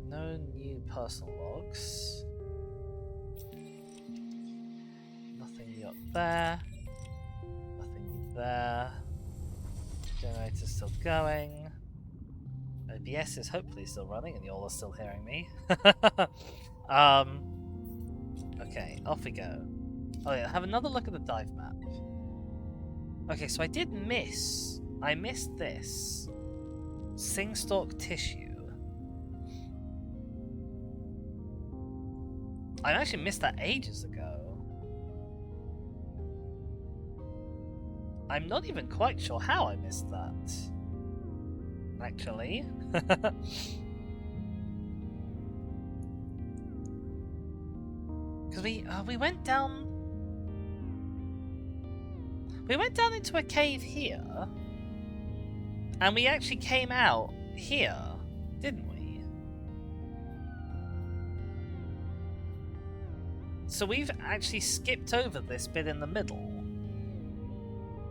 No new personal logs. Nothing new up there. Nothing new there. Generator's still going. OBS is hopefully still running and y'all are still hearing me. Okay, off we go. Oh yeah, have another look at the dive map. Okay, so I did miss I missed this. Singstalk tissue. I actually missed that ages ago. I'm not even quite sure how I missed that. Actually. Because we went down... We went down into a cave here. And we actually came out here, didn't we? So we've actually skipped over this bit in the middle.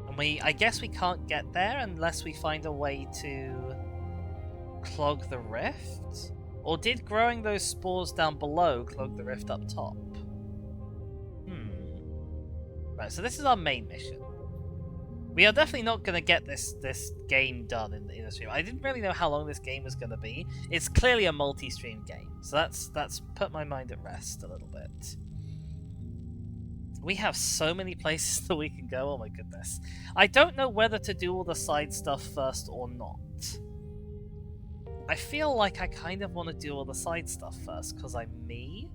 And I guess we can't get there unless we find a way to clog the rift? Or did growing those spores down below clog the rift up top? Right, so this is our main mission. We are definitely not going to get this game done in a stream. I didn't really know how long this game was going to be. It's clearly a multi-stream game, so that's put my mind at rest a little bit. We have so many places that we can go, oh my goodness. I don't know whether to do all the side stuff first or not. I feel like I kind of want to do all the side stuff first, because I'm me.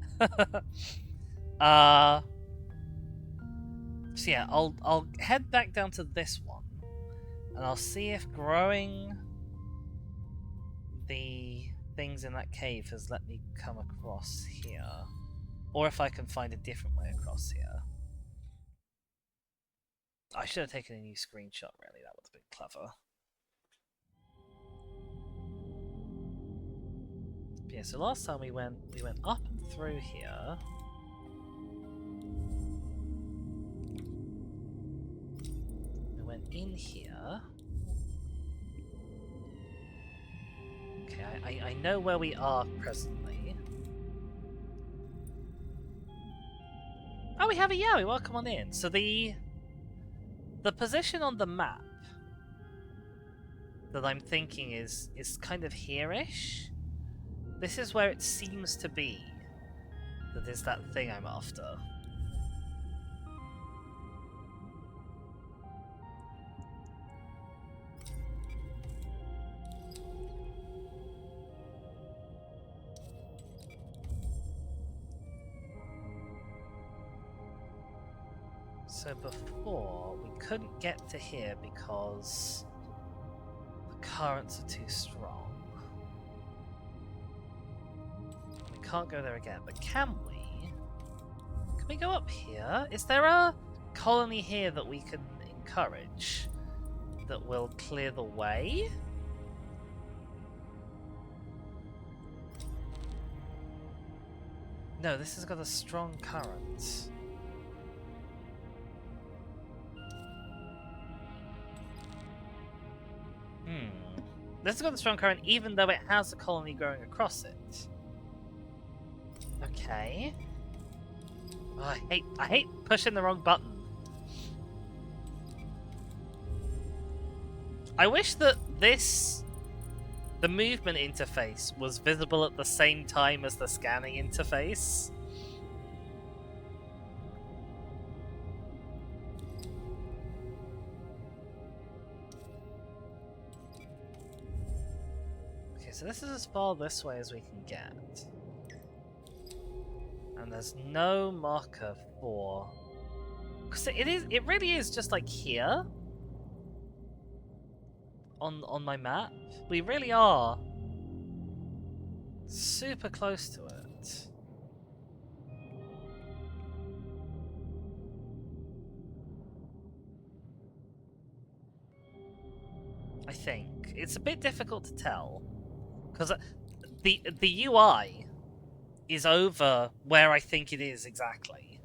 So yeah, I'll head back down to this one, and I'll see if growing the things in that cave has let me come across here, or if I can find a different way across here. I should have taken a new screenshot, really, that would have been clever. But yeah, so last time we went up and through here. In here. Okay, I know where we are presently. Oh, we have a Yowie, welcome on in. So the position on the map that I'm thinking is kind of here-ish. This is where it seems to be that is that thing I'm after. So before, we couldn't get to here because the currents are too strong. We can't go there again, but can we? Can we go up here? Is there a colony here that we can encourage that will clear the way? No, this has got a strong current. This has got a strong current even though it has a colony growing across it. Okay. Oh, I hate pushing the wrong button. I wish that the movement interface was visible at the same time as the scanning interface. So this is as far this way as we can get. And there's no marker for... Because it really is just like here. On my map. We really are super close to it. I think. It's a bit difficult to tell. Because the UI is over where I think it is exactly.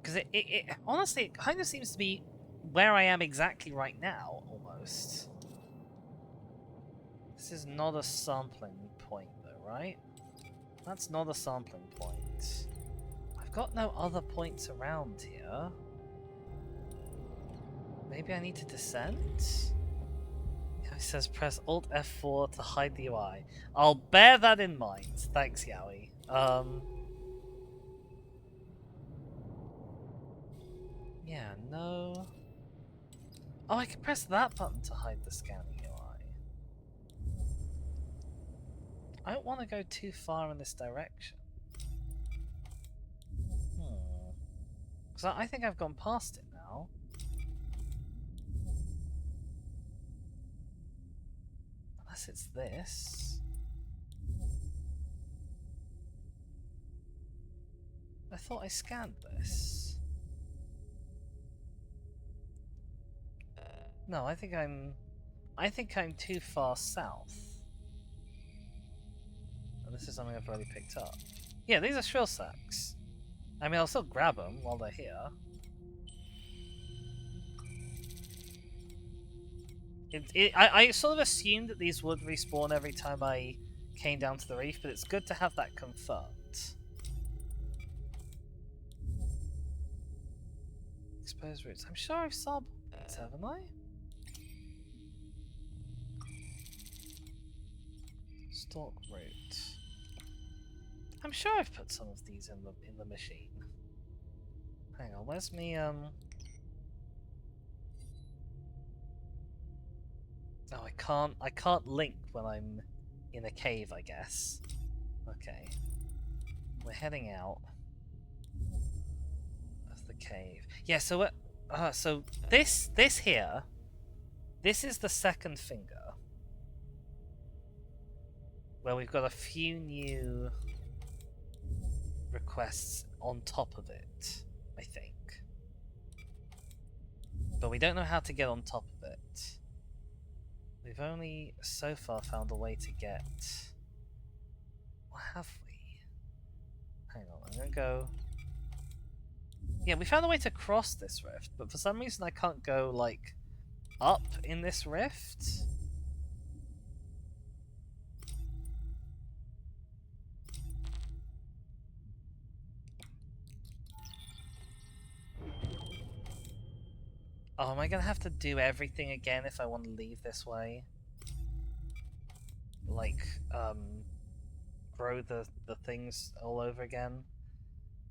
Because it honestly, it kind of seems to be where I am exactly right now, almost. This is not a sampling point though, right? That's not a sampling point. I've got no other points around here. Maybe I need to descend? It says press Alt F4 to hide the UI. I'll bear that in mind. Thanks, Yowie. Yeah, no. Oh, I can press that button to hide the scanning UI. I don't want to go too far in this direction. Because I think I've gone past it now. Unless it's this. I thought I scanned this. No, I think I'm too far south. And this is something I've already picked up. Yeah, these are shrill sacks. I mean, I'll still grab them while they're here. I sort of assumed that these would respawn every time I came down to the reef, but it's good to have that confirmed. Exposed roots. I'm sure I've saw bits, haven't I? Stalk root. I'm sure I've put some of these in the machine. Hang on, where's me Oh, I can't link when I'm in a cave, I guess. Okay. We're heading out of the cave. Yeah, so so this here, this is the second finger. Where we've got a few new requests on top of it, I think. But we don't know how to get on top of it. We've only so far found a way to get... What have we? Hang on, I'm gonna go... Yeah, we found a way to cross this rift, but for some reason I can't go, like, up in this rift. Oh, am I gonna have to do everything again if I want to leave this way? Like, grow the things all over again?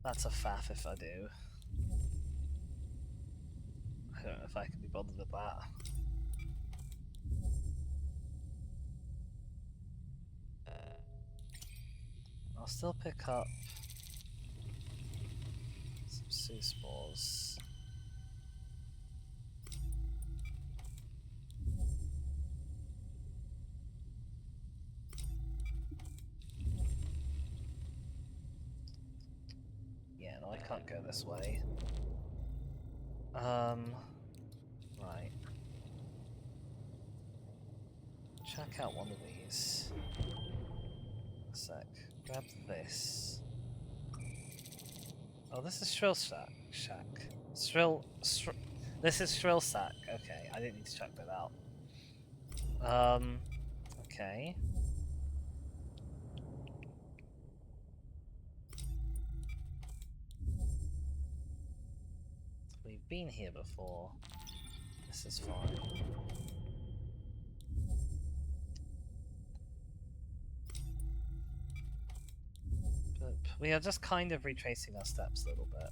That's a faff if I do. I don't know if I can be bothered with that. I'll still pick up some sea spores. Yeah, no, I can't go this way. Right. Check out one of these. A sec. Grab this. Oh, this is Shrill Shack. This is Shrill Sack. Okay, I didn't need to check that out. Okay. We've been here before. This is fine. But we are just kind of retracing our steps a little bit.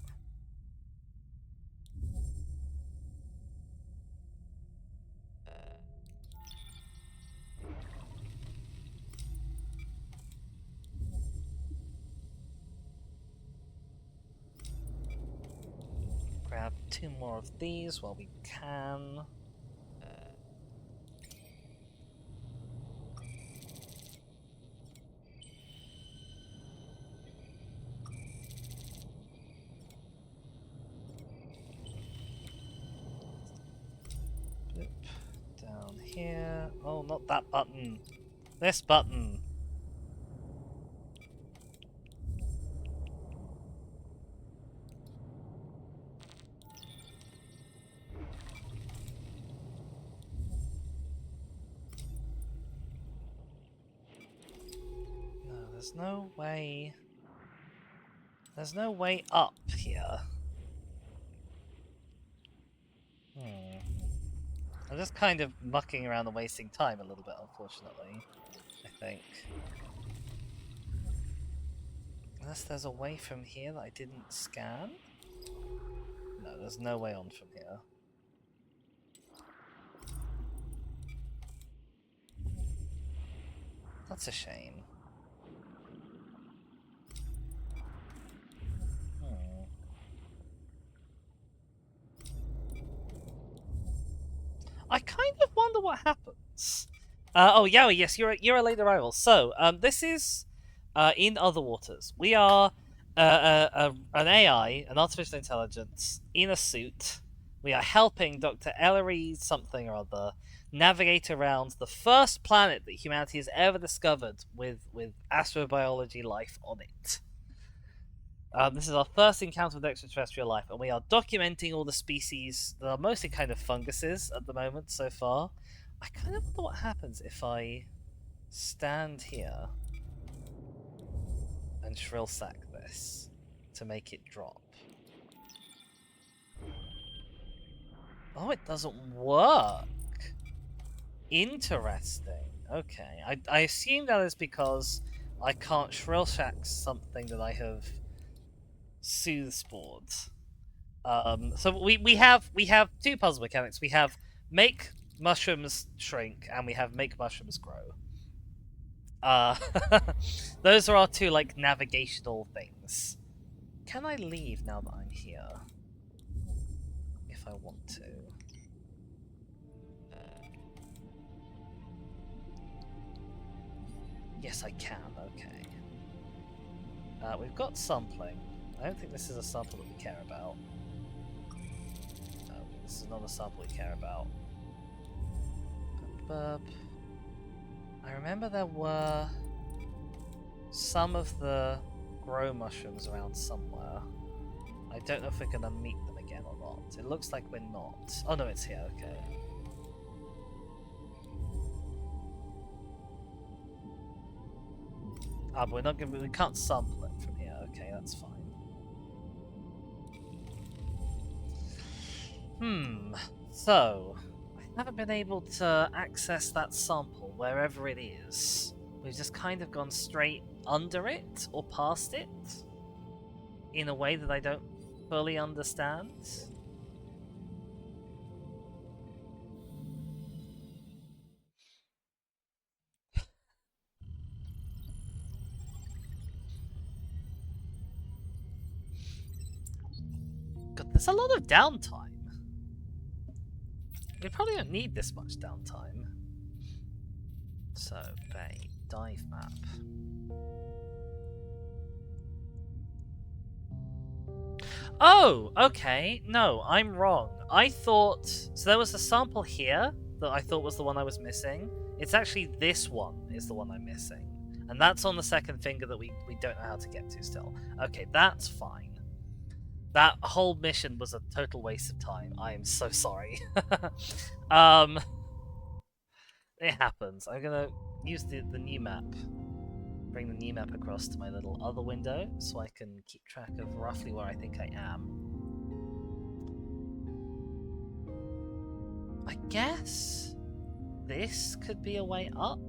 Grab 2 more of these while we can. Boop. Down here. Oh, not that button. This button. No, there's no way. There's no way up here. I'm just kind of mucking around and wasting time a little bit, unfortunately. I think. Unless there's a way from here that I didn't scan? No, there's no way on from here. That's a shame. I kind of wonder what happens. Oh, Yowie, yes, you're a late arrival. So, this is in other waters. We are an AI, an artificial intelligence, in a suit. We are helping Dr. Ellery something or other navigate around the first planet that humanity has ever discovered with astrobiology life on it. This is our first encounter with extraterrestrial life, and we are documenting all the species that are mostly kind of funguses at the moment so far. I kind of wonder what happens if I stand here and shrill sack this to make it drop. Oh, it doesn't work. Interesting. Okay. I assume that is because I can't shrill shack something that I have sootheboard. So we have two puzzle mechanics. We have make mushrooms shrink, and we have make mushrooms grow. Those are our two like navigational things. Can I leave now that I'm here? If I want to. Yes, I can. Okay. We've got sampling. I don't think this is a sample that we care about. This is not a sample we care about. I remember there were some of the grow mushrooms around somewhere. I don't know if we're gonna meet them again or not. It looks like we're not. Oh no, it's here, okay. But we're not gonna. We can't sample it from here. Okay, that's fine. So I haven't been able to access that sample wherever it is. We've just kind of gone straight under it or past it in a way that I don't fully understand. God, there's a lot of downtime. We probably don't need this much downtime. So, bay, dive map. Oh, okay. No, I'm wrong. I thought... So there was a sample here that I thought was the one I was missing. It's actually this one is the one I'm missing. And that's on the second finger that we don't know how to get to still. Okay, that's fine. That whole mission was a total waste of time. I am so sorry. It happens. I'm gonna use the new map. Bring the new map across to my little other window so I can keep track of roughly where I think I am. I guess this could be a way up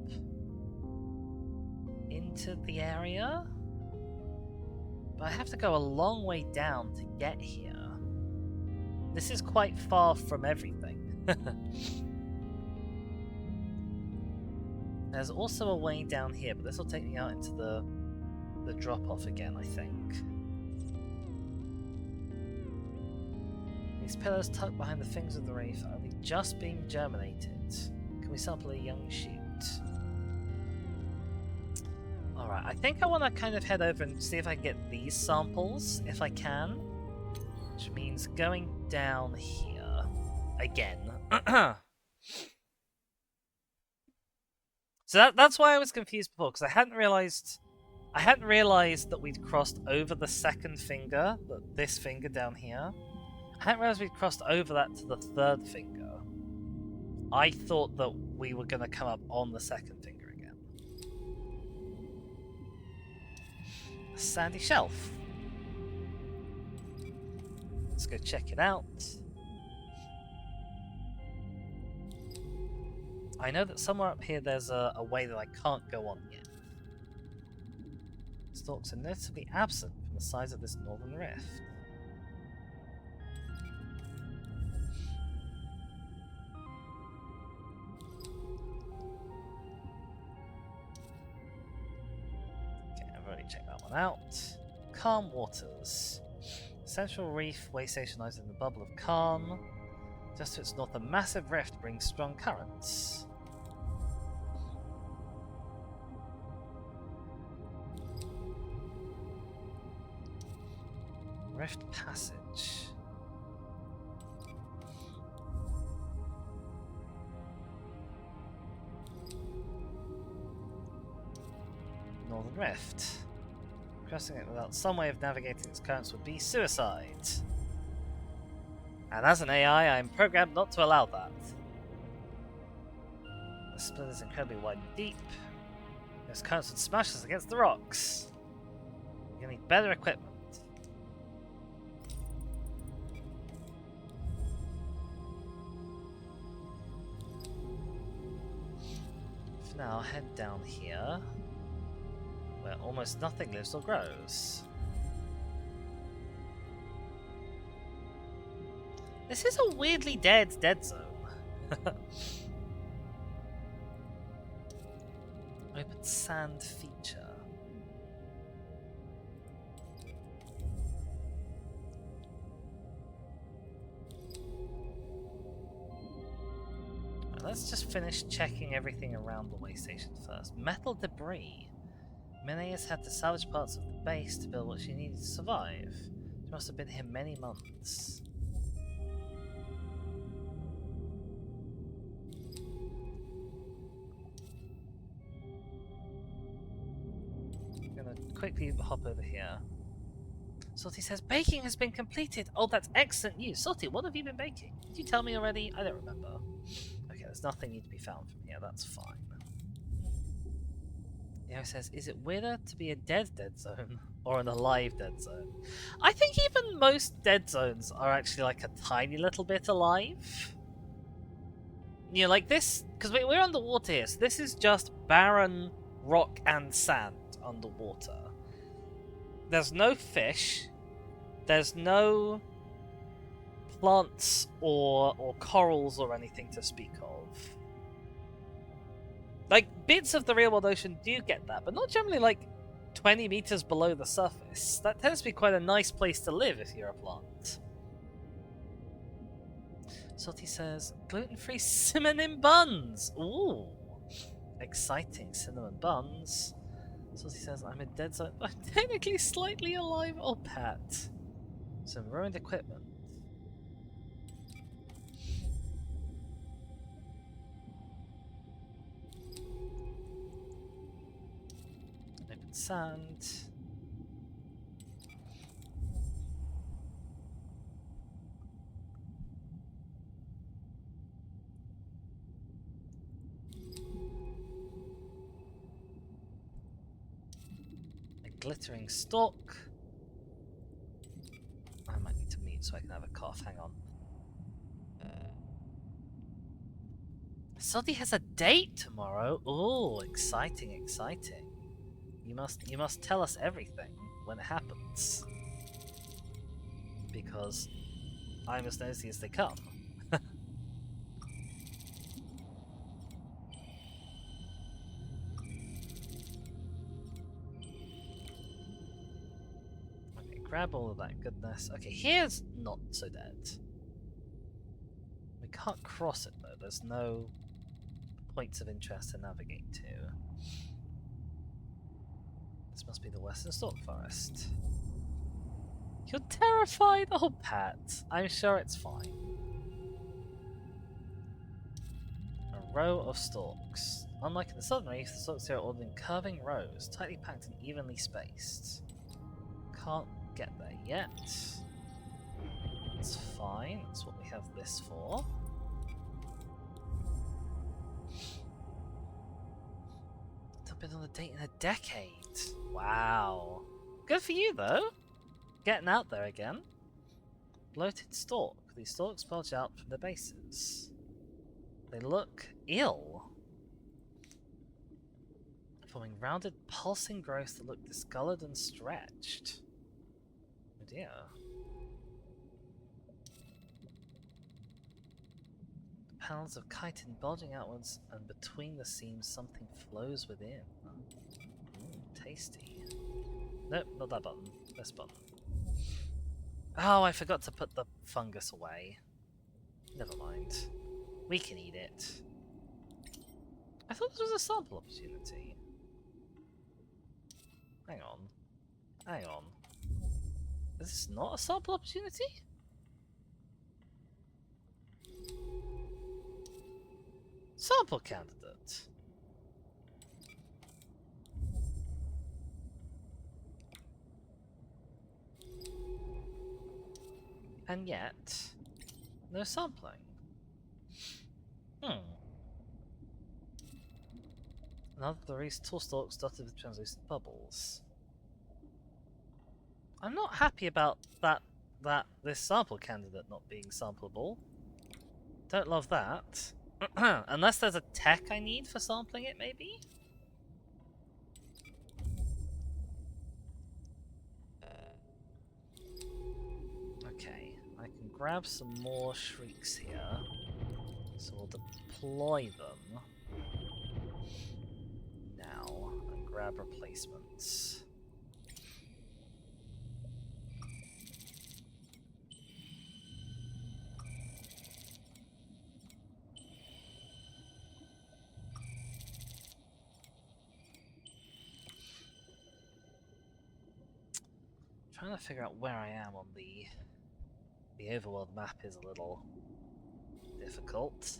into the area, but I have to go a long way down to get here. This is quite far from everything. There's also a way down here, but this will take me out into the drop-off again, I think. These pillars tucked behind the fingers of the reef are only just being germinated. Can we sample a young shoot? Alright, I think I want to kind of head over and see if I can get these samples, if I can. Which means going down here again. So that's why I was confused before, because I hadn't realized that we'd crossed over the second finger, this finger down here. I hadn't realized we'd crossed over that to the third finger. I thought that we were going to come up on the second finger again. A sandy shelf. Let's go check it out. I know that somewhere up here there's a way that I can't go on yet. Stalks are noticeably absent from the sides of this northern rift. one out. Calm waters. Central reef way station lies in the bubble of calm. Just to its north, a massive rift brings strong currents. Rift passage. Northern Rift. Crossing it without some way of navigating its currents would be suicide. And as an AI, I am programmed not to allow that. The split is incredibly wide and deep. Those currents would smash us against the rocks. You're gonna need better equipment. For now, head down here, where almost nothing lives or grows. This is a weirdly dead zone. Open sand feature. Right, let's just finish checking everything around the way station first. Metal debris. Menaeus had to salvage parts of the base to build what she needed to survive. She must have been here many months. Quickly hop over here. Salty says, baking has been completed. Oh, that's excellent news. Salty, what have you been baking? Did you tell me already? I don't remember. Okay, there's nothing need to be found from here. That's fine. Neo says, is it weirder to be a dead zone or an alive dead zone? I think even most dead zones are actually like a tiny little bit alive. You know, like this, because we're underwater here, so this is just barren rock and sand underwater. There's no fish, there's no plants or corals or anything to speak of. Like, bits of the real world ocean do get that, but not generally like 20 meters below the surface. That tends to be quite a nice place to live if you're a plant. Salty says, gluten-free cinnamon buns! Ooh! Exciting cinnamon buns. Salty says, I'm a dead zone. I'm technically slightly alive. Oh, Pat. Some ruined equipment. Open sand. Glittering stalk. I might need to mute so I can have a cough. Hang on. Salty has a date tomorrow. Oh, exciting, exciting. You must tell us everything when it happens, because I'm as nosy as they come. Grab all of that goodness. Okay, here's not so dead. We can't cross it though, there's no points of interest to navigate to. This must be the Western Stalk Forest. You're terrified? Oh, Pat. I'm sure it's fine. A row of stalks. Unlike in the southern reef, the stalks here are ordered in curving rows, tightly packed and evenly spaced. Can't get there yet. It's fine, that's what we have this for. Not been on a date in a decade. Wow. Good for you though. Getting out there again. Bloated stalk. These stalks bulge out from the bases. They look ill. Forming rounded, pulsing growths that look discolored and stretched. Oh dear. The panels of chitin bulging outwards, and between the seams something flows within. Tasty. Nope, not that button. This button. Oh, I forgot to put the fungus away. Never mind. We can eat it. I thought this was a sample opportunity. Hang on. Hang on. Is this not a sample opportunity? Sample candidate. And yet, no sampling. Another of the raised tall stalks dotted with translucent bubbles. I'm not happy about this sample candidate not being sampleable. Don't love that. Unless there's a tech I need for sampling it, maybe? Okay, I can grab some more shrieks here. So we'll deploy them now and grab replacements. Trying to figure out where I am on the overworld map is a little difficult.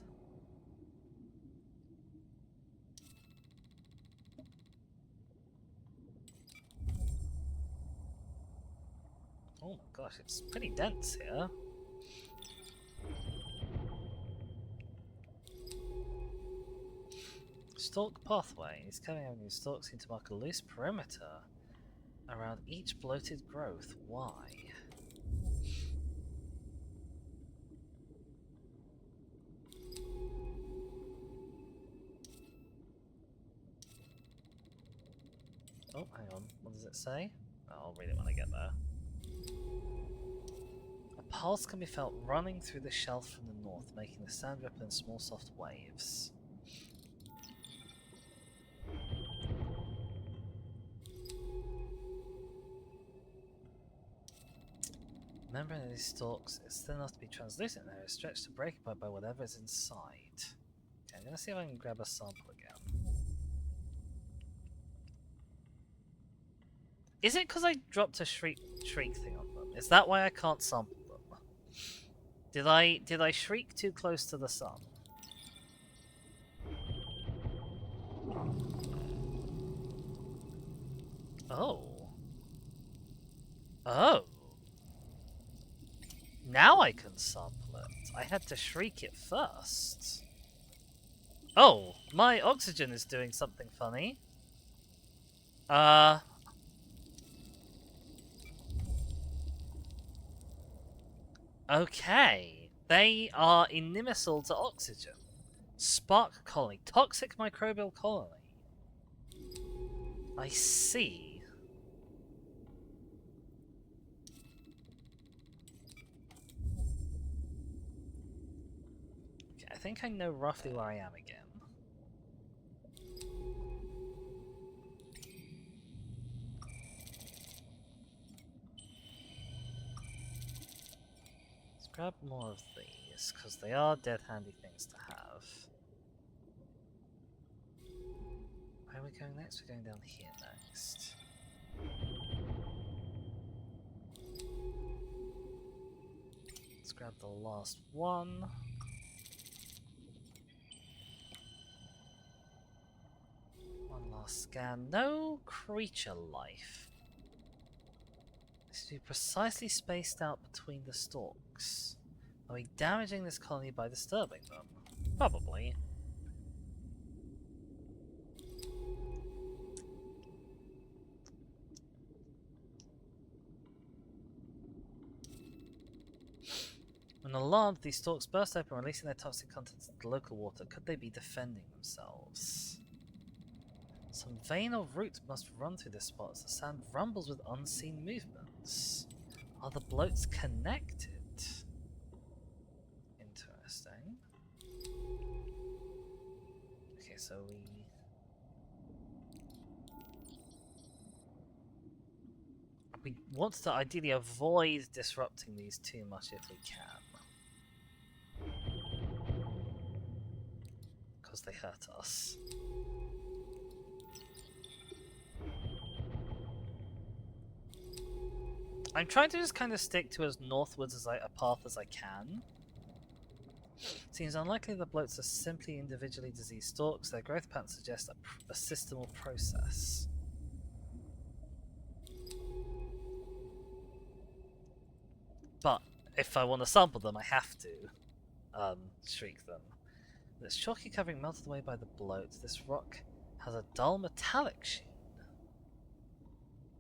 Oh my gosh, it's pretty dense here. Stalk pathway. These cutting avenue stalks seem to mark a loose perimeter around each bloated growth. Why? Oh, hang on. What does it say? Oh, I'll read it when I get there. A pulse can be felt running through the shelf from the north, making the sand ripple in small soft waves. The membrane of these stalks is thin enough to be translucent and is stretched to break apart by whatever is inside. Okay, I'm gonna see if I can grab a sample again. Is it because I dropped a shriek thing on them? Is that why I can't sample them? Did I shriek too close to the sun? Oh. Oh. Now I can sample it. I had to shriek it first. Oh, my oxygen is doing something funny. Okay. They are inimical to oxygen. Spark colony. Toxic microbial colony. I see. Okay, I think I know roughly where I am again. Let's grab more of these, because they are dead handy things to have. Where are we going next? We're going down here next. Let's grab the last one. One last scan. No creature life. This should be precisely spaced out between the stalks. Are we damaging this colony by disturbing them? Probably. When alarmed, these stalks burst open, releasing their toxic contents into the local water. Could they be defending themselves? Some vein or root must run through this spot as the sand rumbles with unseen movements. Are the bloats connected? Interesting. Okay, so we... we want to ideally avoid disrupting these too much if we can. Because they hurt us. I'm trying to just kind of stick to as northwards as a path as I can. Seems unlikely the bloats are simply individually diseased stalks. Their growth pattern suggests a systemal process. But if I want to sample them, I have to shriek them. This chalky covering melted away by the bloat. This rock has a dull metallic sheen.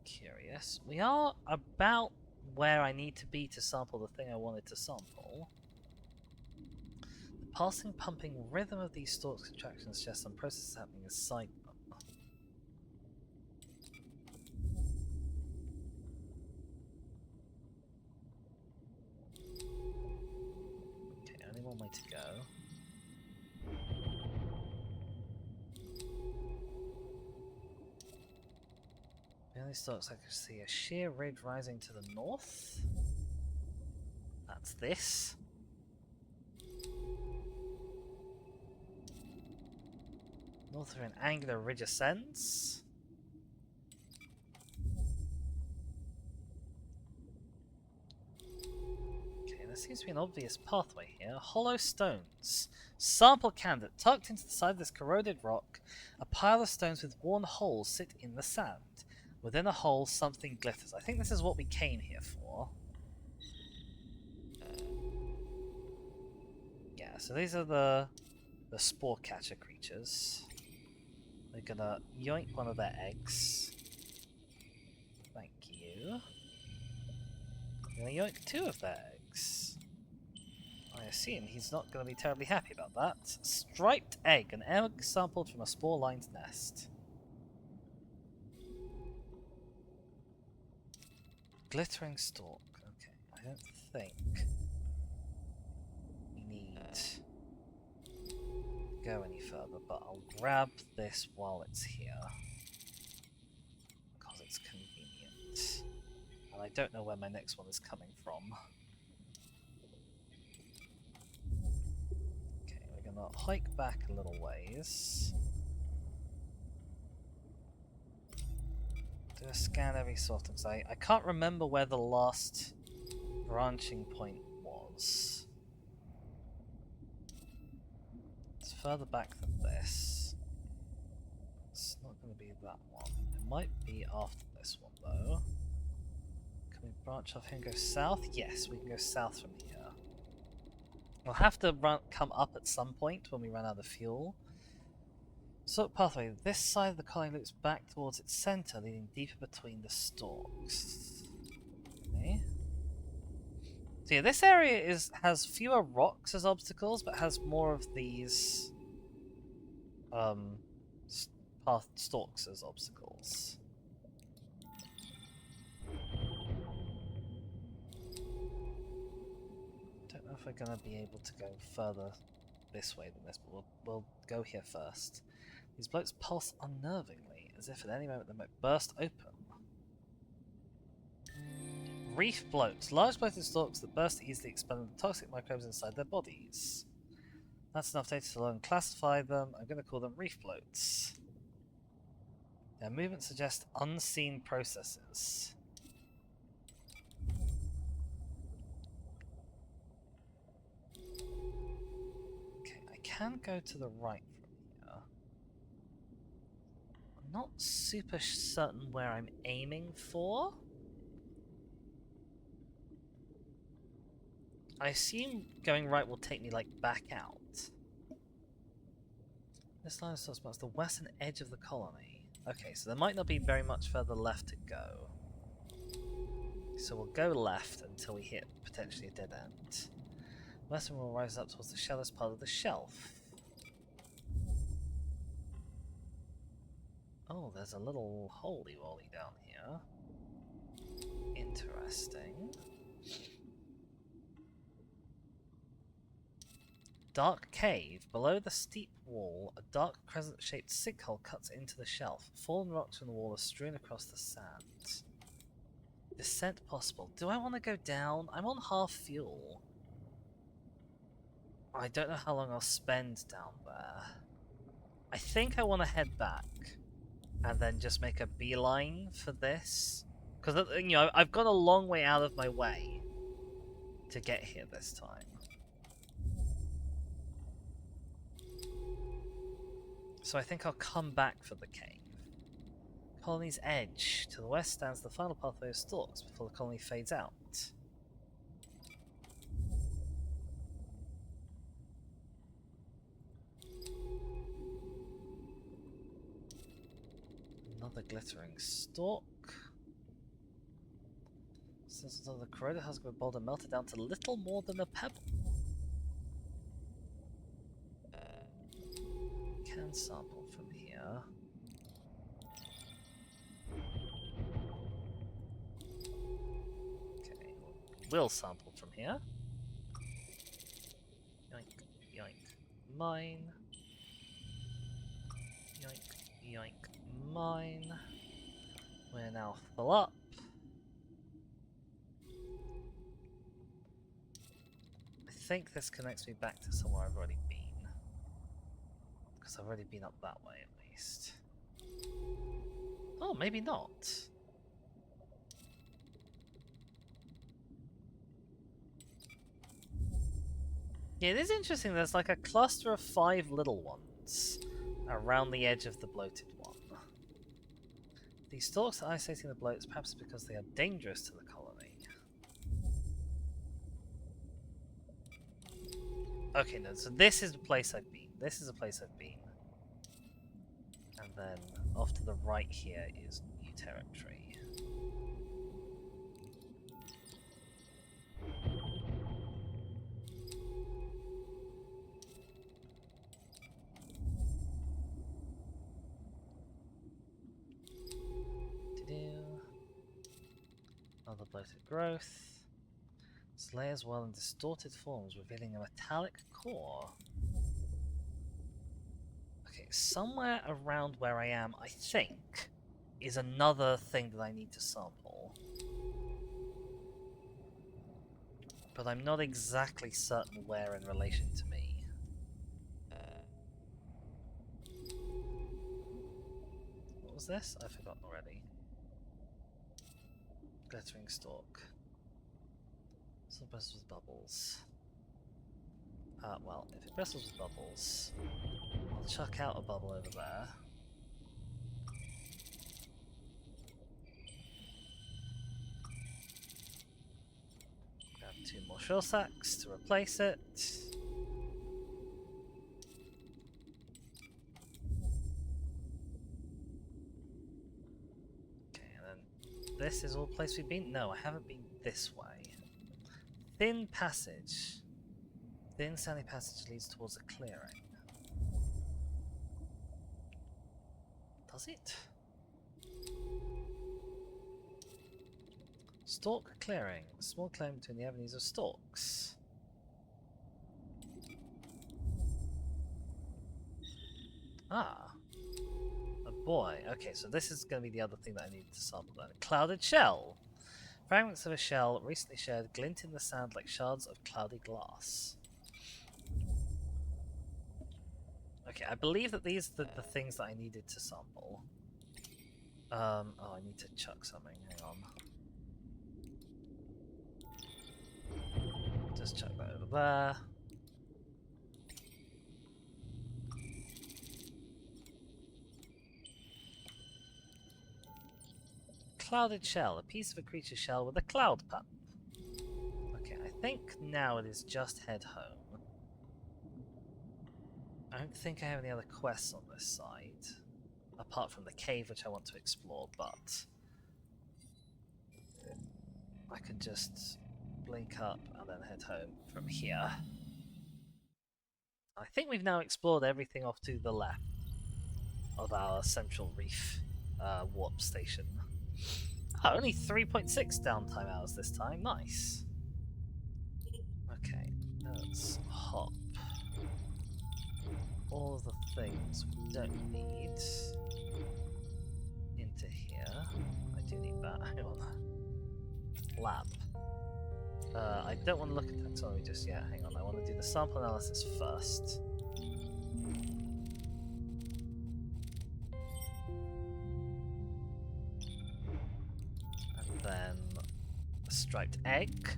Curious. We are about where I need to be to sample the thing I wanted to sample. The pulsing, pumping rhythm of these stalks' contractions suggests some process happening inside them. Okay, only one way to go. The only stalks I can see a sheer ridge rising to the north. That's this. North of an angular ridge ascends. Okay, there seems to be an obvious pathway here. Hollow stones. Sample candidate. Tucked into the side of this corroded rock, a pile of stones with worn holes sit in the sand. Within a hole, something glitters. I think this is what we came here for. Yeah, so these are the spore catcher creatures. We're gonna yoink one of their eggs. Thank you. We're gonna yoink two of their eggs. I assume he's not gonna be terribly happy about that. Striped egg, an egg sampled from a spore-lined nest. Glittering stalk. Okay, I don't think we need to go any further, but I'll grab this while it's here. Because it's convenient. And I don't know where my next one is coming from. Okay, we're gonna hike back a little ways. Do a scan every so often, because I can't remember where the last branching point was. It's further back than this. It's not going to be that one. It might be after this one, though. Can we branch off here and go south? Yes, we can go south from here. We'll have to come up at some point when we run out of fuel. Sort pathway. This side of the colony loops back towards its center, leading deeper between the stalks. Okay. So yeah, this area has fewer rocks as obstacles, but has more of these stalks as obstacles. Don't know if we're gonna be able to go further this way than this, but we'll go here first. These bloats pulse unnervingly, as if at any moment they might burst open. Reef bloats. Large bloated stalks that burst easily, expelling the toxic microbes inside their bodies. That's enough data to learn and classify them. I'm going to call them reef bloats. Their movement suggests unseen processes. Okay, I can go to the right from here. I'm not super certain where I'm aiming for. I assume going right will take me, like, back out. This line of source marks the western edge of the colony. Okay, so there might not be very much further left to go. So we'll go left until we hit potentially a dead end. Western will rise up towards the shallowest part of the shelf. Oh, there's a little holy-wolly down here. Interesting. Dark cave. Below the steep wall, a dark crescent-shaped sinkhole cuts into the shelf. Fallen rocks from the wall are strewn across the sand. Descent possible. Do I want to go down? I'm on half fuel. I don't know how long I'll spend down there. I think I want to head back and then just make a beeline for this. Because, you know, I've gone a long way out of my way to get here this time. So I think I'll come back for the cave. Colony's edge. To the west stands the final pathway of stalks before the colony fades out. Another glittering stalk. Since the corroded husk of a boulder melted down to little more than a pebble. Can sample from here. Okay, will sample from here. Yoink, yoink, mine. Yoink, yoink, mine. We're now full up. I think this connects me back to somewhere I've already been. Because I've already been up that way at least. Oh, maybe not. Yeah, it is interesting. There's like a cluster of 5 little ones around the edge of the bloated one. These stalks are isolating the bloats, perhaps because they are dangerous to the colony. Okay, no, so this is the place I've been. This is the place I've been. And then off to the right here is new territory. Other bloated growth. Its layers well in distorted forms, revealing a metallic core. Okay, somewhere around where I am, I think, is another thing that I need to sample. But I'm not exactly certain where in relation to me. What was this? I've forgotten already. Glittering stalk. Some bristles with bubbles. Well, if it bristles with bubbles, I'll chuck out a bubble over there. Grab 2 more shell sacks to replace it. Okay, and then this is all the place we've been? No, I haven't been this way. Thin passage. Thin sandy passage leads towards a clearing. Does it? Stalk clearing. Small clearing between the avenues of stalks. Ah. A boy. Okay, so this is going to be the other thing that I need to sample then. Clouded shell. Fragments of a shell recently shared glint in the sand like shards of cloudy glass. Okay, I believe that these are the things that I needed to sample. Oh, I need to chuck something. Hang on. Just chuck that over there. Clouded shell. A piece of a creature's shell with a cloud pump. Okay, I think now it is just head home. I don't think I have any other quests on this side, apart from the cave which I want to explore, but I could just blink up and then head home from here. I think we've now explored everything off to the left of our central reef warp station. Oh, only 3.6 downtime hours this time, nice. Okay, let's hop all of the things we don't need into here. I do need that, hang on. lab. I don't want to look at taxonomy just yet. Hang on, I want to do the sample analysis first. And then the striped egg.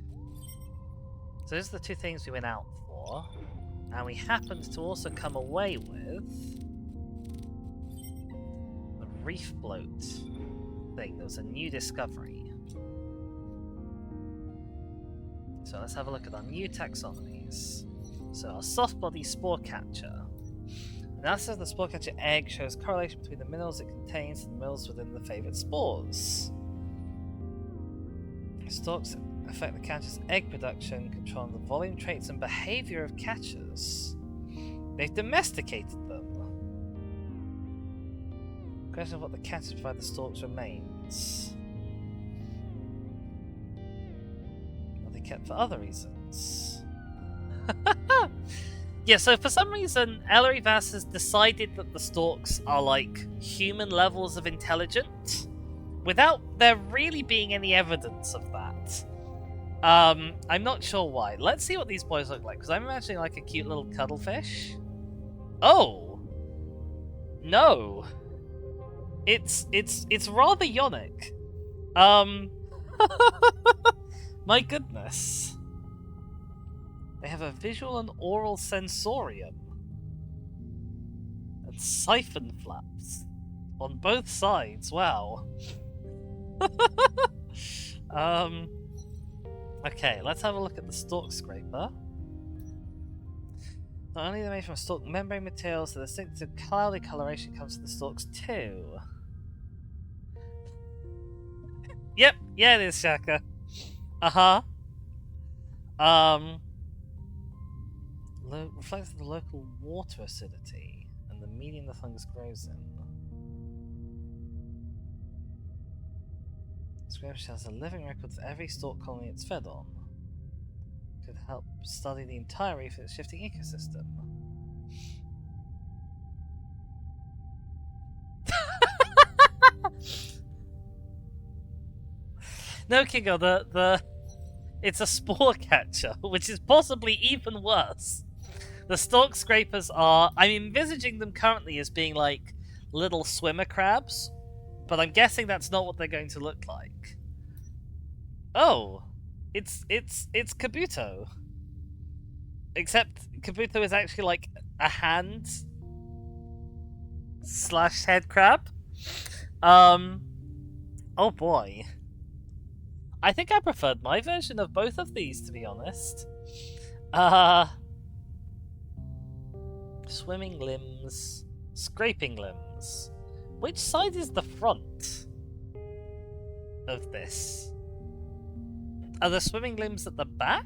So those are the two things we went out for. And we happened to also come away with the reef bloat thing. There was a new discovery. So let's have a look at our new taxonomies. So our soft body spore catcher. Analysis of the spore catcher egg shows correlation between the minerals it contains and the minerals within the favoured spores. Stalks affect the catcher's egg production, controlling the volume, traits, and behaviour of catchers. They've domesticated them. The question of what the catchers provide the stalks remains. Are they kept for other reasons? Yeah, so for some reason, Ellery Vass has decided that the stalks are like human levels of intelligent, without there really being any evidence of that. I'm not sure why. Let's see what these boys look like, because I'm imagining like a cute little cuttlefish. Oh! No! It's rather yonic. My goodness. They have a visual and oral sensorium. And siphon flaps. On both sides, wow. Okay, let's have a look at the stalk scraper. Not only are they made from stalk membrane materials, the distinctive cloudy coloration comes to the stalks too. Yep, yeah it is, Shaka. Uh-huh. Reflects the local water acidity and the medium the fungus grows in. The scraper has a living record of every stalk colony it's fed on. Could help study the entire reef and its shifting ecosystem. No, Kingo, it's a spore catcher, which is possibly even worse. The stalk scrapers are... I'm envisaging them currently as being like little swimmer crabs, but I'm guessing that's not what they're going to look like. Oh, it's Kabuto. Except Kabuto is actually like a hand / head crab. Oh boy. I think I preferred my version of both of these, to be honest. Swimming limbs, scraping limbs. Which side is the front of this? Are the swimming limbs at the back?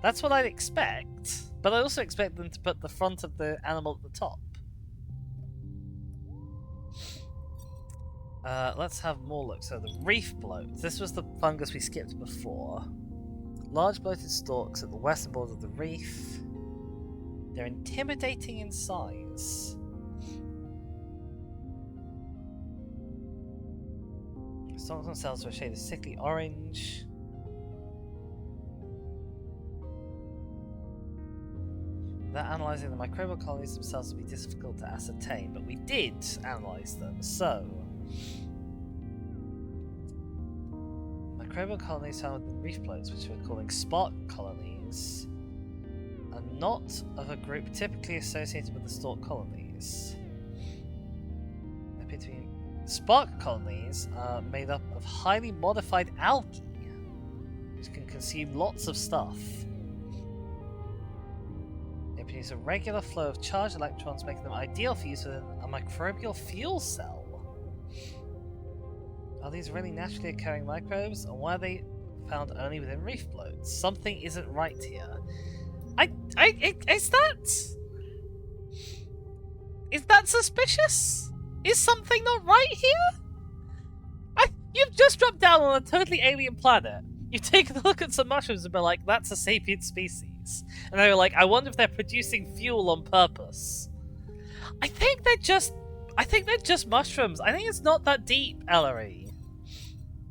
That's what I'd expect, but I also expect them to put the front of the animal at the top. Let's have more look. So the reef bloat. This was the fungus we skipped before. Large bloated stalks at the western border of the reef. They're intimidating in size. The stalks themselves are a shade of sickly orange. Without analysing the microbial colonies themselves would be difficult to ascertain, but we did analyse them, so... Microbial colonies found within reef bloats, which we're calling spark colonies, are not of a group typically associated with the stalk colonies. Spark colonies are made up of highly modified algae, which can consume lots of stuff. They produce a regular flow of charged electrons, making them ideal for use within a microbial fuel cell. Are these really naturally occurring microbes, or why are they found only within reef bloats? Something isn't right here. Is that suspicious? Is something not right here? You've just dropped down on a totally alien planet. You've taken a look at some mushrooms and been like, that's a sapient species. And they were like, I wonder if they're producing fuel on purpose. I think they're just mushrooms. I think it's not that deep, Ellery.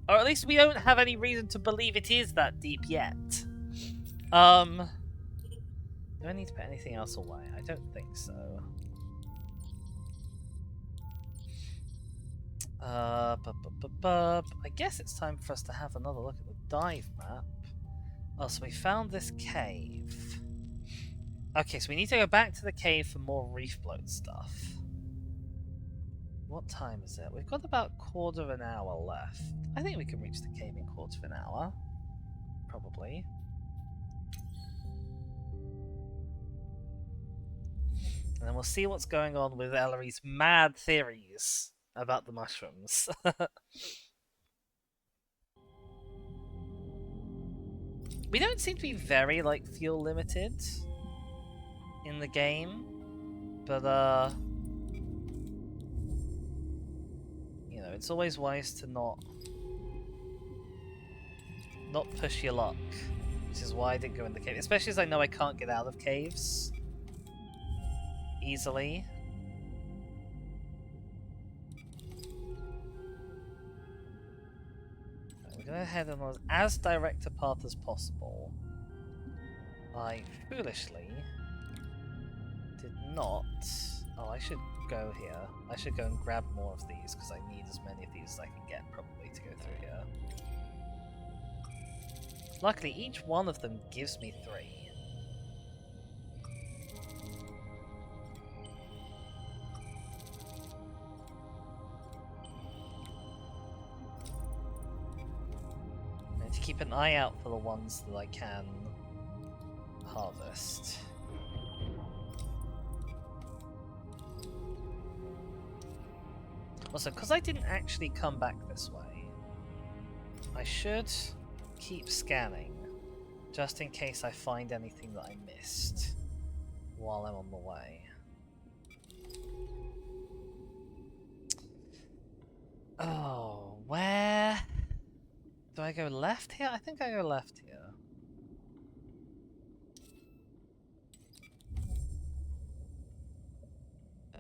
Or at least we don't have any reason to believe it is that deep yet. Do I need to put anything else away? I don't think so. I guess it's time for us to have another look at the dive map. Oh, so we found this cave. Okay, so we need to go back to the cave for more reef bloat stuff. What time is it? We've got about quarter of an hour left. I think we can reach the cave in quarter of an hour. Probably. And then we'll see what's going on with Ellery's mad theories about the mushrooms. We don't seem to be very, like, fuel limited in the game. But, you know, it's always wise to not push your luck. Which is why I didn't go in the cave. Especially as I know I can't get out of caves easily. We're going to head on as direct a path as possible. I foolishly did not... Oh, I should go here. I should go and grab more of these because I need as many of these as I can get probably to go through here. Luckily, each one of them gives me 3. To keep an eye out for the ones that I can harvest. Also, because I didn't actually come back this way, I should keep scanning just in case I find anything that I missed while I'm on the way. Oh, where? Do I go left here? I think I go left here.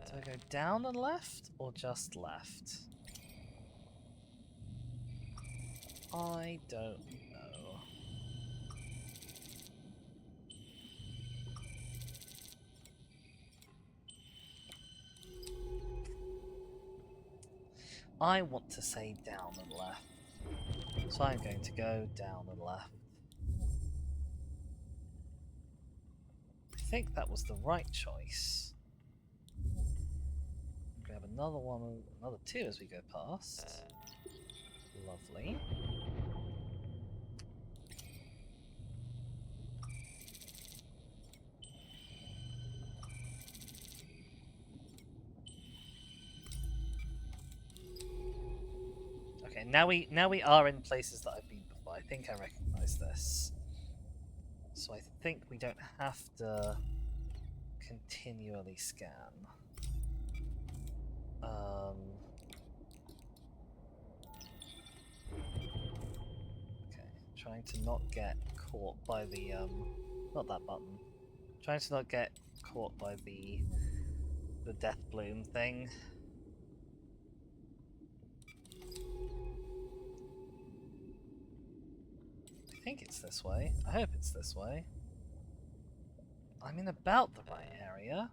Do I go down and left, or just left? I don't know. I want to say down and left. So I'm going to go down and left. I think that was the right choice. Grab another one, another 2 as we go past. Lovely. Okay, now we are in places that I've been before. I think I recognise this. So I think we don't have to continually scan. Okay, trying to not get caught by the not that button. Trying to not get caught by the death bloom thing. I think it's this way. I hope it's this way. I'm in about the right area.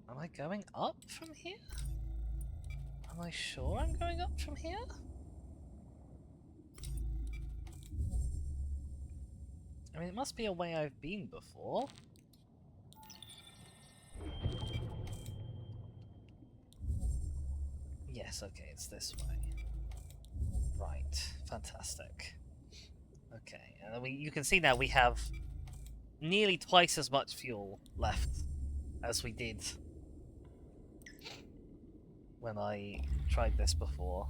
Am I going up from here? Am I sure I'm going up from here? I mean, it must be a way I've been before. Yes, okay, it's this way. Right, fantastic. Okay, and you can see now we have nearly twice as much fuel left as we did when I tried this before.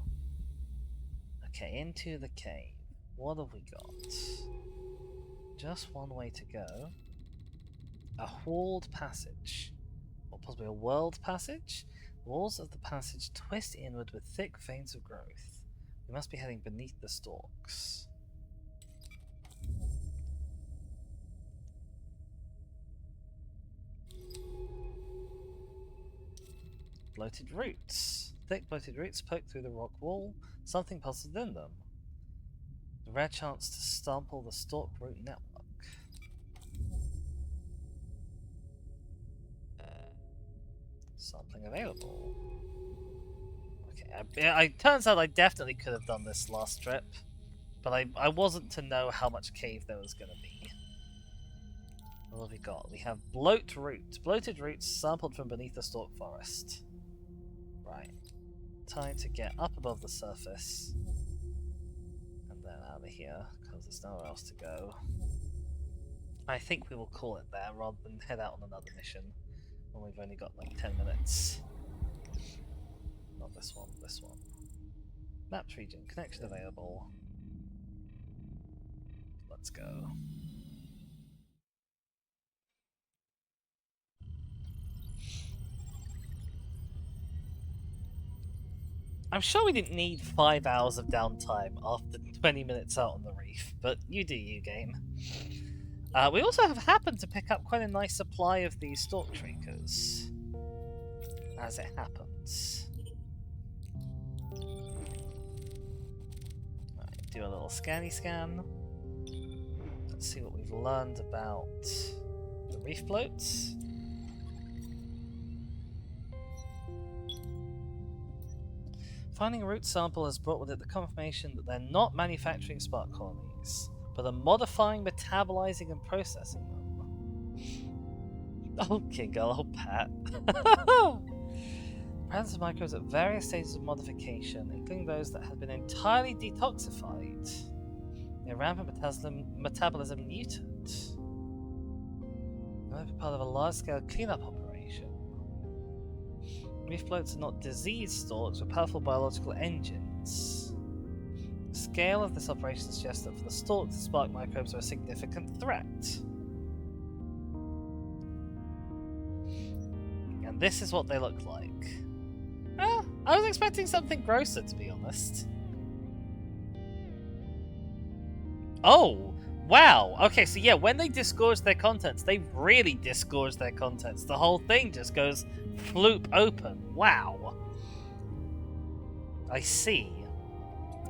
Okay, into the cave. What have we got? Just one way to go. A walled passage. Or possibly a world passage? Walls of the passage twist inward with thick veins of growth. We must be heading beneath the stalks. bloated roots. Thick bloated roots poke through the rock wall. Something pulses in them. The rare chance to sample the stalk root network. Sampling available. Okay, it turns out I definitely could have done this last trip, but I wasn't to know how much cave there was going to be. What have we got? We have bloated roots sampled from beneath the stalk forest. Right. Time to get up above the surface. And then out of here, because there's nowhere else to go. I think we will call it there rather than head out on another mission when we've only got like 10 minutes. Not this one, this one. Mapped region, connection available. Let's go. I'm sure we didn't need 5 hours of downtime after 20 minutes out on the reef, but you do you, game. We also have happened to pick up quite a nice supply of these stalk shriekers, as it happens. Right, do a little scanny scan. Let's see what we've learned about the reef bloats. Finding a root sample has brought with it the confirmation that they're not manufacturing spark colonies, but are modifying, metabolizing, and processing them. Oh, Kingle, oh, Pat. Presence of microbes at various stages of modification, including those that have been entirely detoxified. Their rampant metabolism mutant. They might be part of a large-scale cleanup operation. Reef bloats are not disease stalks, but powerful biological engines. The scale of this operation suggests that for the stalks, the spark microbes are a significant threat. And this is what they look like. Well, I was expecting something grosser, to be honest. Oh, wow. Okay, so yeah, when they disgorge their contents, they really disgorge their contents. The whole thing just goes floop open. Wow. I see.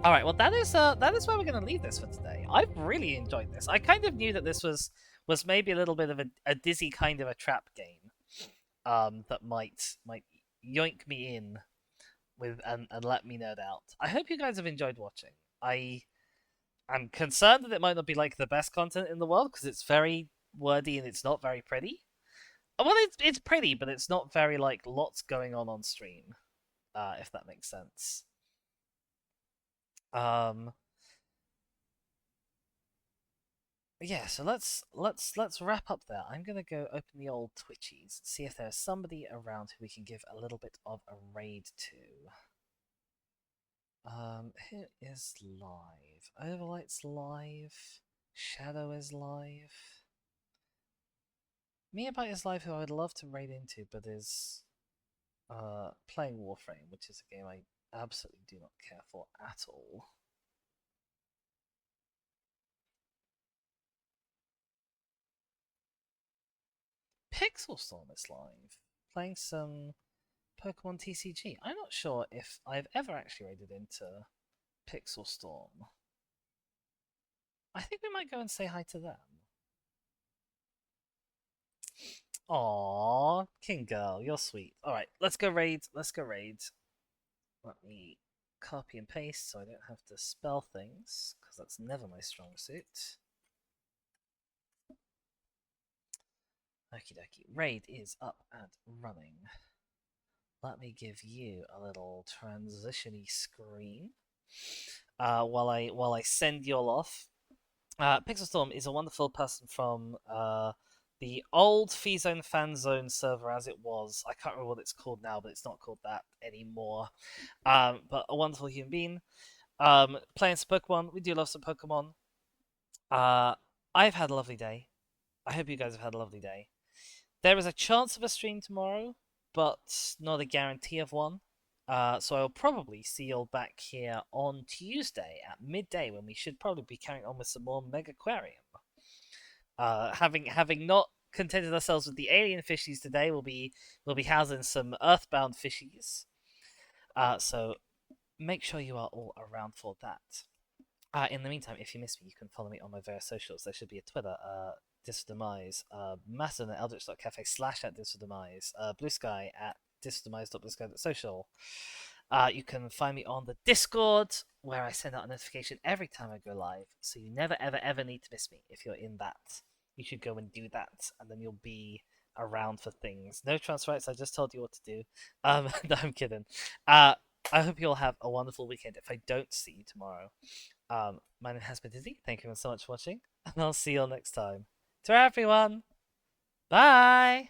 All right, well that is where we're going to leave this for today. I've really enjoyed this. I kind of knew that this was maybe a little bit of a dizzy kind of a trap game, that might yoink me in with and let me nerd out. I hope you guys have enjoyed watching. I'm concerned that it might not be like the best content in the world because it's very wordy and it's not very pretty. Well, it's pretty, but it's not very like lots going on stream, if that makes sense. Yeah, so let's wrap up there. I'm gonna go open the old Twitchies, see if there's somebody around who we can give a little bit of a raid to. Who is live? Overlight's live. Shadow is live. Meabite is live, who I would love to raid into, but is playing Warframe, which is a game I absolutely do not care for at all. Pixel Storm is live, playing some Pokemon TCG. I'm not sure if I've ever actually raided into Pixel Storm. I think we might go and say hi to them. Aww, King Girl, you're sweet. Alright, let's go raid. Let me copy and paste so I don't have to spell things, because that's never my strong suit. Okie dokie, raid is up and running. Let me give you a little transition-y screen while I send you all off. Pixelstorm is a wonderful person from the old Phzone Fanzone server as it was. I can't remember what it's called now, but it's not called that anymore. But a wonderful human being. Playing some Pokemon. We do love some Pokemon. I've had a lovely day. I hope you guys have had a lovely day. There is a chance of a stream tomorrow, but not a guarantee of one. So I'll probably see you all back here on Tuesday at midday when we should probably be carrying on with some more Megaquarium. Having not contented ourselves with the alien fishies today. We'll be housing some earthbound fishies. So make sure you are all around for that. In the meantime, if you miss me, you can follow me on my various socials. There should be a Twitter, Disdemise, Mastodon at eldritch.cafe / at Disdemise, Blue Sky at disdemise.bluesky.social. You can find me on the Discord, where I send out a notification every time I go live, so you never, ever, ever need to miss me if you're in that. You should go and do that, and then you'll be around for things. No trans rights, I just told you what to do. No, I'm kidding. I hope you all have a wonderful weekend if I don't see you tomorrow. My name has been Dizzy. Thank you so much for watching, and I'll see you all next time. To everyone, bye!